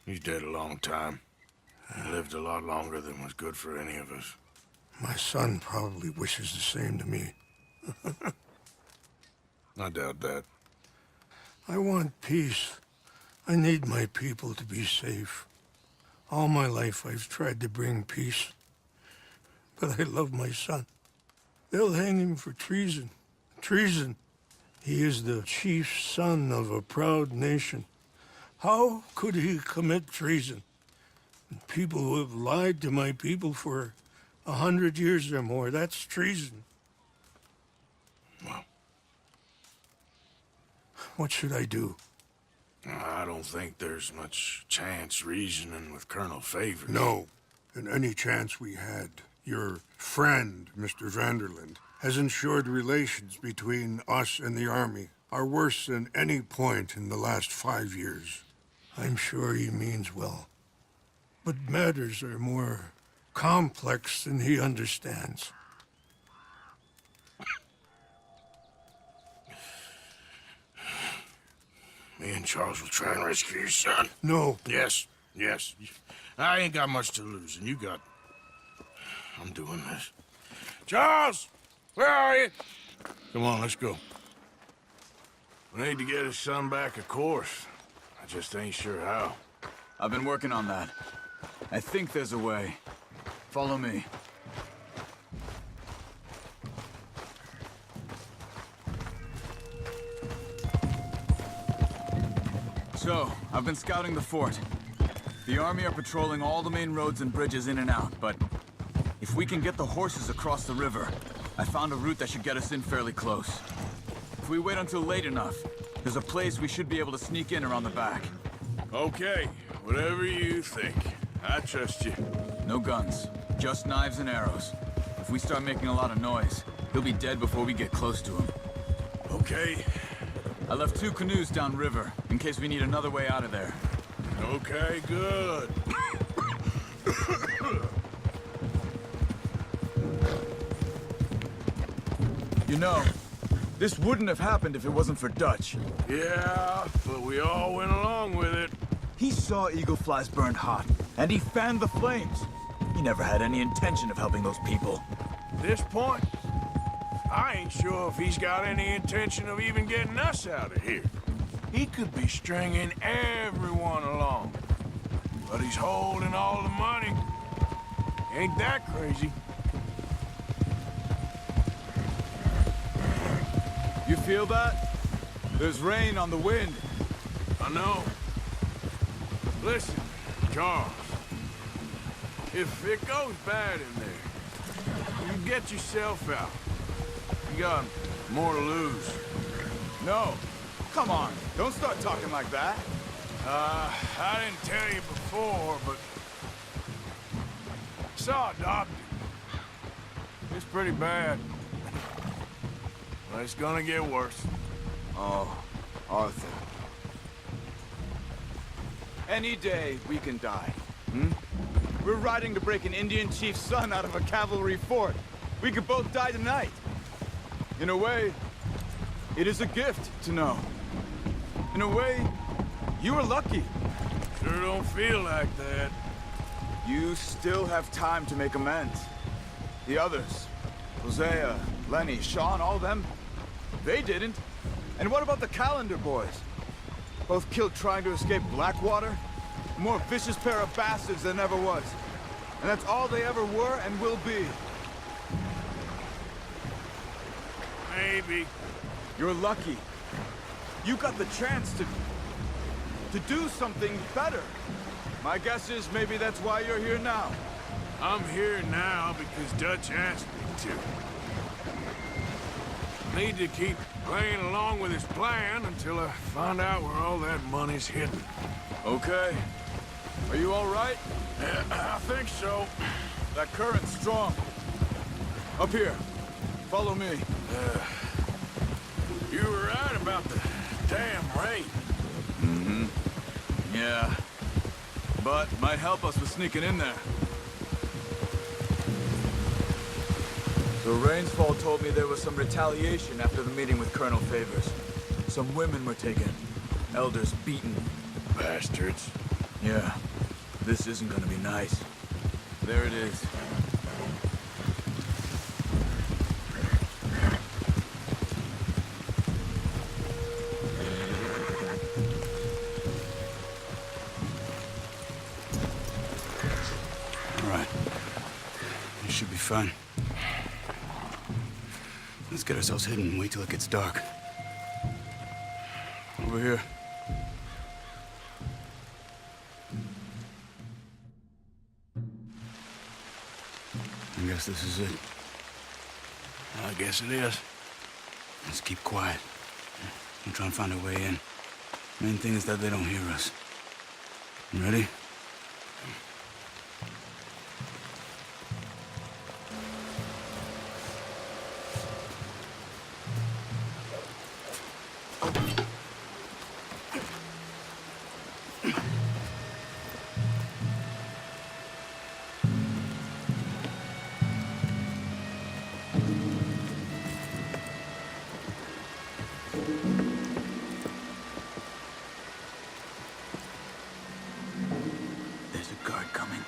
He's dead a long time. He lived a lot longer than was good for any of us. My son probably wishes the same to me. I doubt that. I want peace. I need my people to be safe. All my life I've tried to bring peace. But I love my son. They'll hang him for treason. Treason. He is the chief son of a proud nation. How could he commit treason? People who have lied to my people for 100 years or more, that's treason. Well, what should I do? I don't think there's much chance reasoning with Colonel Favors. No. And any chance we had, your friend, Mr. Vanderland, has ensured relations between us and the Army are worse than any point in the last 5 years. I'm sure he means well. But matters are more complex than he understands. Me and Charles will try and rescue your son. No. Yes, yes. I ain't got much to lose, and you got... I'm doing this. Charles! Where are you? Come on, let's go. We need to get his son back, of course. I just ain't sure how. I've been working on that. I think there's a way. Follow me. So, I've been scouting the fort. The army are patrolling all the main roads and bridges in and out, but if we can get the horses across the river, I found a route that should get us in fairly close. If we wait until late enough, there's a place we should be able to sneak in around the back. Okay, whatever you think. I trust you. No guns, just knives and arrows. If we start making a lot of noise, he'll be dead before we get close to him. Okay. I left 2 canoes downriver, in case we need another way out of there. Okay, good. You know, this wouldn't have happened if it wasn't for Dutch. Yeah, but we all went along with it. He saw eagle flies burned hot, and he fanned the flames. He never had any intention of helping those people. At this point, I ain't sure if he's got any intention of even getting us out of here. He could be stringing everyone along. But he's holding all the money. Ain't that crazy? You feel that? There's rain on the wind. I know. Listen, Charles. If it goes bad in there, you get yourself out. You got more to lose. No. Come on. Don't start talking like that. I didn't tell you before, but I saw a doctor. It's pretty bad. But it's gonna get worse. Oh, Arthur. Any day we can die. Hmm? We're riding to break an Indian chief's son out of a cavalry fort. We could both die tonight. In a way, it is a gift to know. In a way, you were lucky. Sure don't feel like that. You still have time to make amends. The others, Hosea, Lenny, Sean, all them, they didn't. And what about the Calendar boys? Both killed trying to escape Blackwater? A more vicious pair of bastards than ever was. And that's all they ever were and will be. Maybe. You're lucky. You got the chance to do something better. My guess is maybe that's why you're here now. I'm here now because Dutch asked me to. Need to keep playing along with his plan until I find out where all that money's hidden. Okay. Are you all right? Yeah, I think so. That current's strong. Up here. Follow me. You were right about the damn rain. Mm-hmm. Yeah. But might help us with sneaking in there. So Rainsfall told me there was some retaliation after the meeting with Colonel Favors. Some women were taken. Elders beaten. Bastards. Yeah. This isn't gonna be nice. There it is. All right. This should be fun. Let's get ourselves hidden and wait till it gets dark. Over here. I guess this is it. I guess it is. Let's keep quiet. We'll try and find a way in. Main thing is that they don't hear us. You ready? There's a guard coming.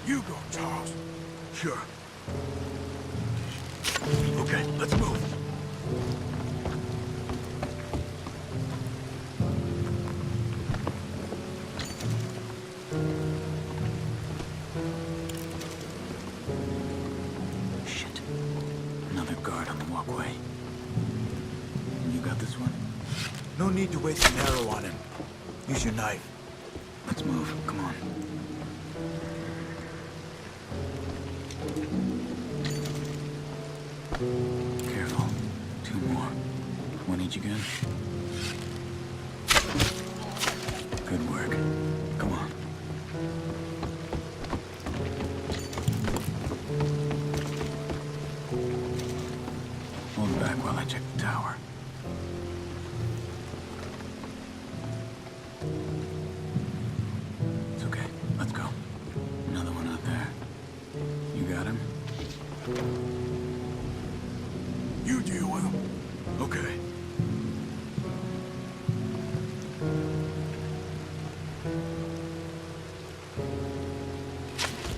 You go, Charles. Sure. Okay, let's move. Shit. Another guard on the walkway. You got this one? No need to waste an arrow on him. Use your knife. Let's move. Come on. Careful. Two more. One each again. Good work. Come on. Hold back while I check the tower. It's okay. Let's go. Another one out there. You got him? You deal with him. Okay.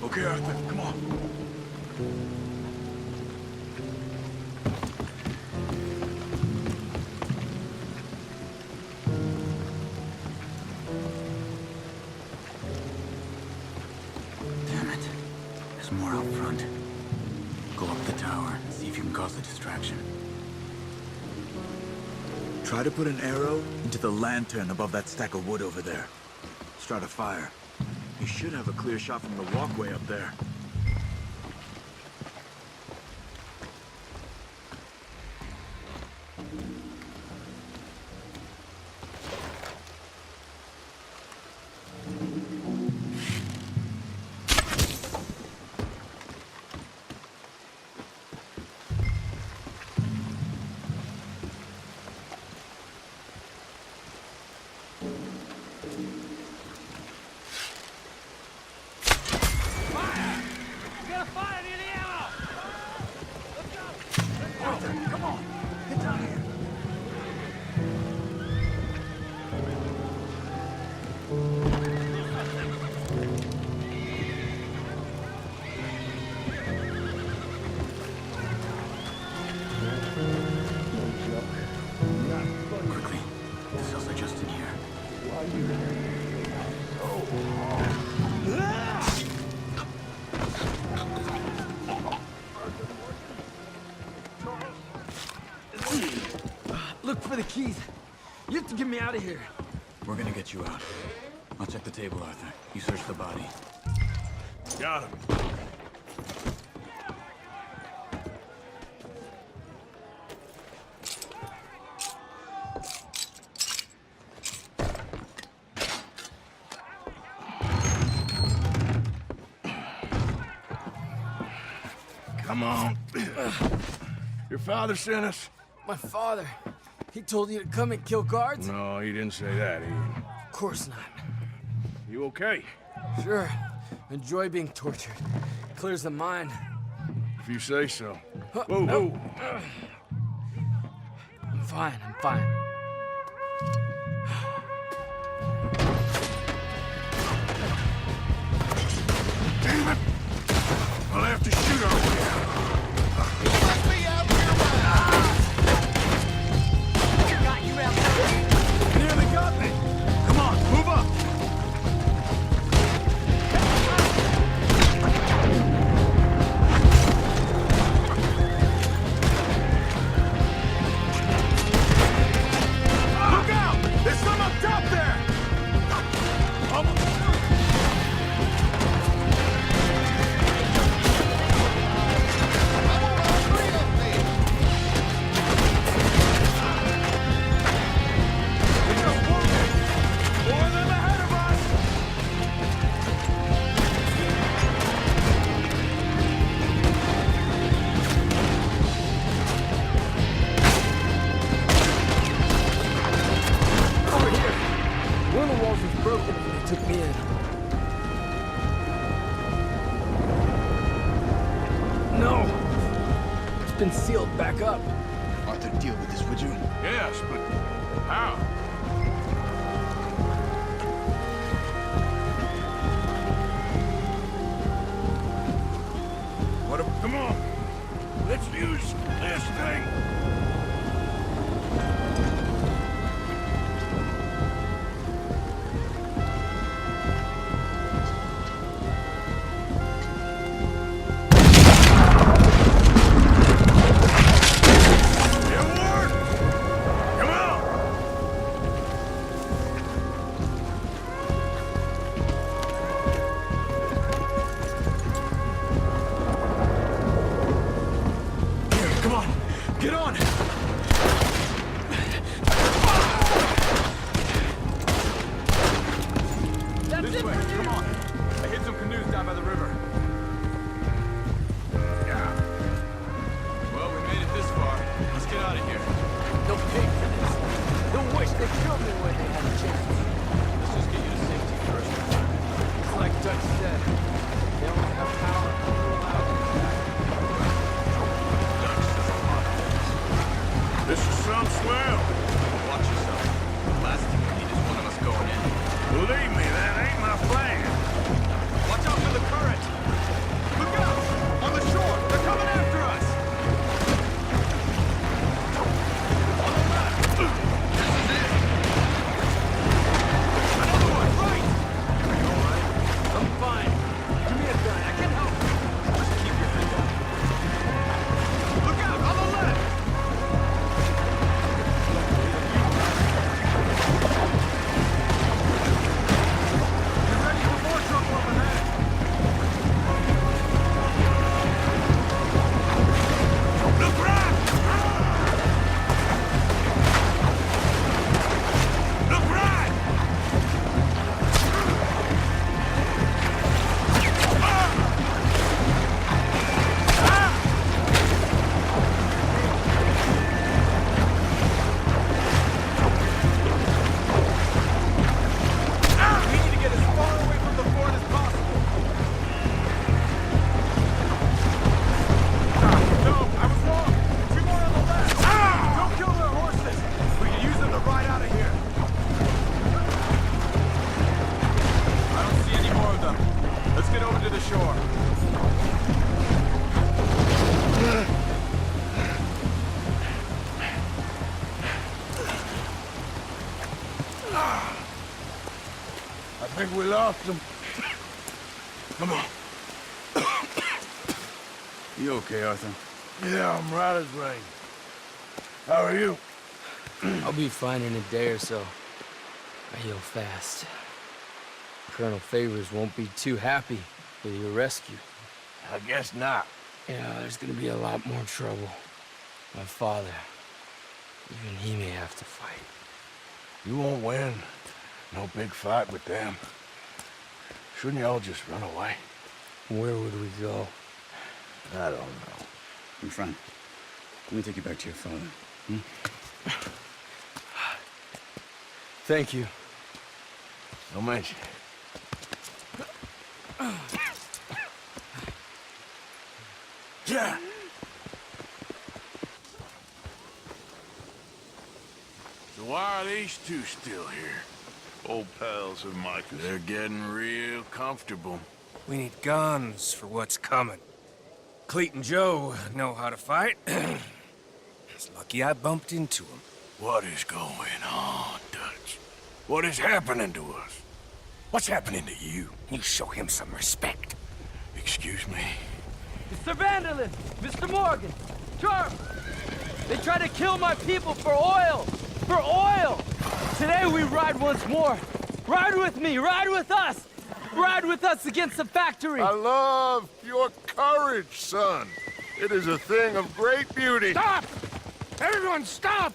Okay, Arthur, come on. Damn it. There's more out front. Go up the tower and see if you can cause a distraction. Try to put an arrow into the lantern above that stack of wood over there. Start a fire. You should have a clear shot from the walkway up there. me the keys. You have to get me out of here. We're gonna get you out. I'll check the table, Arthur. You search the body. Got him. Come on. Your father sent us? My father. He told you to come and kill guards? No, he didn't say that. Of course not. You okay? Sure. Enjoy being tortured. Clears the mind. If you say so. Whoa, whoa. I'm fine, I'm fine. Damn it! I'll have to shoot our way out. Got you out there. Nearly got me! Come on, move up! Look out! There's some up top there! One of the walls was broken when they took me in. No! It's been sealed back up. Arthur, deal with this, would you? Yes, but how? Come on. Let's use this thing. Get on! This way, come on. I hit some canoes down by the river. Yeah. Well, we made it this far. Let's get out of here. They'll pay for this. They'll wish they killed me when they had a chance. Let's just get you to safety first. It's like Dutch said. They only have power to rule out the attack. This is some swell. Watch yourself. The last thing we need is one of us going in. Believe me, that ain't my plan. Watch out for the current! Look out! On the shore! They're coming after us! On the left! This is it! Another one, right! Are you alright? I'm fine. Give me a gun. I can help. Just keep your head down. Look out! On the left! Get ready for more trouble up ahead! Look right! Look right! We need to get as far away from the fort as possible. No, I was wrong. Two more on the left. Don't kill their horses. We can use them to ride out of here. I don't see any more of them. Let's get over to the shore. I think we lost them. Come on. You okay, Arthur? Yeah, I'm right as rain. How are you? I'll be fine in a day or so. I heal fast. Colonel Favors won't be too happy with your rescue. I guess not. Yeah, there's gonna be a lot more trouble. My father, even he may have to fight. You won't win. No big fight with them. Shouldn't y'all just run away? Where would we go? I don't know. My friend, let me take you back to your father. Thank you. No mention. Yeah. So why are these two still here? Old pals of Micah's. They're getting real comfortable. We need guns for what's coming. Cleet and Joe know how to fight. It's lucky I bumped into them. What is going on, Dutch? What is happening to us? What's happening to you? You show him some respect. Excuse me. Mr. Vanderlyn! Mr. Morgan! Charm! They try to kill my people for oil! For oil! Today we ride once more! Ride with me! Ride with us! Ride with us against the factory! I love your courage, son. It is a thing of great beauty. Stop! Everyone stop!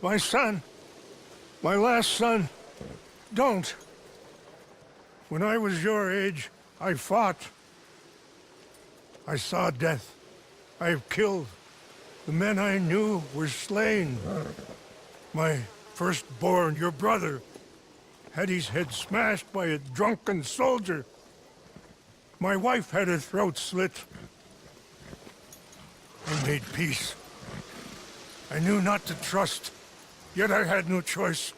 My son, my last son, don't. When I was your age, I fought. I saw death. I have killed. The men I knew were slain. My firstborn, your brother, had his head smashed by a drunken soldier. My wife had her throat slit. I made peace. I knew not to trust, yet I had no choice.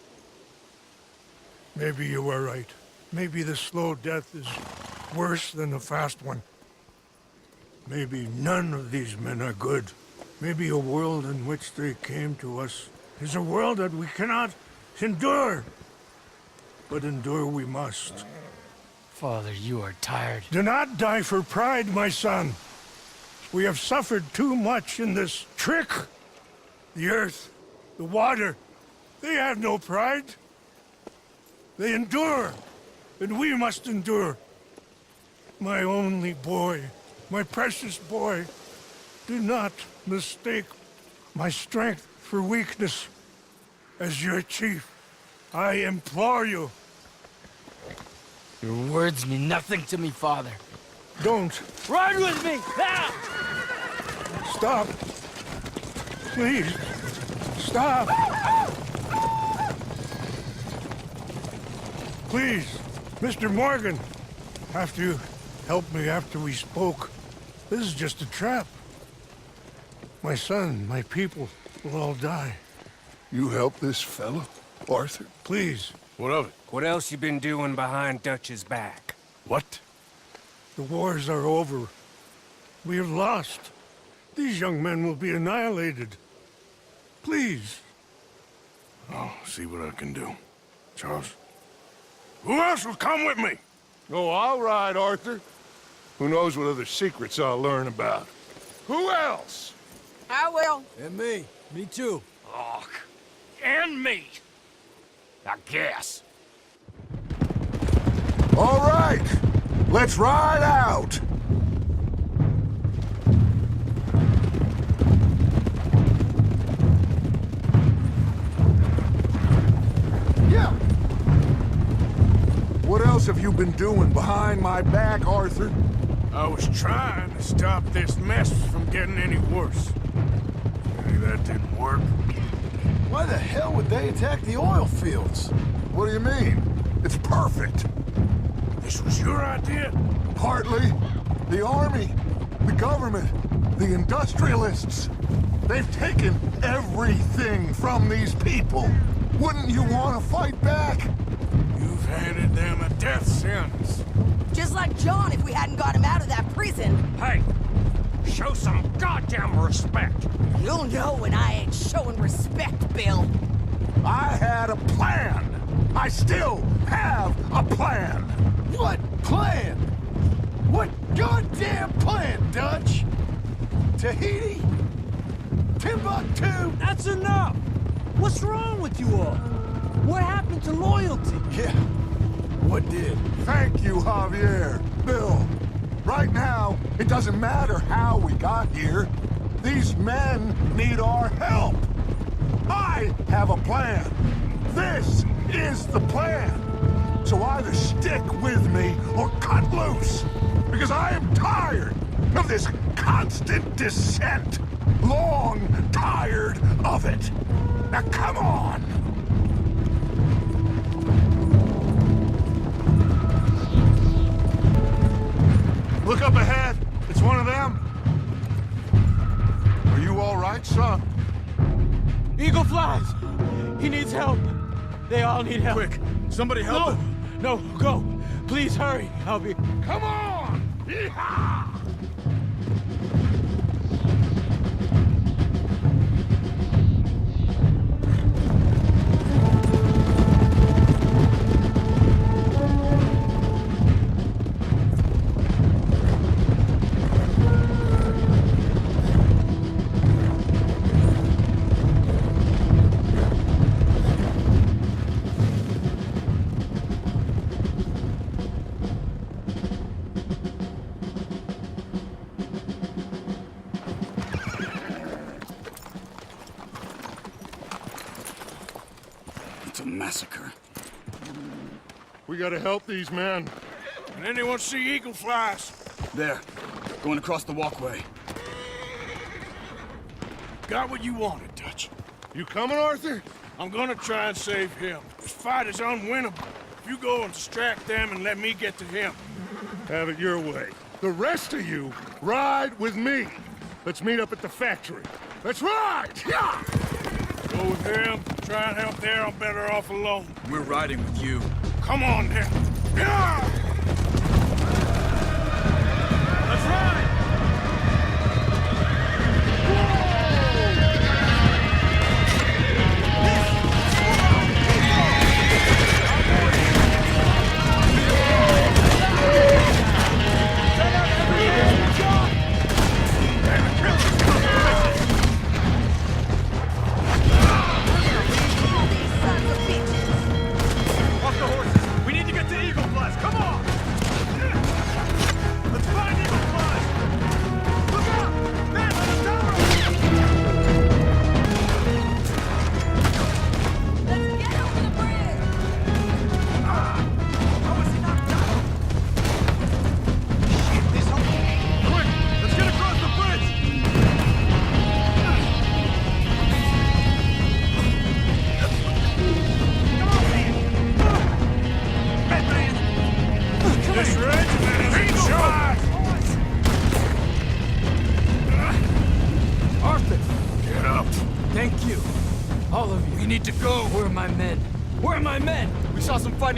Maybe you were right. Maybe the slow death is worse than the fast one. Maybe none of these men are good. Maybe a world in which they came to us is a world that we cannot endure. But endure we must. Father, you are tired. Do not die for pride, my son. We have suffered too much in this trick. The earth, the water, they have no pride. They endure, and we must endure. My only boy, my precious boy, do not mistake my strength for weakness. As your chief, I implore you. Your words mean nothing to me, Father. Don't. Ride with me! Now! Stop. Please. Stop. Please, Mr. Morgan, after you helped me after we spoke, this is just a trap. My son, my people will all die. You help this fellow, Arthur? Please. What of it? What else you been doing behind Dutch's back? What? The wars are over. We have lost. These young men will be annihilated. Please. I'll see what I can do. Charles? Who else will come with me? Oh, all right, Arthur. Who knows what other secrets I'll learn about. Who else? I will. And me. Me too. Oh, and me. I guess. All right. Let's ride out. Yeah. What else have you been doing behind my back, Arthur? I was trying to stop this mess from getting any worse. Maybe that didn't work. Why the hell would they attack the oil fields? What do you mean? It's perfect. This was your idea? Partly. The army, the government, the industrialists. They've taken everything from these people. Wouldn't you want to fight back? You've handed them a death sentence. Just like John if we hadn't got him out of that prison. Hey, show some goddamn respect. You'll know when I ain't showing respect, Bill. I had a plan. I still have a plan. What plan? What goddamn plan, Dutch? Tahiti? Timbuktu! That's enough! What's wrong with you all? What happened to loyalty? Yeah, what did? Thank you, Javier. Bill, right now, it doesn't matter how we got here. These men need our help. I have a plan. This is the plan. So either stick with me or cut loose. Because I am tired of this constant descent. Long tired of it. Now come on! Look up ahead. It's one of them. Are you all right, son? Eagle flies! He needs help. They all need help. Quick, somebody help him. No, go. Please hurry. I'll be... Come on! Yeehaw! It's a massacre. We gotta help these men. Can anyone see eagle flies? There. Going across the walkway. Got what you wanted, Dutch. You coming, Arthur? I'm gonna try and save him. This fight is unwinnable. You go and distract them and let me get to him. Have it your way. The rest of you, ride with me. Let's meet up at the factory. Let's ride! Yeah! Go with him. Try and help there. I'm better off alone. We're riding with you. Come on, then. Yeah! Let's ride!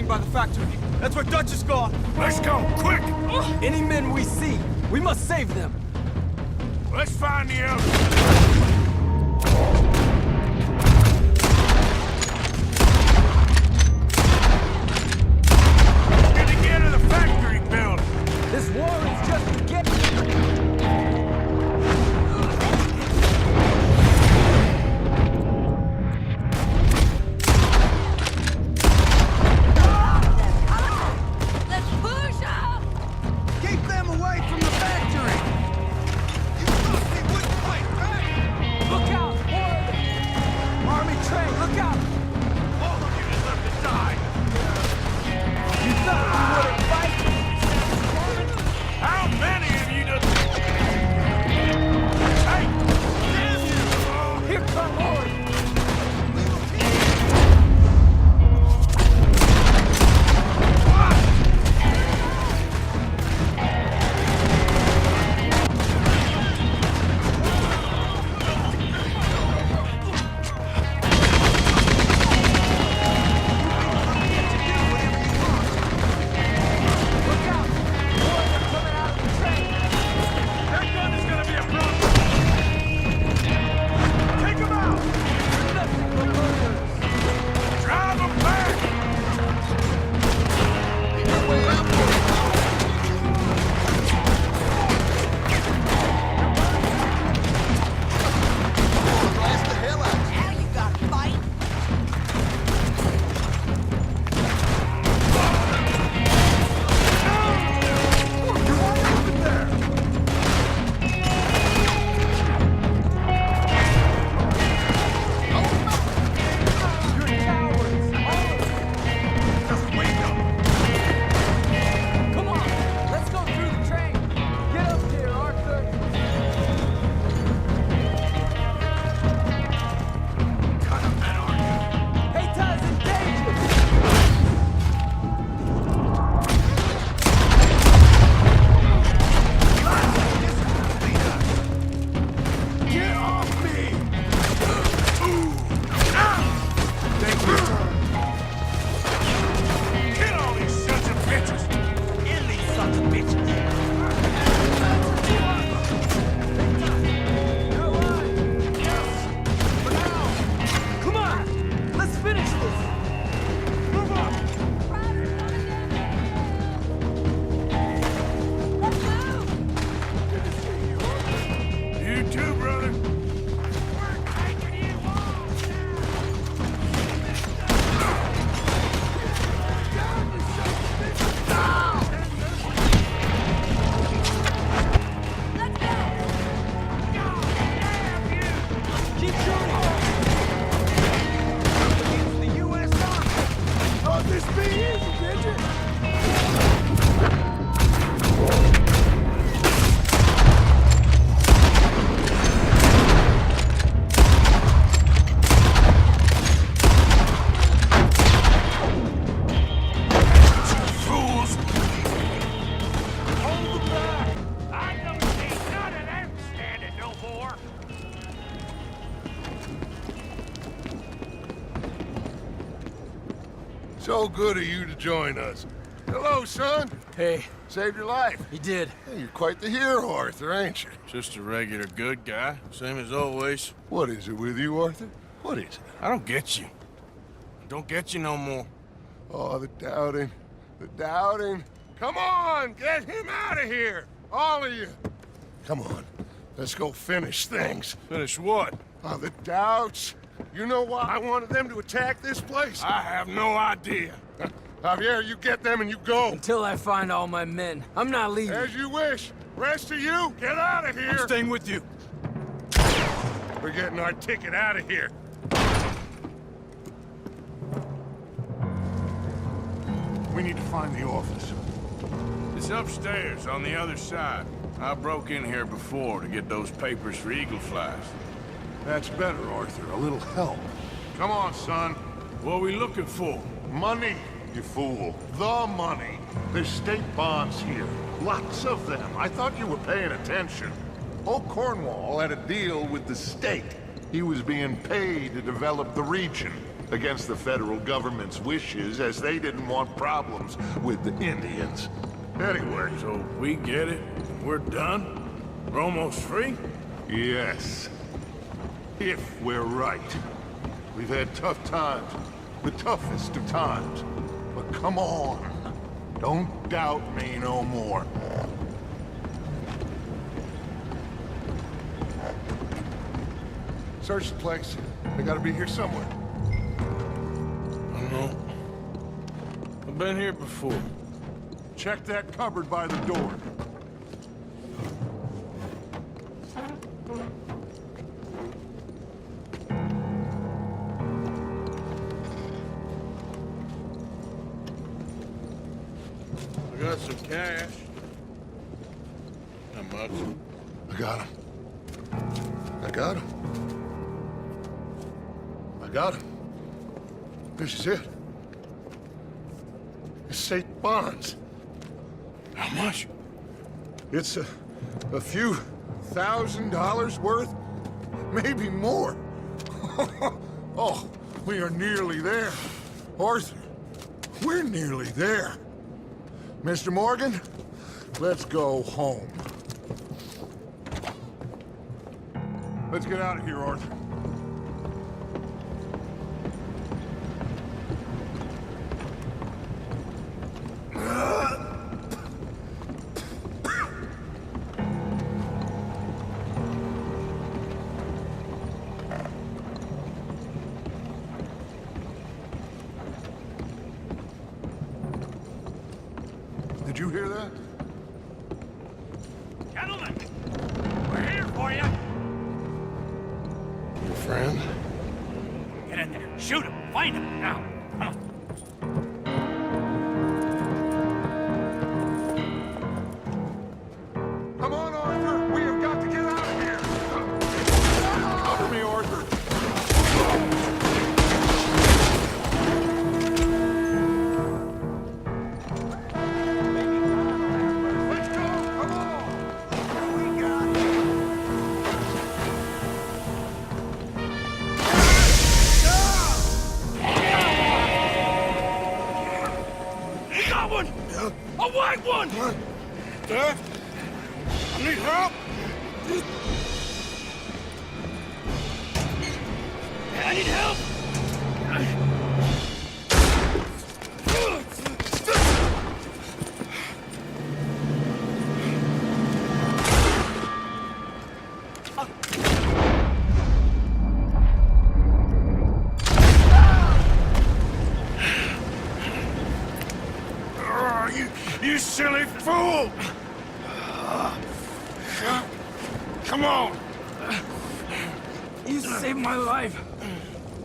By the factory. That's where Dutch is gone. Let's go, quick! Any men we see, we must save them. Let's find the others. Get to the factory building. This war is just beginning. Out! So good of you to join us. Hello, son. Hey. Saved your life. He did. Hey, you're quite the hero, Arthur, ain't you? Just a regular good guy, same as always. What is it with you, Arthur? What is it? I don't get you. Don't get you no more. Oh, the doubting. The doubting. Come on, get him out of here. All of you. Come on. Let's go finish things. Finish what? Oh, the doubts. You know why I wanted them to attack this place? I have no idea. Javier, you get them and you go. Until I find all my men. I'm not leaving. As you wish. Rest of you, get out of here. I'm staying with you. We're getting our ticket out of here. We need to find the office. It's upstairs, on the other side. I broke in here before to get those papers for Eagle Flies. That's better, Arthur. A little help. Come on, son. What are we looking for? Money, you fool. The money. There's state bonds here. Lots of them. I thought you were paying attention. Old Cornwall had a deal with the state. He was being paid to develop the region against the federal government's wishes, as they didn't want problems with the Indians. Anyway. So we get it. We're done? We're almost free? Yes. If we're right. We've had tough times. The toughest of times. But come on. Don't doubt me no more. Search the place. They gotta be here somewhere. I don't know. I've been here before. Check that cupboard by the door. I got some cash. Not much. I got him. I got him. I got him. This is it. It's state bonds. How much? It's a few $1,000s worth, maybe more. Oh, we are nearly there. Arthur, we're nearly there. Mr. Morgan, let's go home. Let's get out of here, Arthur. Did you hear that? Gentlemen, we're here for you. Your friend? Get in there. Shoot him. Find him. Now. Come on. Come on, Arthur! We have got to get out of here! Cover me, Arthur! Let's go! Come on! We got it! We got one! A white one! Dad? I need help! I need help! You silly fool! Come on! You saved my life.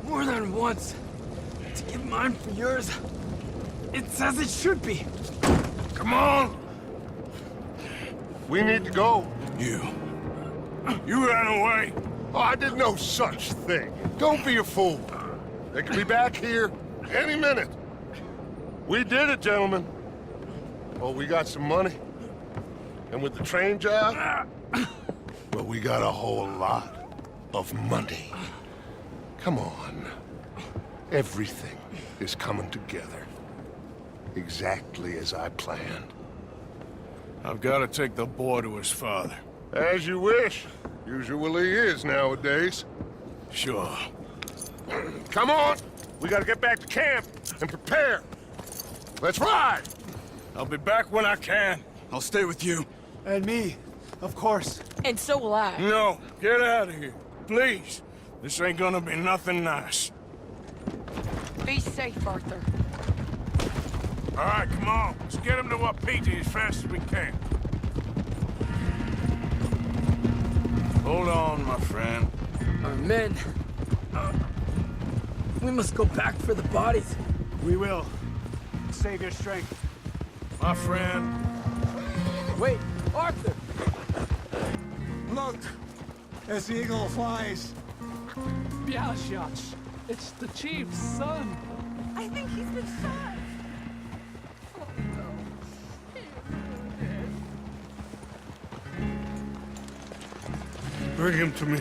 More than once. To give mine for yours. It's as it should be. Come on! We need to go. You ran away. Oh, I did no such thing. Don't be a fool. They could be back here any minute. We did it, gentlemen. Oh, we got some money. And with the train job, well, we got a whole lot of money. Come on. Everything is coming together. exactly as I planned. I've got to take the boy to his father. As you wish. Usually is nowadays. Sure. Come on! We gotta get back to camp and prepare. Let's ride! I'll be back when I can. I'll stay with you. And me, of course. And so will I. No, get out of here. Please. This ain't gonna be nothing nice. Be safe, Arthur. All right, come on. Let's get him to Wapiti as fast as we can. Hold on, my friend. Our men. We must go back for the bodies. We will. Save your strength. My friend. Wait, Arthur! Look! As the eagle flies. Biashach, it's the chief's son. I think he's been shot. Bring him to me.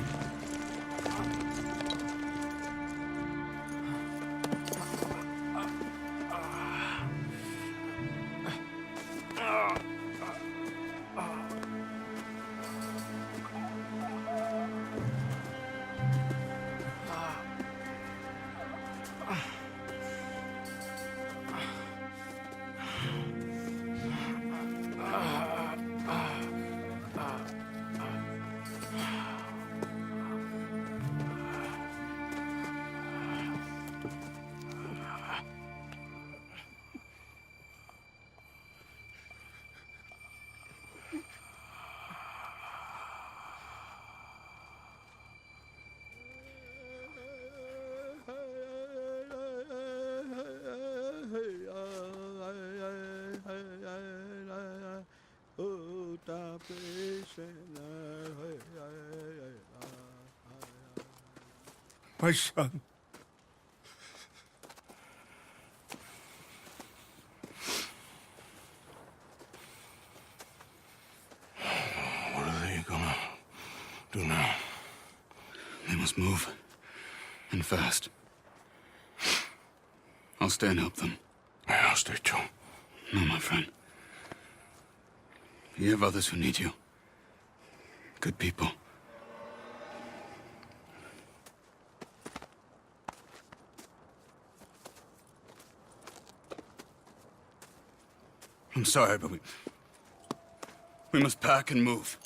My son. What are they gonna do now? They must move. And fast. I'll stay and help them. Yeah, I'll stay too. No, my friend. You have others who need you. Good people. I'm sorry, but we must pack and move.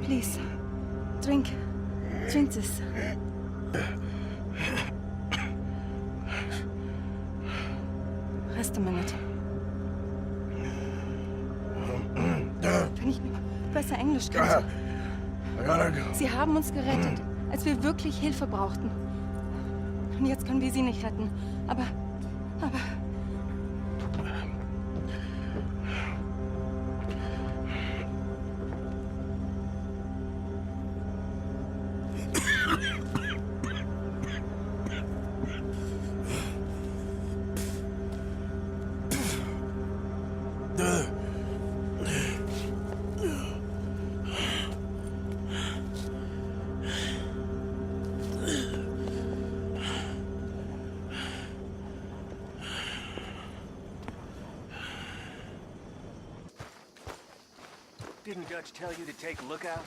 Please, drink this. Rest a minute. Wenn ich besser Englisch könnte. Sie haben uns gerettet, als wir wirklich Hilfe brauchten. Und jetzt können wir sie nicht retten. Aber... Didn't Dutch tell you to take a look out?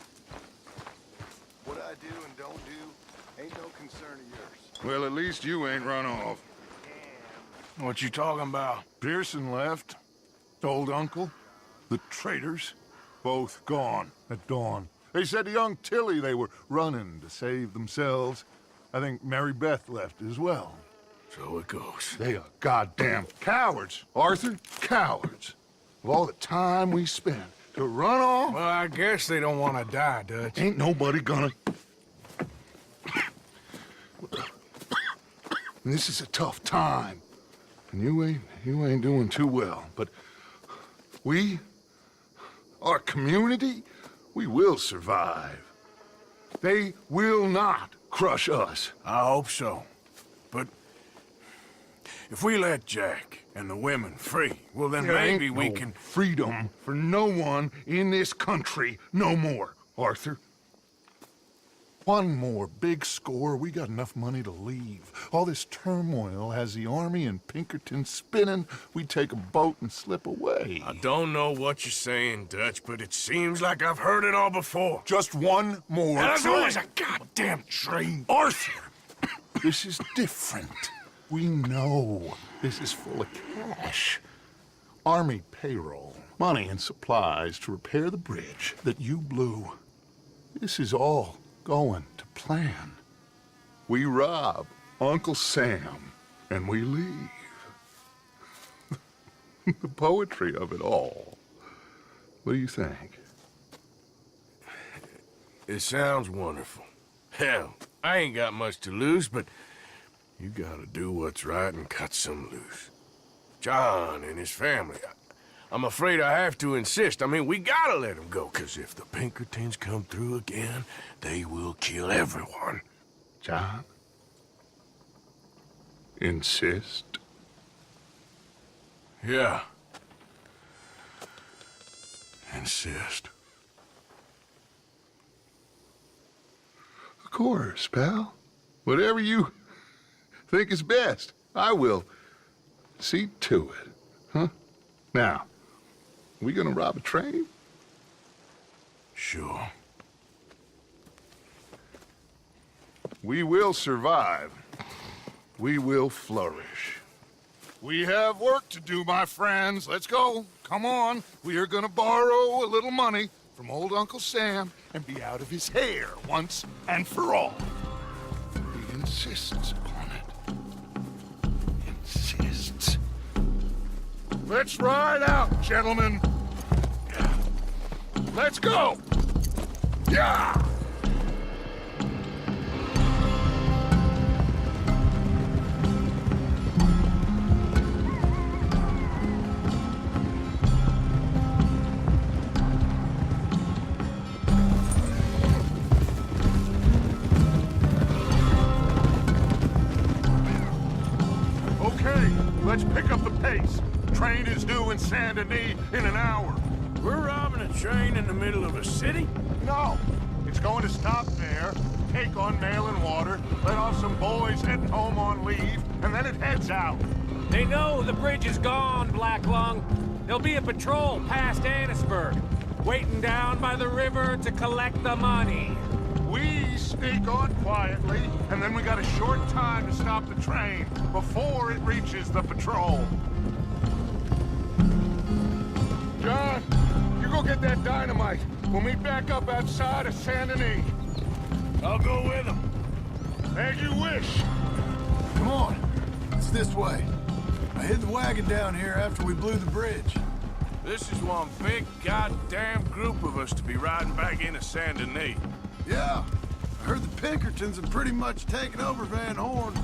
What I do and don't do ain't no concern of yours. Well, at least you ain't run off. What you talking about? Pearson left. Old uncle. The traitors. Both gone at dawn. They said to young Tilly they were running to save themselves. I think Mary Beth left as well. So it goes. They are goddamn cowards, Arthur. Cowards. Of all the time we spent to run off... Well, I guess they don't want to die, Dutch. Ain't nobody gonna... This is a tough time. And you ain't doing too well. But we, our community, we will survive. They will not crush us. I hope so. But if we let Jack and the women free, well then There maybe ain't we no can... freedom for no one in this country no more, Arthur. One more big score, we got enough money to leave. All this turmoil has the army and Pinkerton spinning. We take a boat and slip away. I don't know what you're saying, Dutch, but it seems like I've heard it all before. Just one more And there's train. always a goddamn train. Arthur! This is different. We know this is full of cash. Army payroll, money and supplies to repair the bridge that you blew. This is all going to plan. We rob Uncle Sam and we leave. The poetry of it all. What do you think? It sounds wonderful. Hell, I ain't got much to lose, but you gotta do what's right and cut some loose. John and his family, I'm afraid I have to insist. I mean, we gotta let him go, because if the Pinkertons come through again, they will kill everyone. John? Insist? Yeah. Insist. Of course, pal. Whatever you think is best, I will see to it. Huh? Now, we gonna rob a train? Sure. We will survive. We will flourish. We have work to do, my friends. Let's go. Come on. We are gonna borrow a little money from old Uncle Sam and be out of his hair once and for all. He insists upon it. Insists. Let's ride out, gentlemen. Let's go. Yeah! Okay, let's pick up the pace. Train is due in Saint Denis in an hour. We're robbing a train in the middle of a city? No, it's going to stop there, take on mail and water, let off some boys heading home on leave, and then it heads out. They know the bridge is gone, Black Lung. There'll be a patrol past Annisburg, waiting down by the river to collect the money. We sneak on quietly, and then we got a short time to stop the train before it reaches the patrol. John, you go get that dynamite. We'll meet back up outside of Saint Denis. I'll go with them. As you wish. Come on. It's this way. I hid the wagon down here after we blew the bridge. This is one big goddamn group of us to be riding back into Saint Denis. Yeah. I heard the Pinkertons have pretty much taken over Van Horn.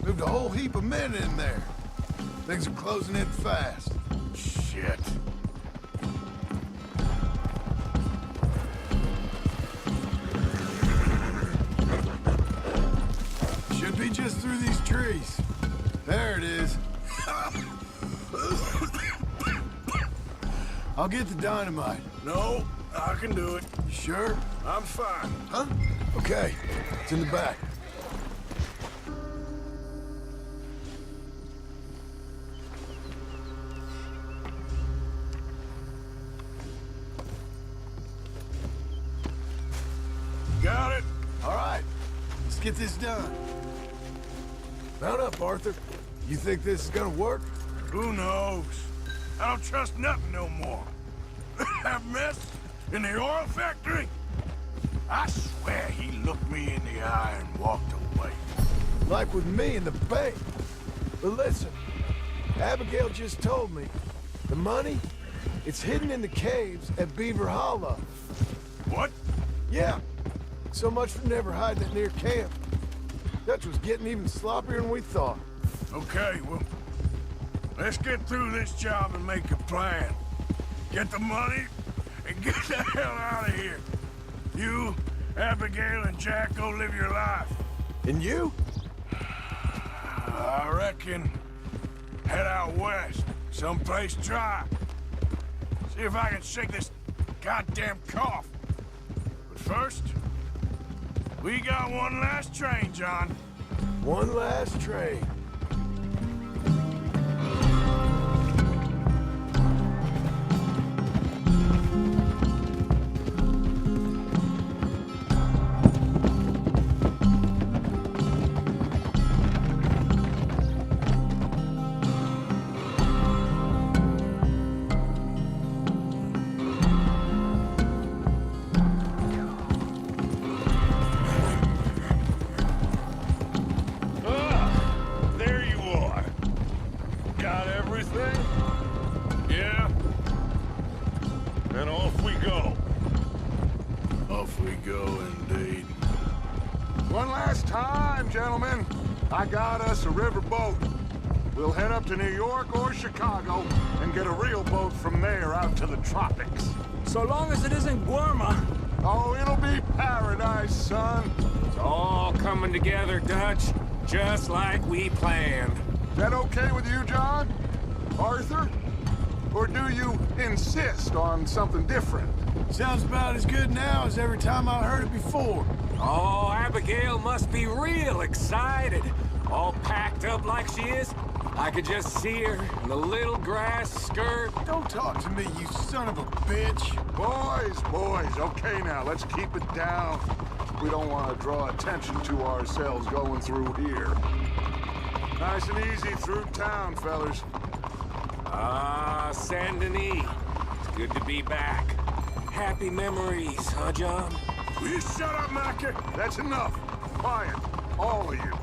Moved a whole heap of men in there. Things are closing in fast. Shit. Should be just through these trees. There it is. I'll get the dynamite. No, I can do it. You sure? I'm fine. Huh? Okay. It's in the back. Got it. All right. Let's get this done. Mount up, Arthur. You think this is gonna work? Who knows? I don't trust nothing no more. That mess in the oil factory? I swear he looked me in the eye and walked away. Like with me in the bank. But listen, Abigail just told me, the money, it's hidden in the caves at Beaver Hollow. What? Yeah. So much for never hiding it near camp. Dutch was getting even sloppier than we thought. Okay, well, let's get through this job and make a plan. Get the money and get the hell out of here. You, Abigail, and Jack go live your life. And you? I reckon head out west, someplace dry. See if I can shake this goddamn cough. But first, we got one last train, John. One last train. There you are. Got everything? Yeah? Then off we go. Off we go, indeed. One last time, gentlemen. I got us a river boat. We'll head up to New York or Chicago and get a real boat from there out to the tropics. So long as it isn't Guarma. Oh, it'll be paradise, son. It's all coming together, Dutch. Just like we planned. Is that okay with you, John? Arthur? Or do you insist on something different? Sounds about as good now as every time I heard it before. Oh, Abigail must be real excited. All packed up like she is. I could just see her in the little grass skirt. Don't talk to me, you son of a bitch. Boys, okay now, let's keep it down. We don't want to draw attention to ourselves going through here. Nice and easy through town, fellas. Ah, Saint Denis. It's good to be back. Happy memories, huh, John? Will you shut up, Mackie? That's enough. Quiet, all of you.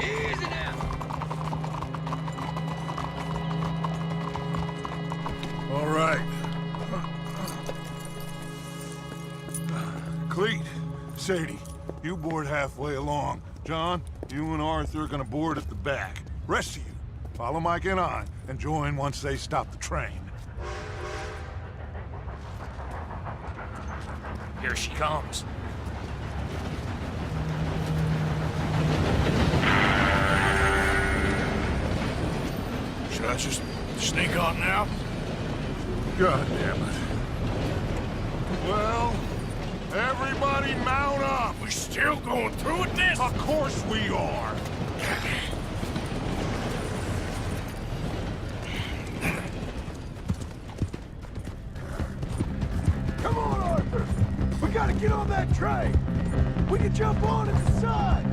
Easy now. All right. Cleet, Sadie, you board halfway along. John, you and Arthur are gonna board at the back. Rest of you, follow Mike and I, and join once they stop the train. Here she comes. Should I just sneak on now? God damn it. Well, everybody mount up. We still going through with this? Of course we are. Come on, Arthur! We gotta get on that train! We can jump on at the side!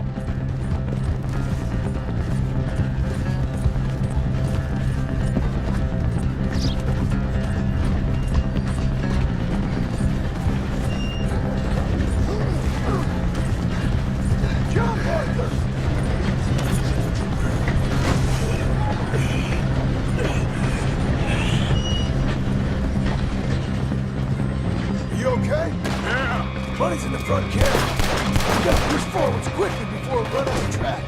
Jump, Arthur! You okay? Yeah. Buddy's in the front cab. We gotta push forwards quickly before we run out of track.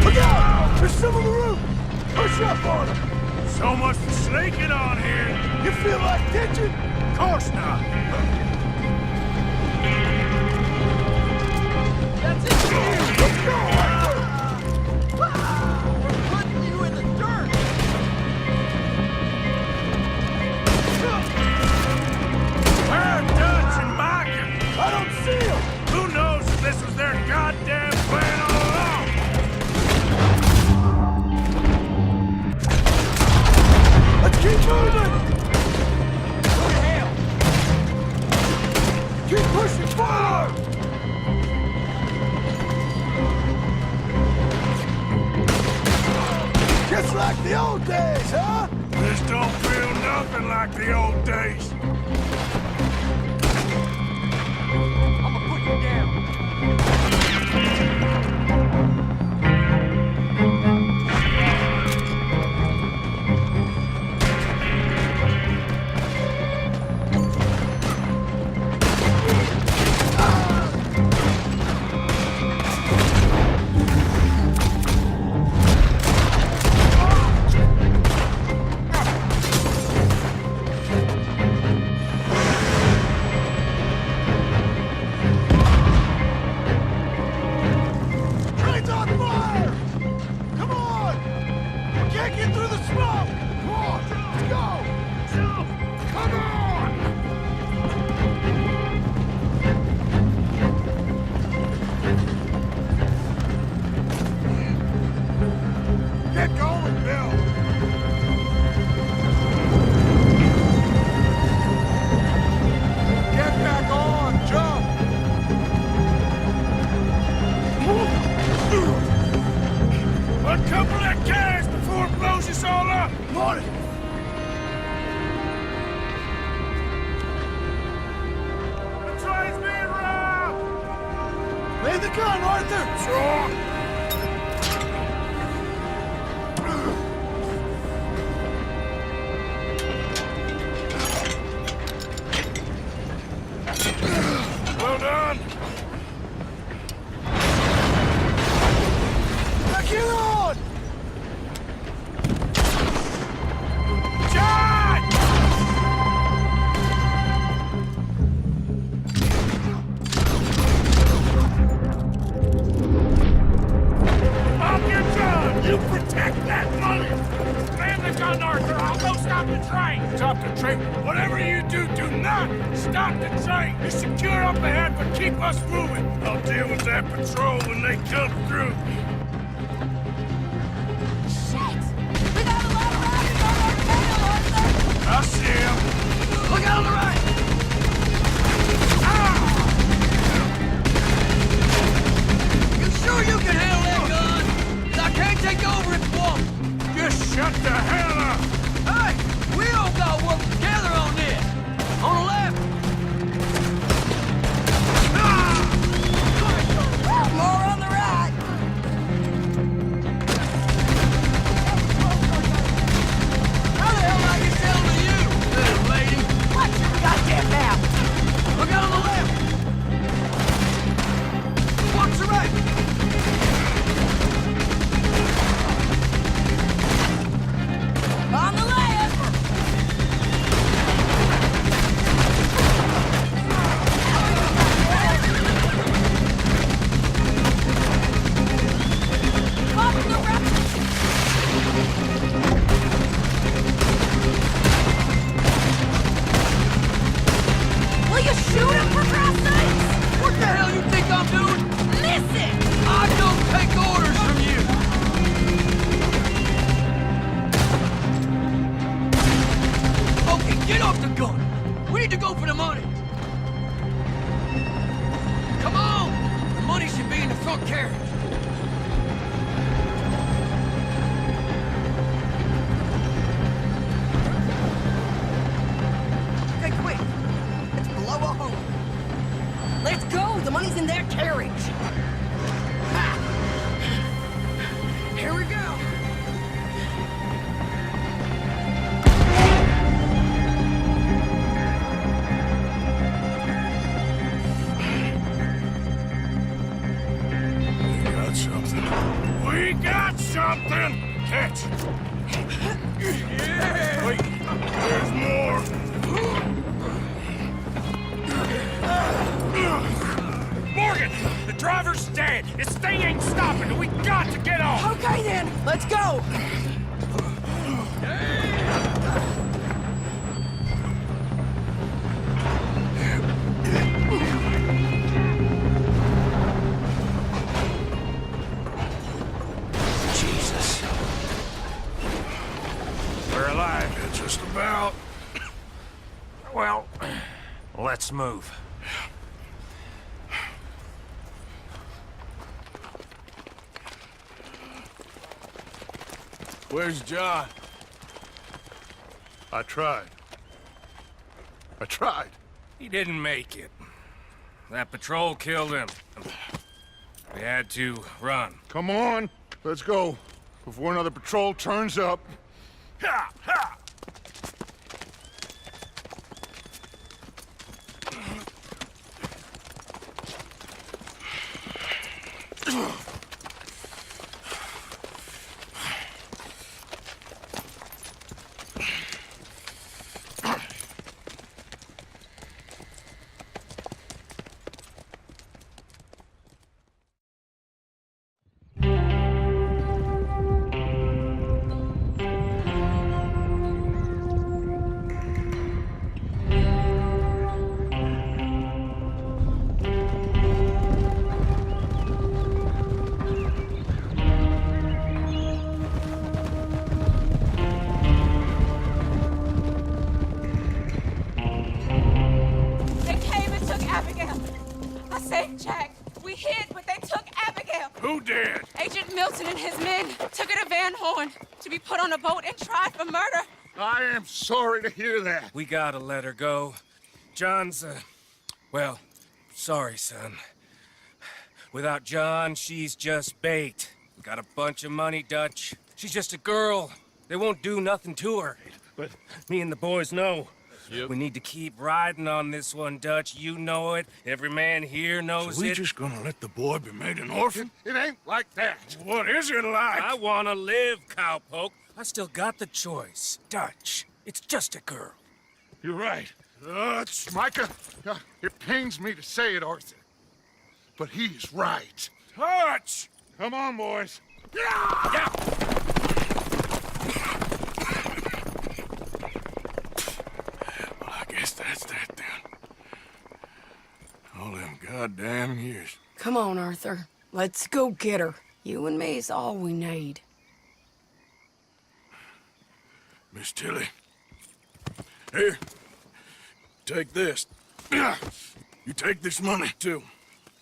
Look out! There's some on the roof! Push up on them! So much for sneaking on here. You feel like ditching? Of course not. That's it. Let's go, Arthur! We're putting you in Just like the old days, huh? This don't feel nothing like the old days. I'ma put you down. Train's on fire! Come on! We can't get through the smoke! Come on, let's go! Come on! Get going, Bill! Get back on! Jump! Uncouple that carriage before it blows us all up! On it! The train's being robbed! Lay the gun, Arthur! Sure! Well done! Now get on! John! Up your gun! You protect that money! Man the gun, Arthur! I'll go stop the train! Stop the train? Whatever you do, do not stop the train! You're secure up ahead, but keep us moving! I'll deal with that patrol when they come through. We got a lot of riders on our tail, Arthur! I see him! Look out on the right! You sure you can handle that gun? 'Cause I can't take over if it won't. Just shut the hell up! Hey, we all got to work together on this. On the left. More on the right! How the hell I get down to you, little lady? Watch your goddamn mouth! Look out on the left. Watch the right. On the left! Off the right! Will you shoot him, for Christ's sakes? What the hell you think I'm doing? Listen! I don't take orders from you. Okay, get off the gun. We need to go for the money. Come on. The money should be in the front carriage. Okay, quick. Let's blow a hole. Let's go. The money's in their carriage. Ha! Here we go. We got something. We got something! Catch! Yeah. Wait, there's more! Morgan! The driver's dead! This thing ain't stopping, and we got to get off! Okay, then. Let's go. Jesus. We're alive. Yeah, just about. Well, let's move. Where's John? I tried. He didn't make it. That patrol killed him. We had to run. Come on, let's go. Before another patrol turns up. Ha! Ha! Who did? Agent Milton and his men took her to Van Horn to be put on a boat and tried for murder. I am sorry to hear that. We gotta let her go. John's, well, sorry, son. Without John, she's just bait. We got a bunch of money, Dutch. She's just a girl. They won't do nothing to her. But me and the boys know. Yep. We need to keep riding on this one, Dutch. You know it. Every man here knows So we it. just gonna let the boy be made an orphan? It ain't like that. What is it like? I wanna live, cowpoke. I still got the choice. Dutch, it's just a girl. You're right. Dutch, Micah, it pains me to say it, Arthur. But he's right. Dutch! Come on, boys. Yeah! I guess that's that then. All them goddamn years. Come on, Arthur. Let's go get her. You and me's all we need. Miss Tilly. Here. Take this. You take this money, too.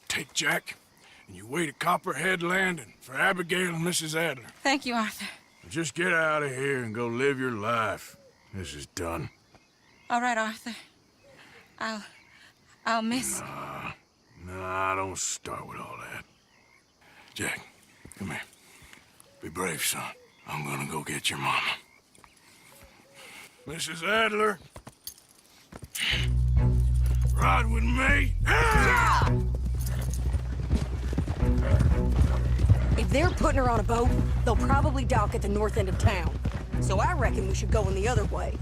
Take Jack, and you wait at Copperhead Landing for Abigail and Mrs. Adler. Thank you, Arthur. Just get out of here and go live your life. This is done. All right, Arthur. I'll miss... Nah, don't start with all that. Jack, come here. Be brave, son. I'm gonna go get your mama. Mrs. Adler. Ride with me. If they're putting her on a boat, they'll probably dock at the north end of town. So I reckon we should go in the other way.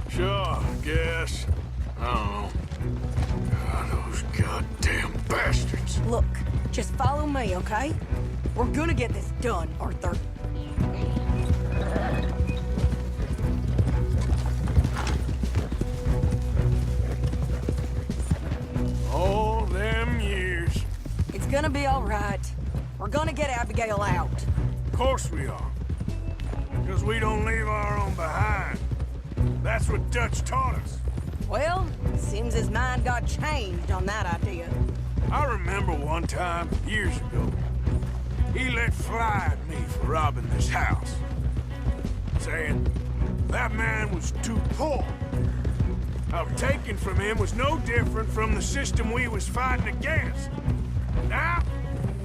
Sure, I guess. I don't know. Those goddamn bastards. Look, just follow me, okay? We're gonna get this done, Arthur. All them years. It's gonna be all right. We're gonna get Abigail out. Of course we are. Because we don't leave our own behind. That's what Dutch taught us. Well, seems his mind got changed on that idea. I remember one time, years ago, he let fly at me for robbing this house. Saying that man was too poor. How taken from him was no different from the system we was fighting against. Now,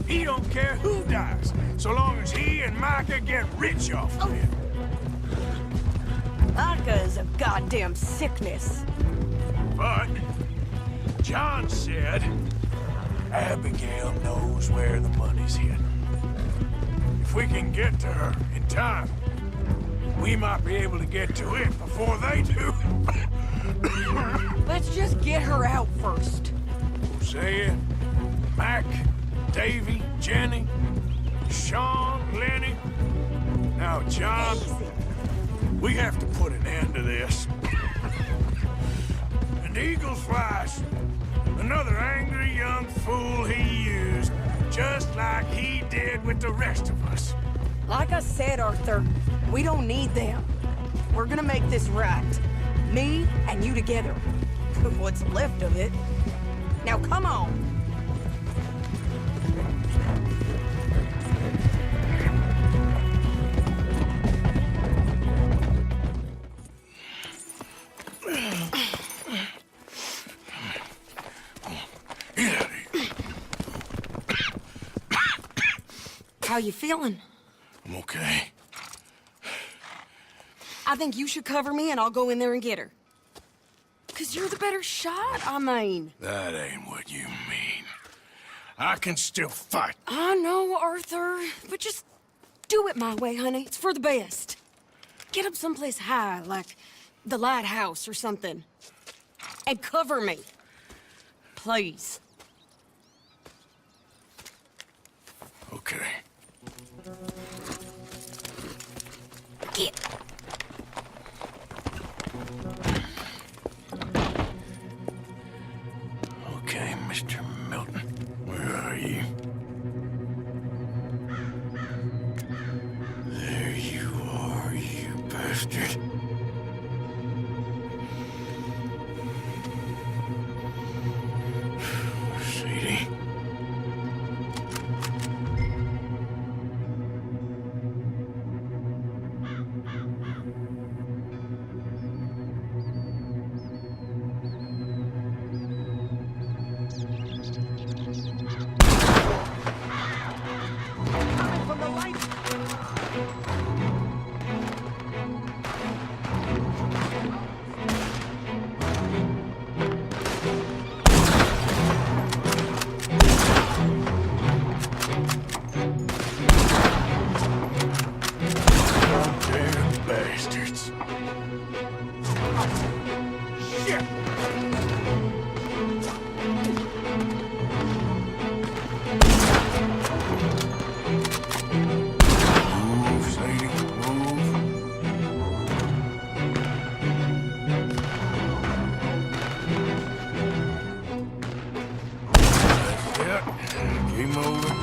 he don't care who dies, so long as he and Micah get rich off of it. Micah is a goddamn sickness. But John said Abigail knows where the money's hidden. If we can get to her in time, we might be able to get to it before they do. Let's just get her out first. Hosea, Mac, Davy, Jenny, Sean, Lenny. Now, John, we have to put an end to this. And Eagle Flash, another angry young fool he used, just like he did with the rest of us. Like I said, Arthur, we don't need them. We're gonna make this right. Me and you together. What's left of it. Now come on. How you feeling? I'm okay. I think you should cover me and I'll go in there and get her. 'Cause you're the better shot, I mean. That ain't what you mean. I can still fight. I know, Arthur, but just do it my way, honey. It's for the best. Get up someplace high, like the lighthouse or something. And cover me. Please. Okay. Get. Okay, Mr. Milton. Where are you? There you are, you bastard. Sadie. Bastards. Shit! Move, Sadie, move. That's it. Keep moving.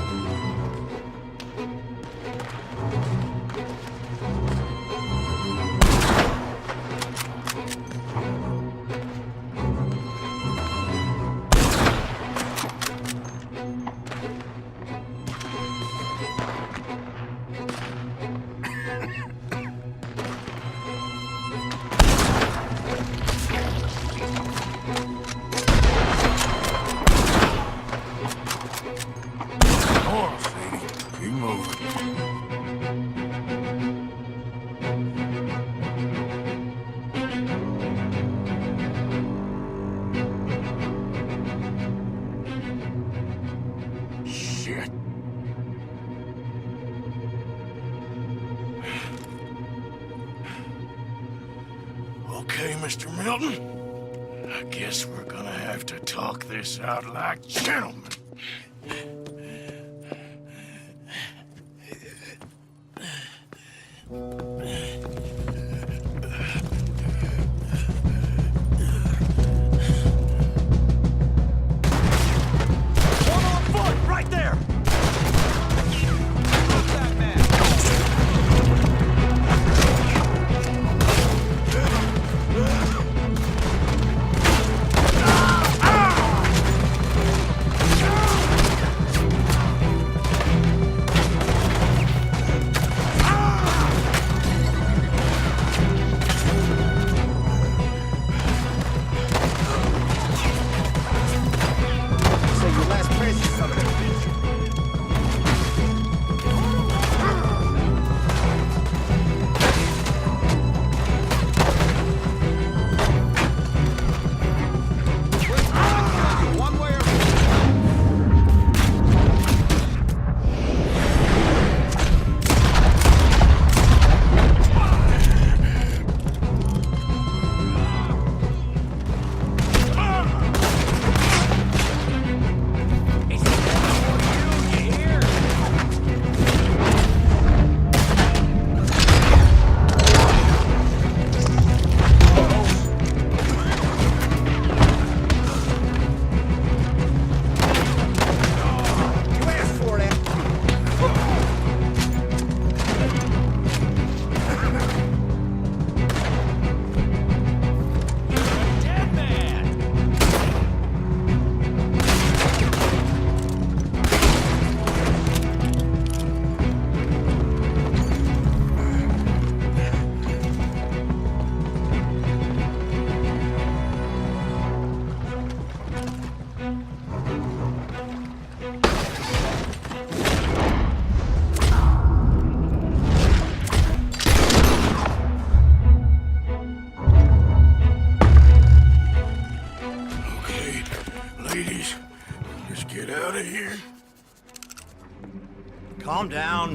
Keep moving. Shit. Okay, Mr. Milton. I guess we're gonna have to talk this out like gentlemen.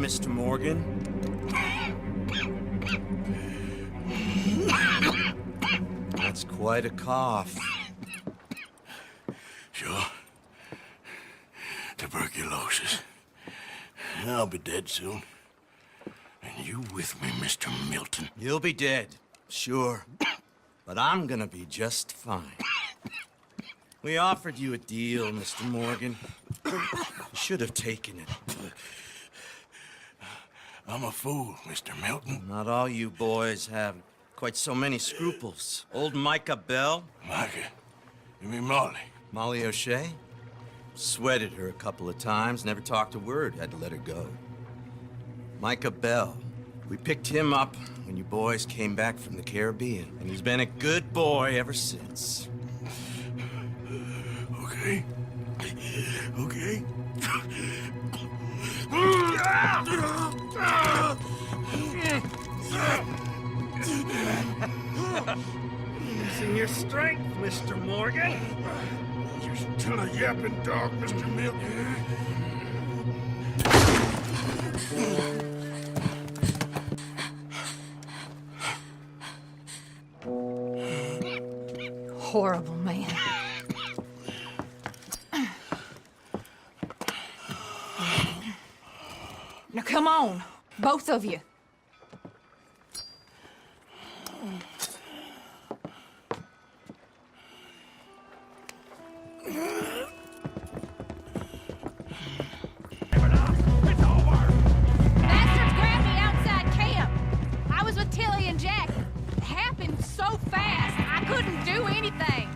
Mr. Morgan. That's quite a cough. Sure. Tuberculosis. I'll be dead soon. And you with me, Mr. Milton. You'll be dead, sure. But I'm gonna be just fine. We offered you a deal, Mr. Morgan. You should have taken it. I'm a fool, Mr. Milton. Not all you boys have quite so many scruples. Old Micah Bell. Micah? You mean Molly? Molly O'Shea? Sweated her a couple of times, never talked a word, had to let her go. Micah Bell. We picked him up when you boys came back from the Caribbean, and he's been a good boy ever since. Okay. Okay. Using your strength, Mr. Morgan. You're still a yapping dog, Mr. Milton. Horrible man. Now come on, both of you. Bastards grabbed me outside camp. I was with Tilly and Jack. It happened so fast, I couldn't do anything.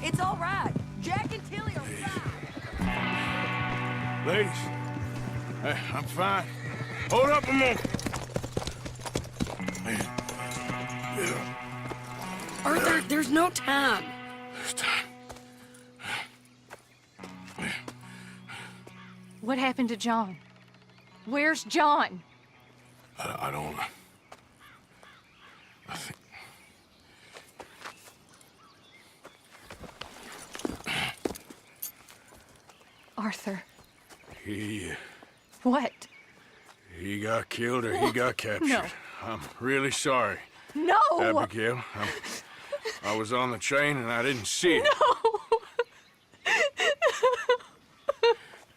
It's all right. Jack and Tilly are fine. Ladies, hey, I'm fine. Hold up a moment. Arthur, there's no time. There's time. What happened to John? Where's John? I don't... I think... Arthur. He... What? He got killed or he got captured. No. I'm really sorry. No! Abigail, I was on the train and I didn't see it. No!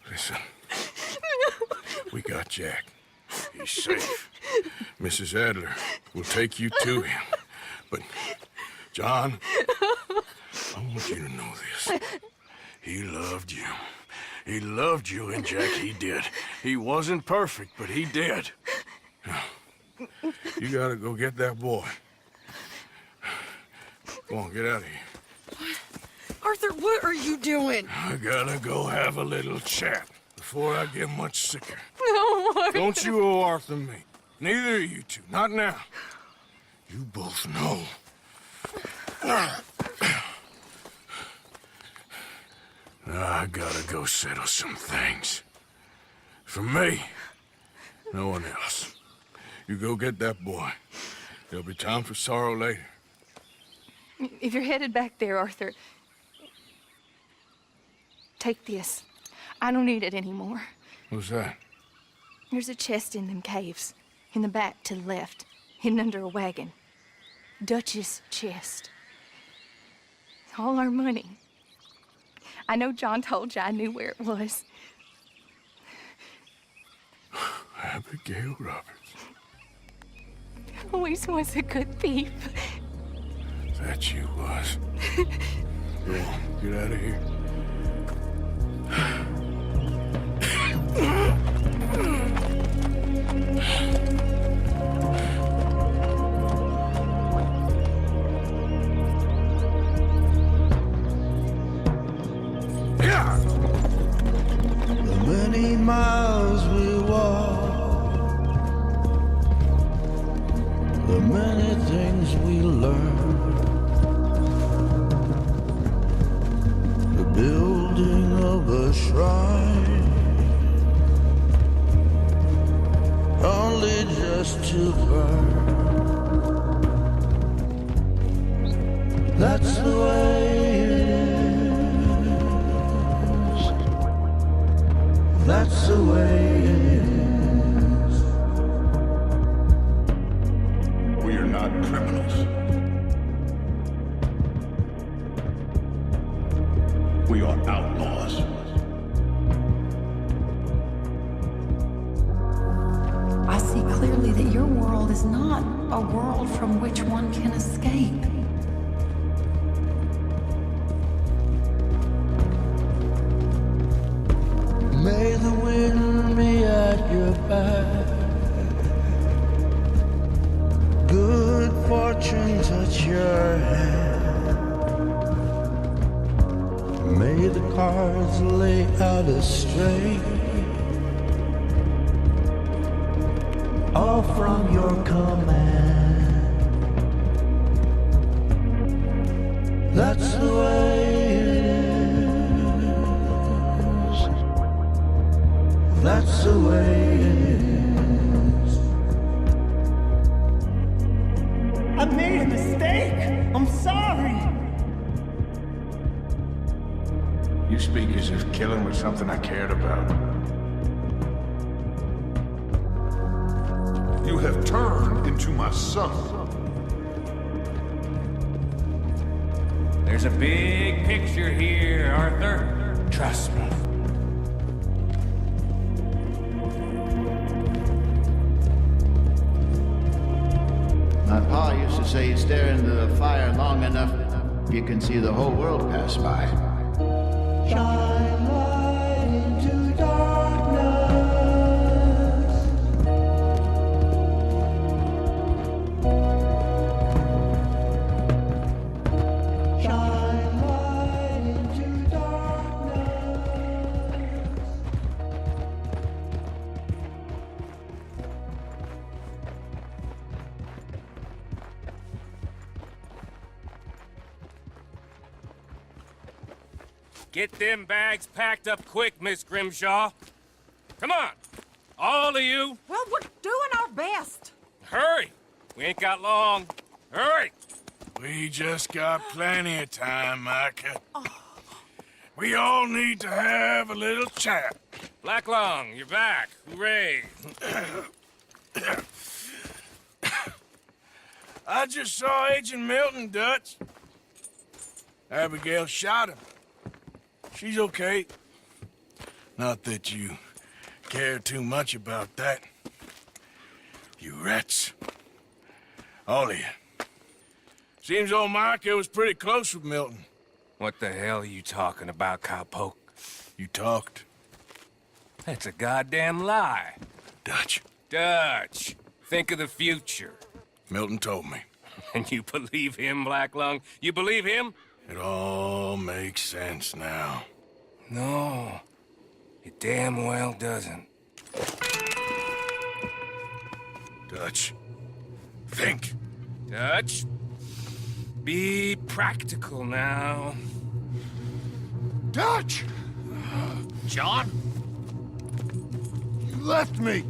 Listen, we got Jack. He's safe. Mrs. Adler will take you to him. But, John, I want you to know this. He loved you. He loved you, and Jack, he did. He wasn't perfect, but he did. You gotta go get that boy. Come on, get out of here. Arthur, what are you doing? I gotta go have a little chat before I get much sicker. No, Arthur. Don't you owe Arthur me. Neither of you two. Not now. You both know. I gotta go settle some things. For me, no one else. You go get that boy. There'll be time for sorrow later. If you're headed back there, Arthur, take this. I don't need it anymore. What's that? There's a chest in them caves, in the back to the left, hidden under a wagon. Dutch's chest. All our money. I know John told you I knew where it was. Abigail Roberts. Always was a good thief. That you was. Yeah, get out of here. The many miles we walk, the many things we learn, the building of a shrine, only just to burn. That's the way it is. That's the way it is. not criminals. We are outlaws. I see clearly that your world is not a world from which one can escape. May the wind be at your back. Good fortune touch your hand. May the cards lay out astray. All from your command. That's the way it is. That's the way it is. I made a mistake. I'm sorry. You speak as if killing was something I cared about. You have turned into my son. There's a big picture here, Arthur. Trust me. My pa used to say you stare into the fire long enough, you can see the whole world pass by. Shine light into darkness. Shine light into darkness. Get them bags packed up quick, Miss Grimshaw. Come on, all of you. Well, we're doing our best. Hurry. We ain't got long. Hurry. We just got plenty of time, Micah. We all need to have a little chat. Black Lung, you're back. Hooray. I just saw Agent Milton, Dutch. Abigail shot him. She's okay. Not that you care too much about that. You rats. All of you. Seems old Micah was pretty close with Milton. What the hell are you talking about, cowpoke? You talked. That's a goddamn lie. Dutch. Dutch, think of the future. Milton told me. And you believe him, Black Lung? You believe him? It all makes sense now. No, it damn well doesn't. Dutch, think. Dutch, be practical now. Dutch! John? You left me!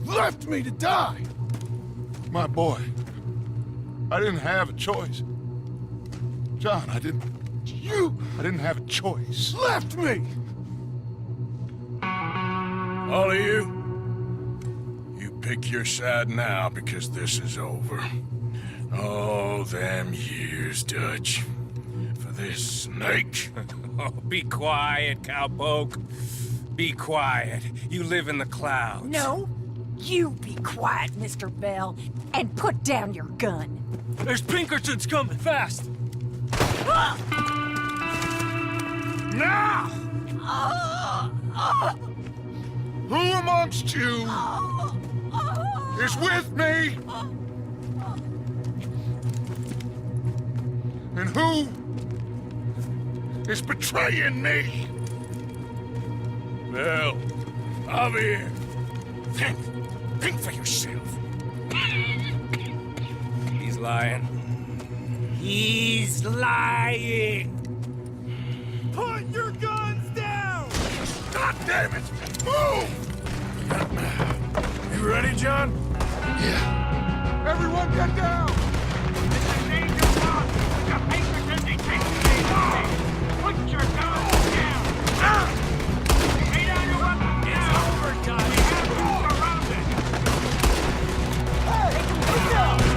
You left me to die! My boy, I didn't have a choice. John, I didn't have a choice. Left me! All of you, you pick your side now because this is over. All them years, Dutch, for this snake. Oh, be quiet, cowpoke. Be quiet. You live in the clouds. No, you be quiet, Mr. Bell, and put down your gun. There's Pinkertons coming, fast! Now! Who amongst you is with me? And who is betraying me? Well, Javier, think for yourself. He's lying. He's lying! Put your guns down! God damn it! Move! You ready, John? Yeah. Everyone get down! Put your guns down! Lay down your weapons now! It's overtime! We have you surrounded! Hey! Look out!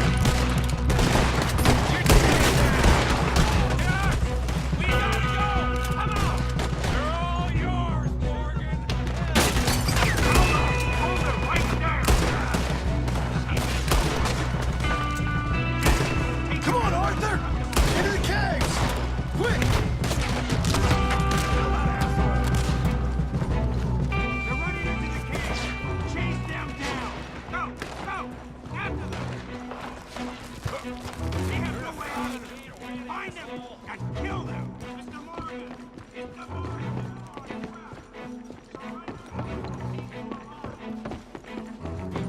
Find them and kill them! Mr. Morgan! Mr. Morgan!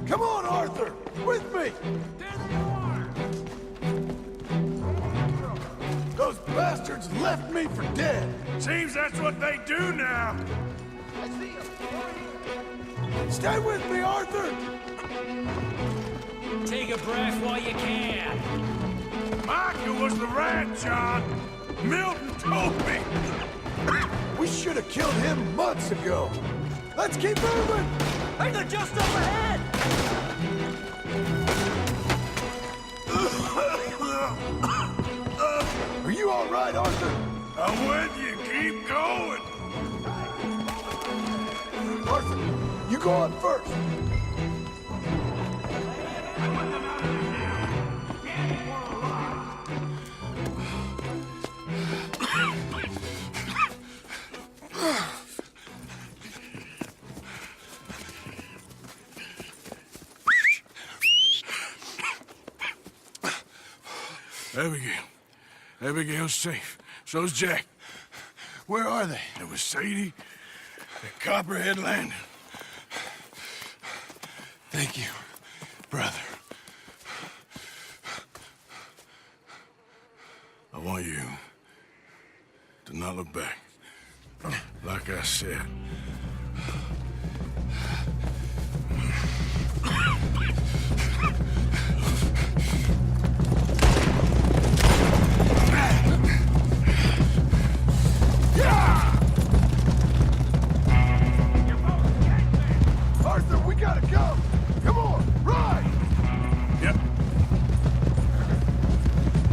Come on, Arthur! With me! Those bastards left me for dead! Seems that's what they do now. Stay with me, Arthur! Take a breath while you can. Micah was the rat, John. Milton told me. We should have killed him months ago. Let's keep moving! Hey, they're just up ahead! Are you all right, Arthur? I'm with you. Keep going. Arthur, you go up first. Abigail's safe. So's Jack. Where are they? There was Sadie at Copperhead Landing. Thank you, brother. I want you to not look back. Like I said. Arthur, we gotta go! Come on, ride! Yep.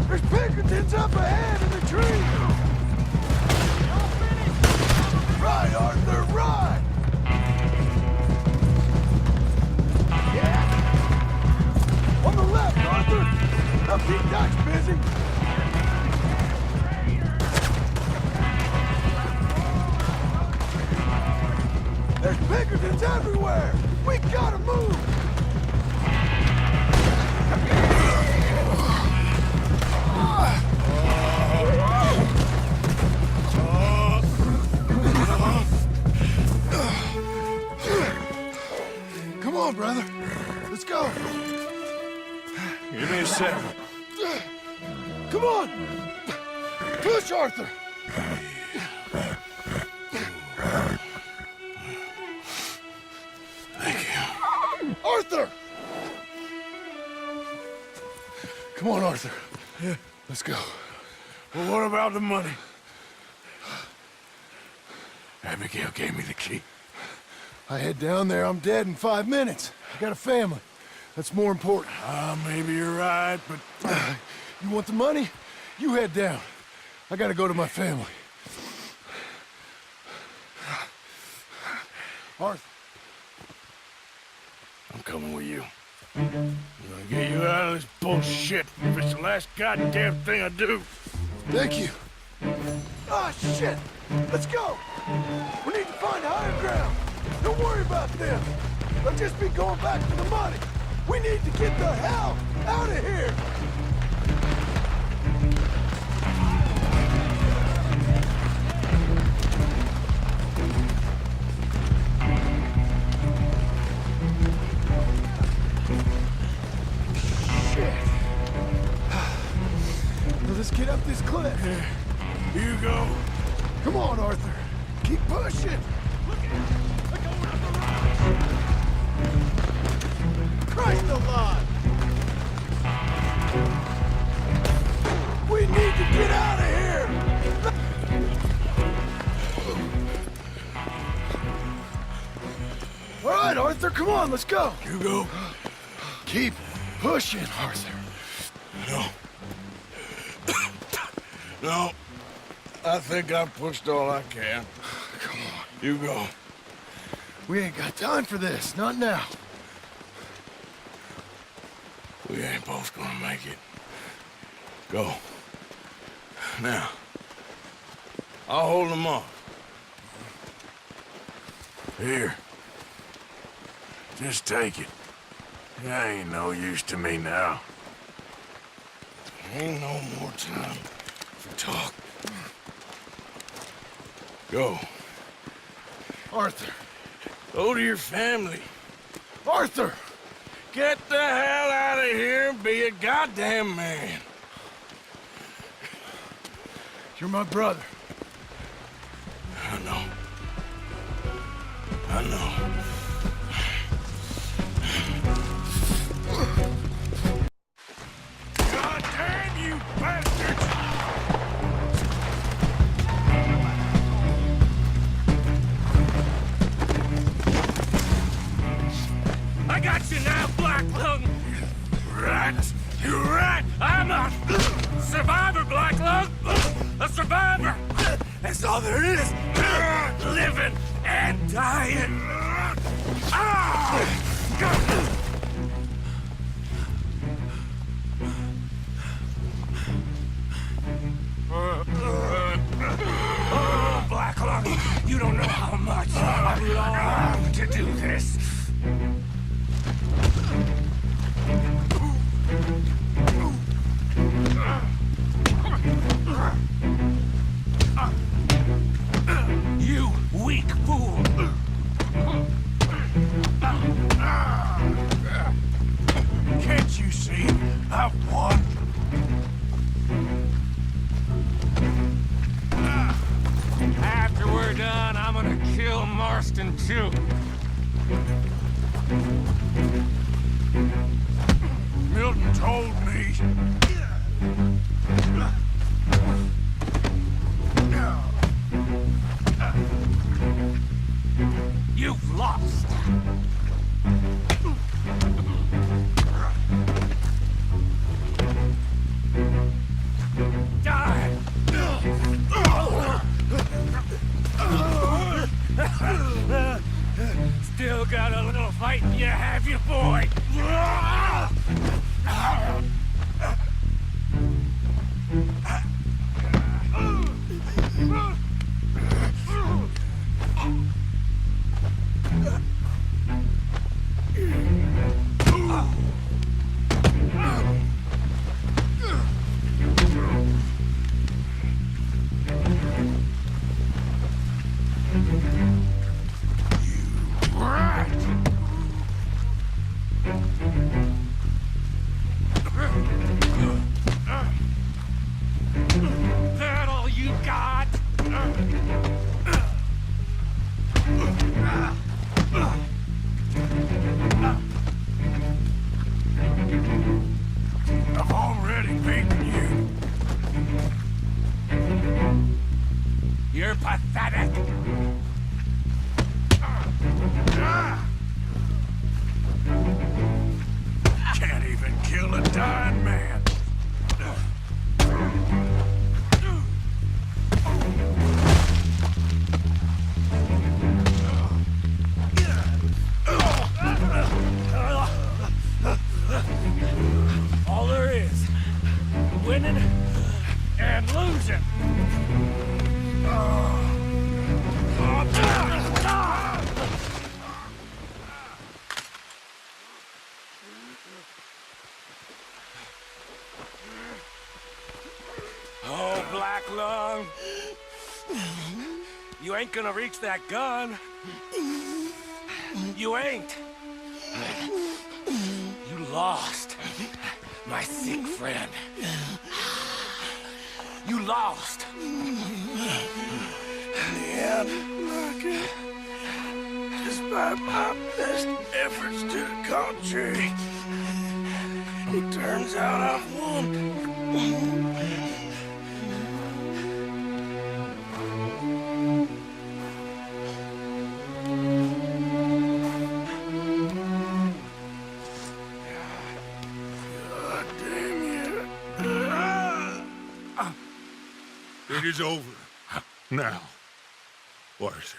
There's Pinkertons up ahead in the tree! Ride, Arthur, ride! Yeah! On the left, Arthur! Now keep Dutch busy! There's Pinkertons everywhere! We gotta move! Come on, brother. Let's go. Give me a sec. Come on! Push, Arthur! Arthur! Come on, Arthur. Yeah. Let's go. Well, what about the money? Abigail gave me the key. I head down there, I'm dead in 5 minutes. I got a family. That's more important. Maybe you're right, but... You want the money? You head down. I gotta go to my family. Arthur. I'm coming with you. I'm gonna get you out of this bullshit if it's the last goddamn thing I do. Thank you. Ah, shit! Let's go! We need to find higher ground. Don't worry about them. They'll just be going back for the money. We need to get the hell out of here! Let's get up this cliff. Here you go. Come on, Arthur. Keep pushing. Look out! They're going up the rocks! Christ alive! We need to get out of here! All right, Arthur, come on, let's go. You go. Keep pushing, Arthur. No. No. I think I've pushed all I can. Come on. You go. We ain't got time for this, not now. We ain't both gonna make it. Go. Now. I'll hold them off. Here. Just take it. It ain't no use to me now. Ain't no more time for talk. Go. Arthur, go to your family. Arthur, get the hell out of here and be a goddamn man. You're my brother. I know. I know. God damn you, bastards! I got you now, Black Lung! Rat! You rat! I'm a survivor, Black Lung! A survivor! That's all there is! Living and dying! Oh, Black Lung, you don't know how much I long to do this. You weak fool! Can't you see? I've won. After we're done, I'm gonna kill Marston too. Milton told me. You've lost. Die! Still got a little fight in you, have you, boy? That all you got? I've already beaten you. You're pathetic. Can't even kill a dying man. All there is, winning and losing. Oh, Black Lung. You ain't gonna reach that gun. You ain't. You lost, my sick friend. You lost. In the end, despite my best efforts to the contrary, it turns out I've won. It is over. Now, Arthur.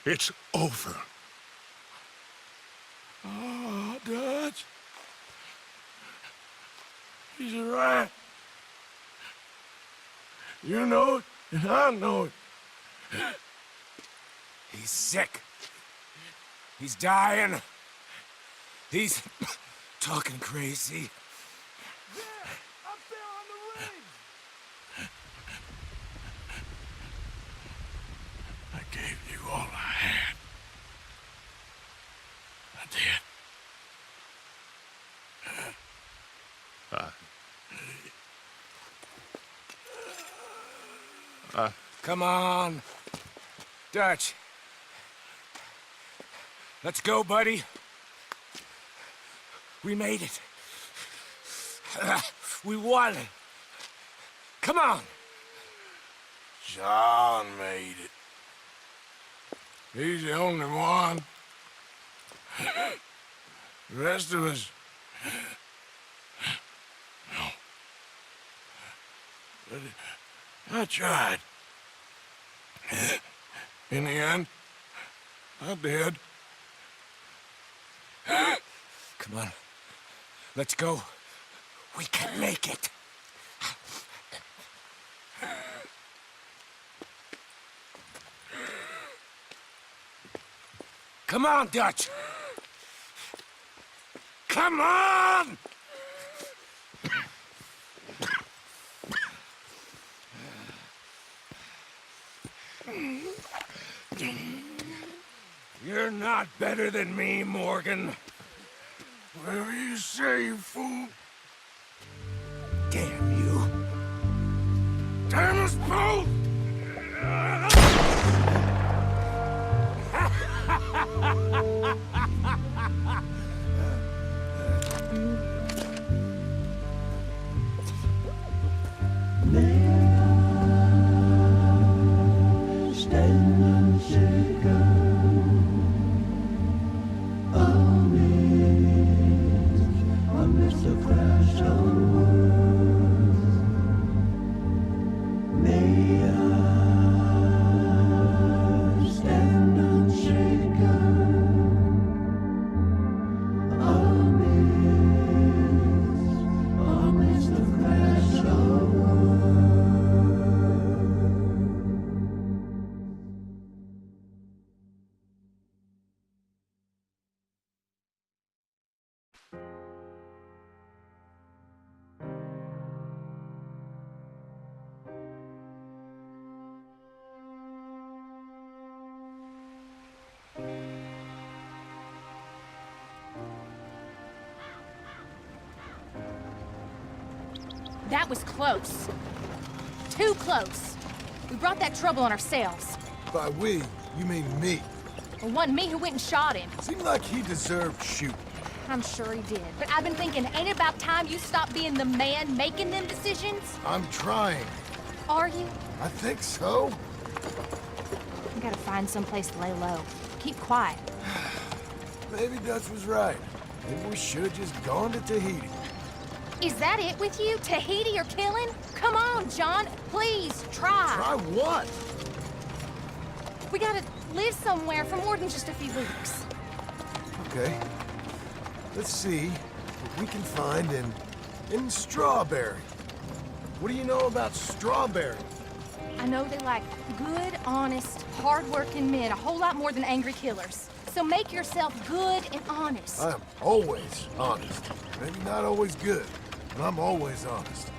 It's over. Oh, Dutch. He's right. You know it, and I know it. He's sick. He's dying. He's talking crazy. gave you all I had. I did. Come on. Dutch. Let's go, buddy. We made it. We won. Come on. John made it. He's the only one. The rest of us... No. But I tried. In the end, I did. Come on. Let's go. We can make it. Come on, Dutch. Come on! You're not better than me, Morgan. Whatever you say, you fool. Damn you. Damn us both! That was close. Too close. We brought that trouble on ourselves. By we, you mean me. It wasn't me who went and shot him. Seemed like he deserved shooting. I'm sure he did. But I've been thinking, ain't it about time you stop being the man making them decisions? I'm trying. Are you? I think so. We gotta find someplace to lay low. Keep quiet. Maybe Dutch was right. Maybe we should have just gone to Tahiti. Is that it with you? Tahiti or killing? Come on, John. Please, try. Try what? We gotta live somewhere for more than just a few weeks. Okay. Let's see what we can find in Strawberry. What do you know about Strawberry? I know they like good, honest, hard-working men a whole lot more than angry killers. So make yourself good and honest. I'm always honest. Maybe not always good, but I'm always honest.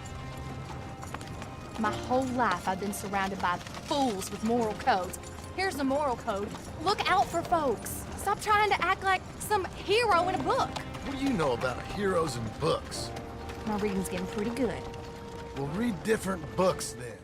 My whole life I've been surrounded by fools with moral codes. Here's the moral code. Look out for folks. Stop trying to act like some hero in a book. What do you know about heroes and books? My reading's getting pretty good. We'll read different books then.